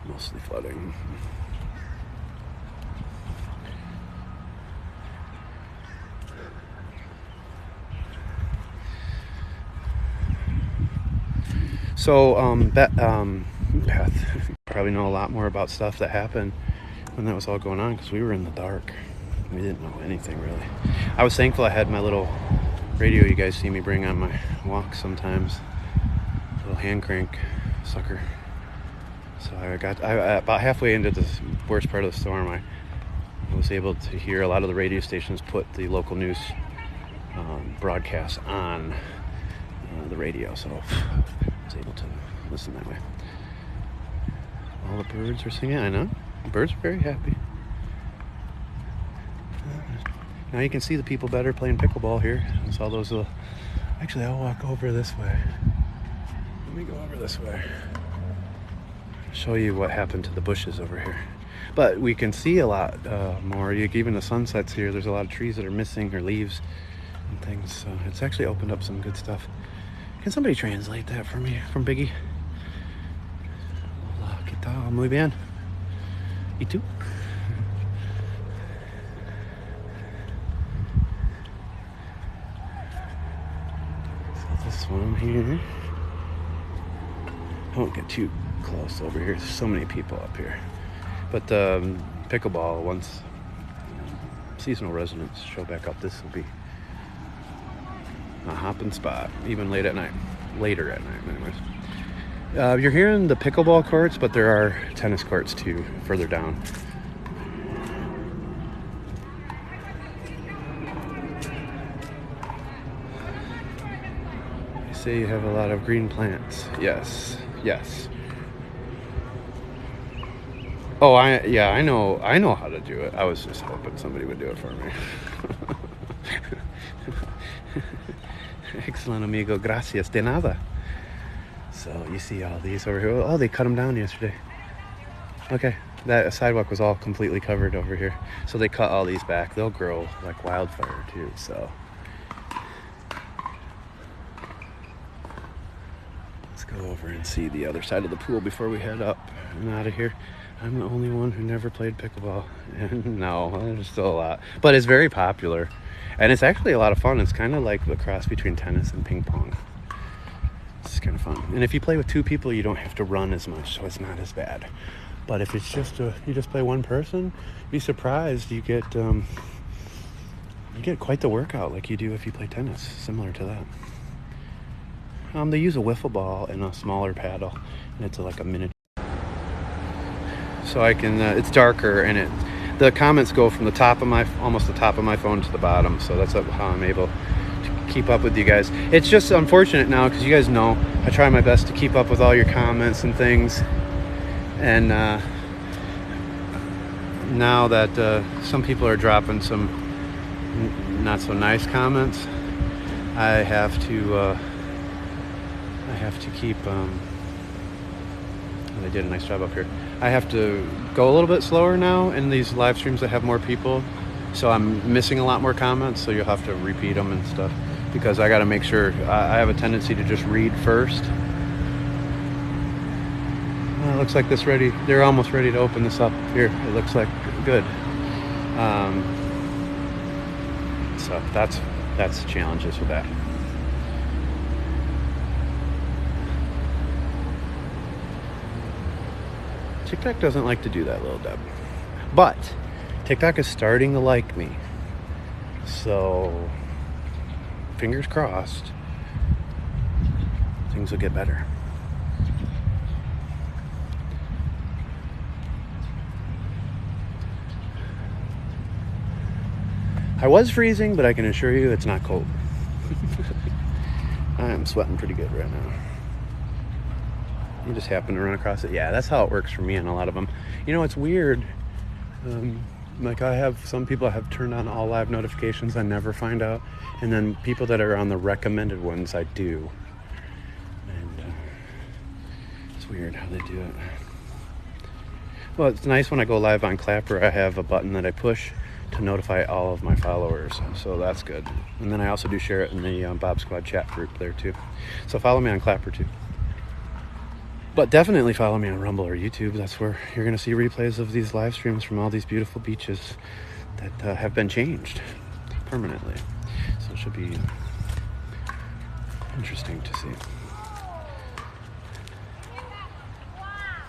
Mostly flooding. So Beth probably know a lot more about stuff that happened when that was all going on, because we were in the dark. We didn't know anything really. I was thankful I had my little radio you guys see me bring on my walks sometimes. Little hand crank sucker. So about halfway into the worst part of the storm, I was able to hear a lot of the radio stations put the local news broadcasts on the radio, so I was able to listen that way. All the birds are singing. I know. The birds are very happy. Now you can see the people better playing pickleball here. It's all those little... Actually, I'll walk over this way. Let me go over this way. Show you what happened to the bushes over here. But we can see a lot more. Even the sunsets here, there's a lot of trees that are missing, or leaves and things. So it's actually opened up some good stuff. Can somebody translate that for me from Biggie? Hola, ¿qué tal? Muy bien. ¿Y tú? So this one here. I won't get too close over here. There's so many people up here. But pickleball, once seasonal residents show back up, this will be a hopping spot, even later at night, anyways. You're hearing the pickleball courts, but there are tennis courts too further down. You say you have a lot of green plants. Yes. Oh, I know how to do it. I was just hoping somebody would do it for me. Excellent, amigo. Gracias. De nada. So you see all these over here. Oh, they cut them down yesterday. Okay, that sidewalk was all completely covered over here. So they cut all these back. They'll grow like wildfire too, so. Let's go over and see the other side of the pool before we head up and out of here. I'm the only one who never played pickleball. And no, there's still a lot. But it's very popular. And it's actually a lot of fun. It's kind of like the cross between tennis and ping pong. It's kind of fun. And if you play with two people, you don't have to run as much, so it's not as bad. But if it's just you just play one person, be surprised. You get quite the workout like you do if you play tennis, similar to that. They use a wiffle ball and a smaller paddle, and it's like a miniature. So I can, it's darker, and the comments go from the top of almost the top of my phone to the bottom. So that's how I'm able to keep up with you guys. It's just unfortunate now because you guys know I try my best to keep up with all your comments and things. And now that some people are dropping some not so nice comments, I have to keep they did a nice job up here. I have to go a little bit slower now in these live streams that have more people, so I'm missing a lot more comments, so you'll have to repeat them and stuff, because I got to make sure. I have a tendency to just read first. It looks like they're almost ready to open this up here. It looks like good. So that's the challenges with that. TikTok doesn't like to do that, little Deb. But TikTok is starting to like me. So fingers crossed, things will get better. I was freezing, but I can assure you it's not cold. I am sweating pretty good right now. You just happen to run across it. Yeah, that's how it works for me on a lot of them. You know, it's weird. Like I have some people have turned on all live notifications. I never find out. And then people that are on the recommended ones, I do. And it's weird how they do it. Well, it's nice when I go live on Clapper. I have a button that I push to notify all of my followers, so that's good. And then I also do share it in the Bob Squad chat group there too. So follow me on Clapper too. But definitely follow me on Rumble or YouTube. That's where you're going to see replays of these live streams from all these beautiful beaches that have been changed permanently. So it should be interesting to see.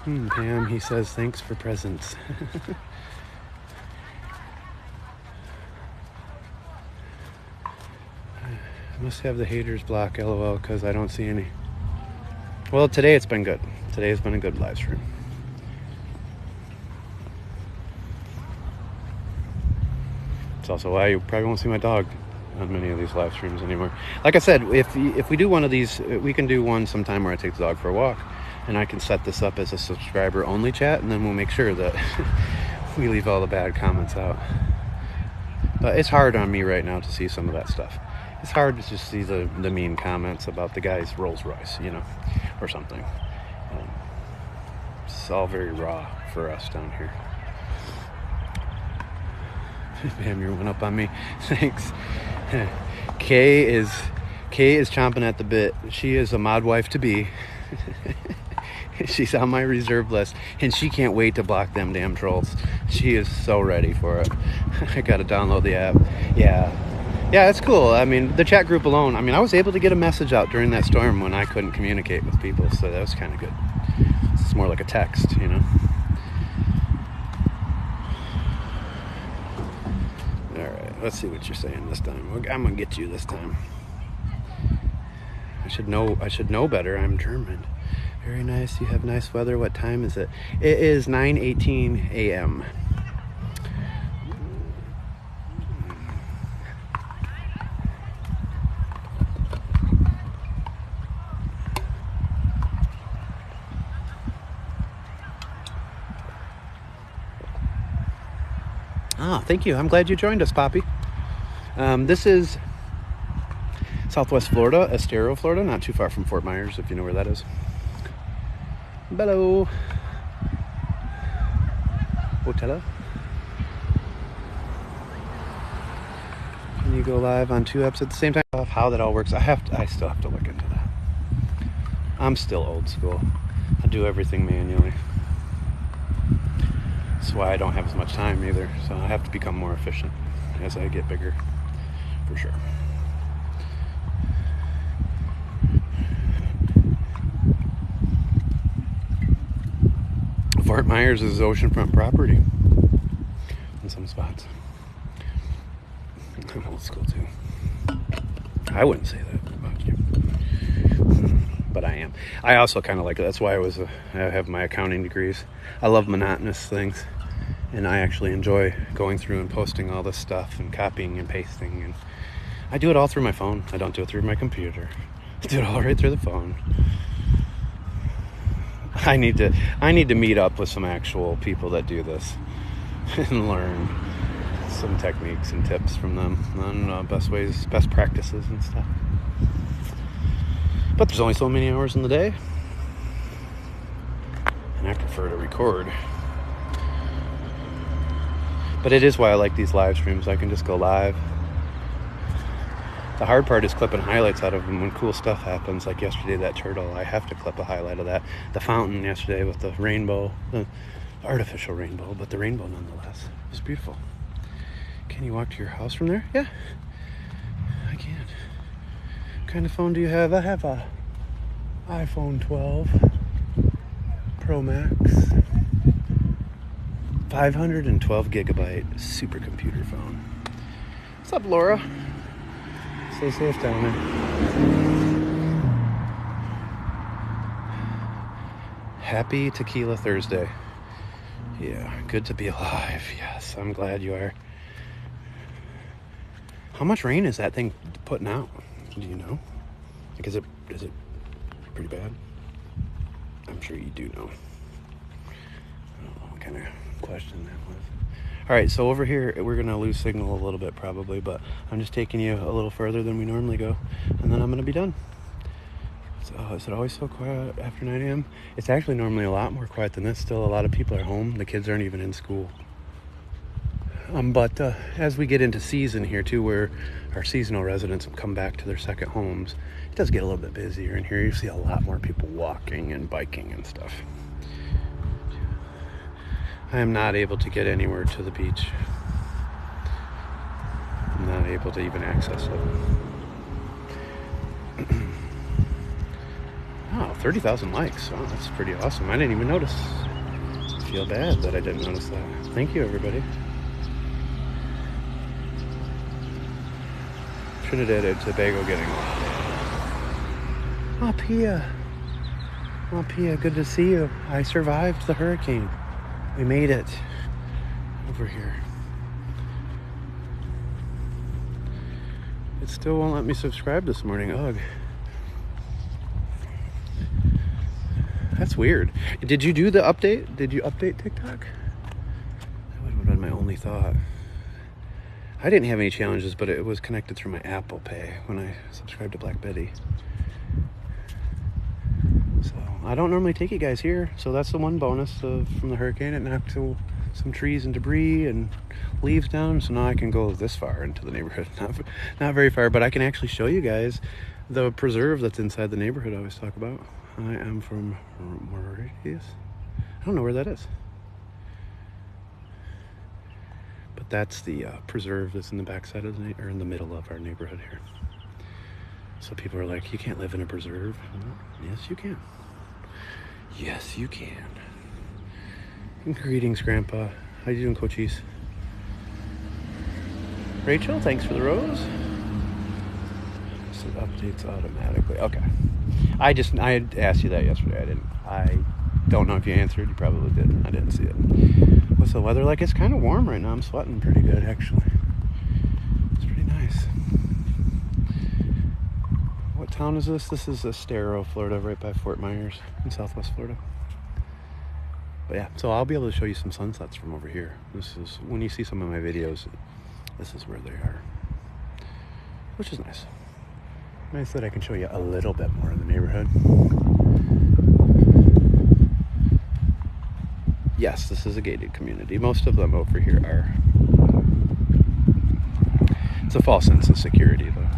Pam, he says, thanks for presents. I must have the haters block, LOL, because I don't see any. Well, today it's been good. Today has been a good live stream. It's also why you probably won't see my dog on many of these live streams anymore. Like I said, if we do one of these, we can do one sometime where I take the dog for a walk, and I can set this up as a subscriber-only chat, and then we'll make sure that we leave all the bad comments out. But it's hard on me right now to see some of that stuff. It's hard to just see the mean comments about the guy's Rolls Royce, you know, or something. It's all very raw for us down here. Bam, you're one up on me. Thanks. Kay is chomping at the bit. She is a mod wife to be. She's on my reserve list, and she can't wait to block them damn trolls. She is so ready for it. I gotta download the app. Yeah, it's cool. I mean, the chat group alone, I mean, I was able to get a message out during that storm when I couldn't communicate with people, so that was kind of good. It's more like a text, you know. Alright, let's see what you're saying this time. I'm gonna get you this time. I should know better. I'm German. Very nice. You have nice weather. What time is it? It is 9:18 a.m. Thank you. I'm glad you joined us, Poppy. This is Southwest Florida, Estero, Florida, not too far from Fort Myers, if you know where that is. Hello. Hotel. Can you go live on 2 apps at the same time? How that all works, I still have to look into that. I'm still old school. I do everything manually. That's why I don't have as much time either. So I have to become more efficient as I get bigger, for sure. Fort Myers is oceanfront property in some spots. I'm old school too. I wouldn't say that about you, but I am. I also kind of like it. That's why I have my accounting degrees. I love monotonous things, and I actually enjoy going through and posting all this stuff and copying and pasting, and I do it all through my phone. I don't do it through my computer. I do it all right through the phone. I need to meet up with some actual people that do this and learn some techniques and tips from them on best ways, best practices and stuff. But there's only so many hours in the day, and I prefer to record. But it is why I like these live streams. I can just go live. The hard part is clipping highlights out of them when cool stuff happens, like yesterday, that turtle. I have to clip a highlight of that. The fountain yesterday with the rainbow, the artificial rainbow, but the rainbow nonetheless. It was beautiful. Can you walk to your house from there? Yeah, I can. What kind of phone do you have? I have a iPhone 12 Pro Max. 512 gigabyte supercomputer phone. What's up, Laura? Stay safe down there. Happy Tequila Thursday. Yeah, good to be alive. Yes, I'm glad you are. How much rain is that thing putting out? Do you know? Like, is it pretty bad? I'm sure you do know. I don't know what kind of question that was. All right, so over here, we're going to lose signal a little bit probably, but I'm just taking you a little further than we normally go, and then I'm going to be done. So, is it always so quiet after 9 a.m.? It's actually normally a lot more quiet than this. Still, a lot of people are home. The kids aren't even in school. But as we get into season here, too, where our seasonal residents have come back to their second homes, it does get a little bit busier in here. You see a lot more people walking and biking and stuff. I am not able to get anywhere to the beach. I'm not able to even access it. Wow, 30,000 likes. Wow, that's pretty awesome. I didn't even notice. I feel bad that I didn't notice that. Thank you, everybody. Trinidad and Tobago getting off. Oh, Pia. Oh, Pia, good to see you. I survived the hurricane. We made it over here. It still won't let me subscribe this morning. Ugh. That's weird. Did you do the update? Did you update TikTok? That would have been my only thought. I didn't have any challenges, but it was connected through my Apple Pay when I subscribed to Black Betty. So I don't normally take you guys here, so that's the one bonus from the hurricane. It knocked some trees and debris and leaves down, so now I can go this far into the neighborhood. Not very far, but I can actually show you guys the preserve that's inside the neighborhood I always talk about. I am from Mauritius. I don't know where that is. But that's the preserve that's in the backside of or in the middle of our neighborhood here. So people are like, you can't live in a preserve. Yes, you can. Yes, you can. Greetings, Grandpa. How you doing, Coachies? Rachel, thanks for the rose. So it updates automatically. Okay. I asked you that yesterday. I don't know if you answered. You probably did. I didn't see it. What's the weather like? It's kind of warm right now. I'm sweating pretty good, actually. It's pretty nice. What town is this? This is Estero, Florida, right by Fort Myers in Southwest Florida. But yeah, so I'll be able to show you some sunsets from over here. This is, when you see some of my videos, this is where they are. Which is nice. Nice that I can show you a little bit more of the neighborhood. Yes, this is a gated community. Most of them over here are. It's a false sense of security, though.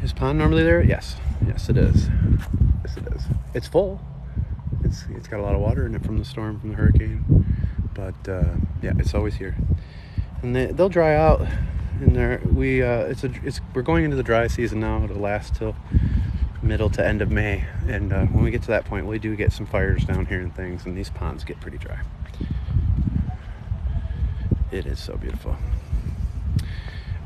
Is pond normally there? Yes. Yes, it is. Yes, it is. It's full. It's got a lot of water in it from the storm, from the hurricane. But yeah, it's always here. And they'll dry out. And we're going into the dry season now. It'll last till middle to end of May. And when we get to that point, we do get some fires down here and things, and these ponds get pretty dry. It is so beautiful.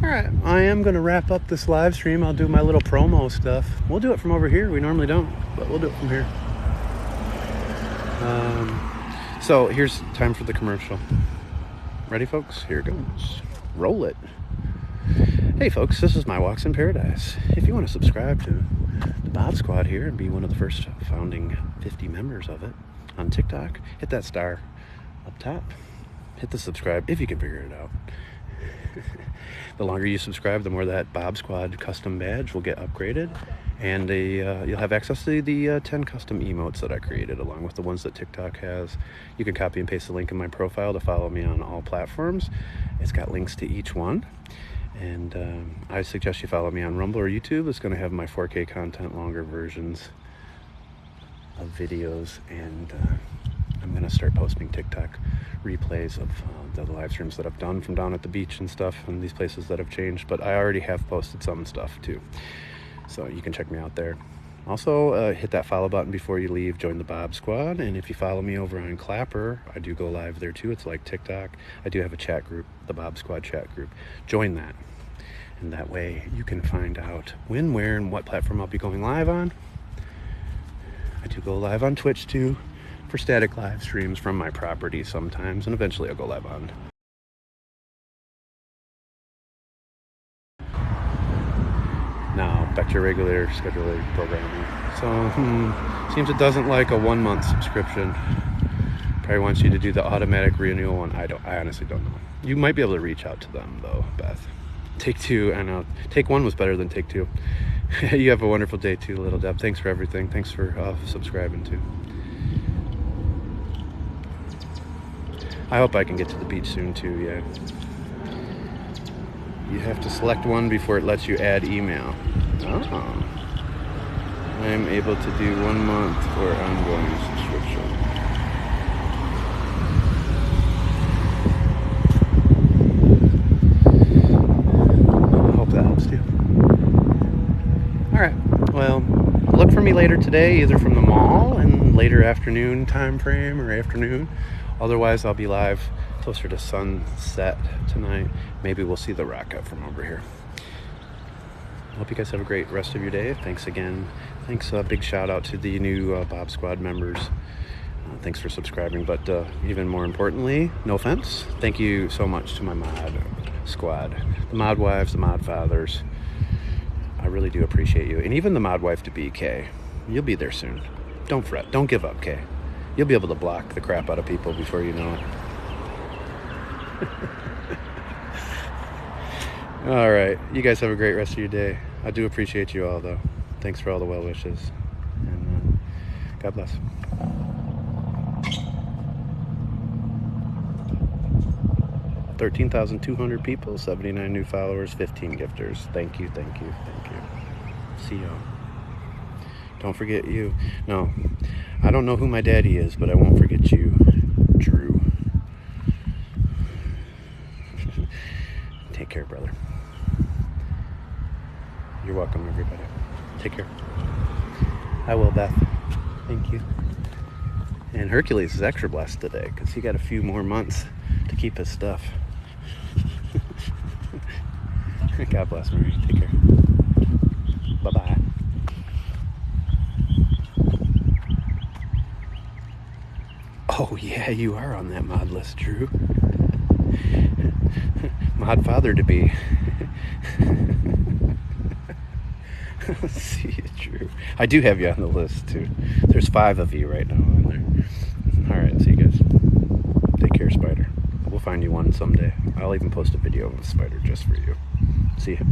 All right, I am going to wrap up this live stream. I'll do my little promo stuff. We'll do it from over here. We normally don't, but we'll do it from here. So here's time for the commercial. Ready, folks? Here it goes. Roll it. Hey folks, this is My Walks in Paradise. If you want to subscribe to the Bob Squad here and be one of the first founding 50 members of it on TikTok, hit that star up top. Hit the subscribe if you can figure it out. The longer you subscribe, the more that Bob Squad custom badge will get upgraded, and you'll have access to the 10 custom emotes that I created, along with the ones that TikTok has. You can copy and paste the link in my profile to follow me on all platforms. It's got links to each one. And I suggest you follow me on Rumble or YouTube. It's going to have my 4K content, longer versions of videos, and I'm going to start posting TikTok replays of the live streams that I've done from down at the beach and stuff, and these places that have changed. But I already have posted some stuff too, so you can check me out there. Also, hit that follow button before you leave. Join the Bob Squad, and if you follow me over on Clapper, I do go live there too. It's like TikTok. I do have a chat group, the Bob Squad chat group. Join that, and that way you can find out when, where, and what platform I'll be going live on. I do go live on Twitch too for static live streams from my property sometimes, and eventually I'll go live on. Now, back to your regular scheduled programming. So, seems it doesn't like a 1 month subscription. Probably wants you to do the automatic renewal one. I honestly don't know. You might be able to reach out to them though, Beth. Take Two, I know. Take One was better than Take Two. You have a wonderful day too, Little Deb. Thanks for everything. Thanks for subscribing too. I hope I can get to the beach soon too, yeah. You have to select one before it lets you add email. Oh. I'm able to do 1 month or ongoing subscription. I hope that helps too. Alright, well, look for me later today, either from the mall in later afternoon time frame or afternoon. Otherwise, I'll be live closer to sunset tonight. Maybe we'll see the rock out from over here. I hope you guys have a great rest of your day. Thanks again. Thanks, big shout out to the new Bob Squad members. Thanks for subscribing, but even more importantly, no offense, thank you so much to my mod squad. The mod wives, the mod fathers. I really do appreciate you. And even the mod wife to be, Kay. You'll be there soon. Don't fret. Don't give up, Kay. You'll be able to block the crap out of people before you know it. All right. You guys have a great rest of your day. I do appreciate you all, though. Thanks for all the well wishes. And God bless. $13,200 people, 79 new followers, 15 gifters. Thank you, thank you, thank you. See y'all. Don't forget you. No, I don't know who my daddy is, but I won't forget you, Drew. Take care, brother. You're welcome, everybody. Take care. I will, Beth. Thank you. And Hercules is extra blessed today because he got a few more months to keep his stuff. God bless, Marie. Take care. Bye-bye. Oh, yeah, you are on that mod list, Drew. Mod father to be. See you, Drew. I do have you on the list, too. There's 5 of you right now on there. All right, see you guys. Take care, Spider. We'll find you one someday. I'll even post a video of a spider just for you. See you.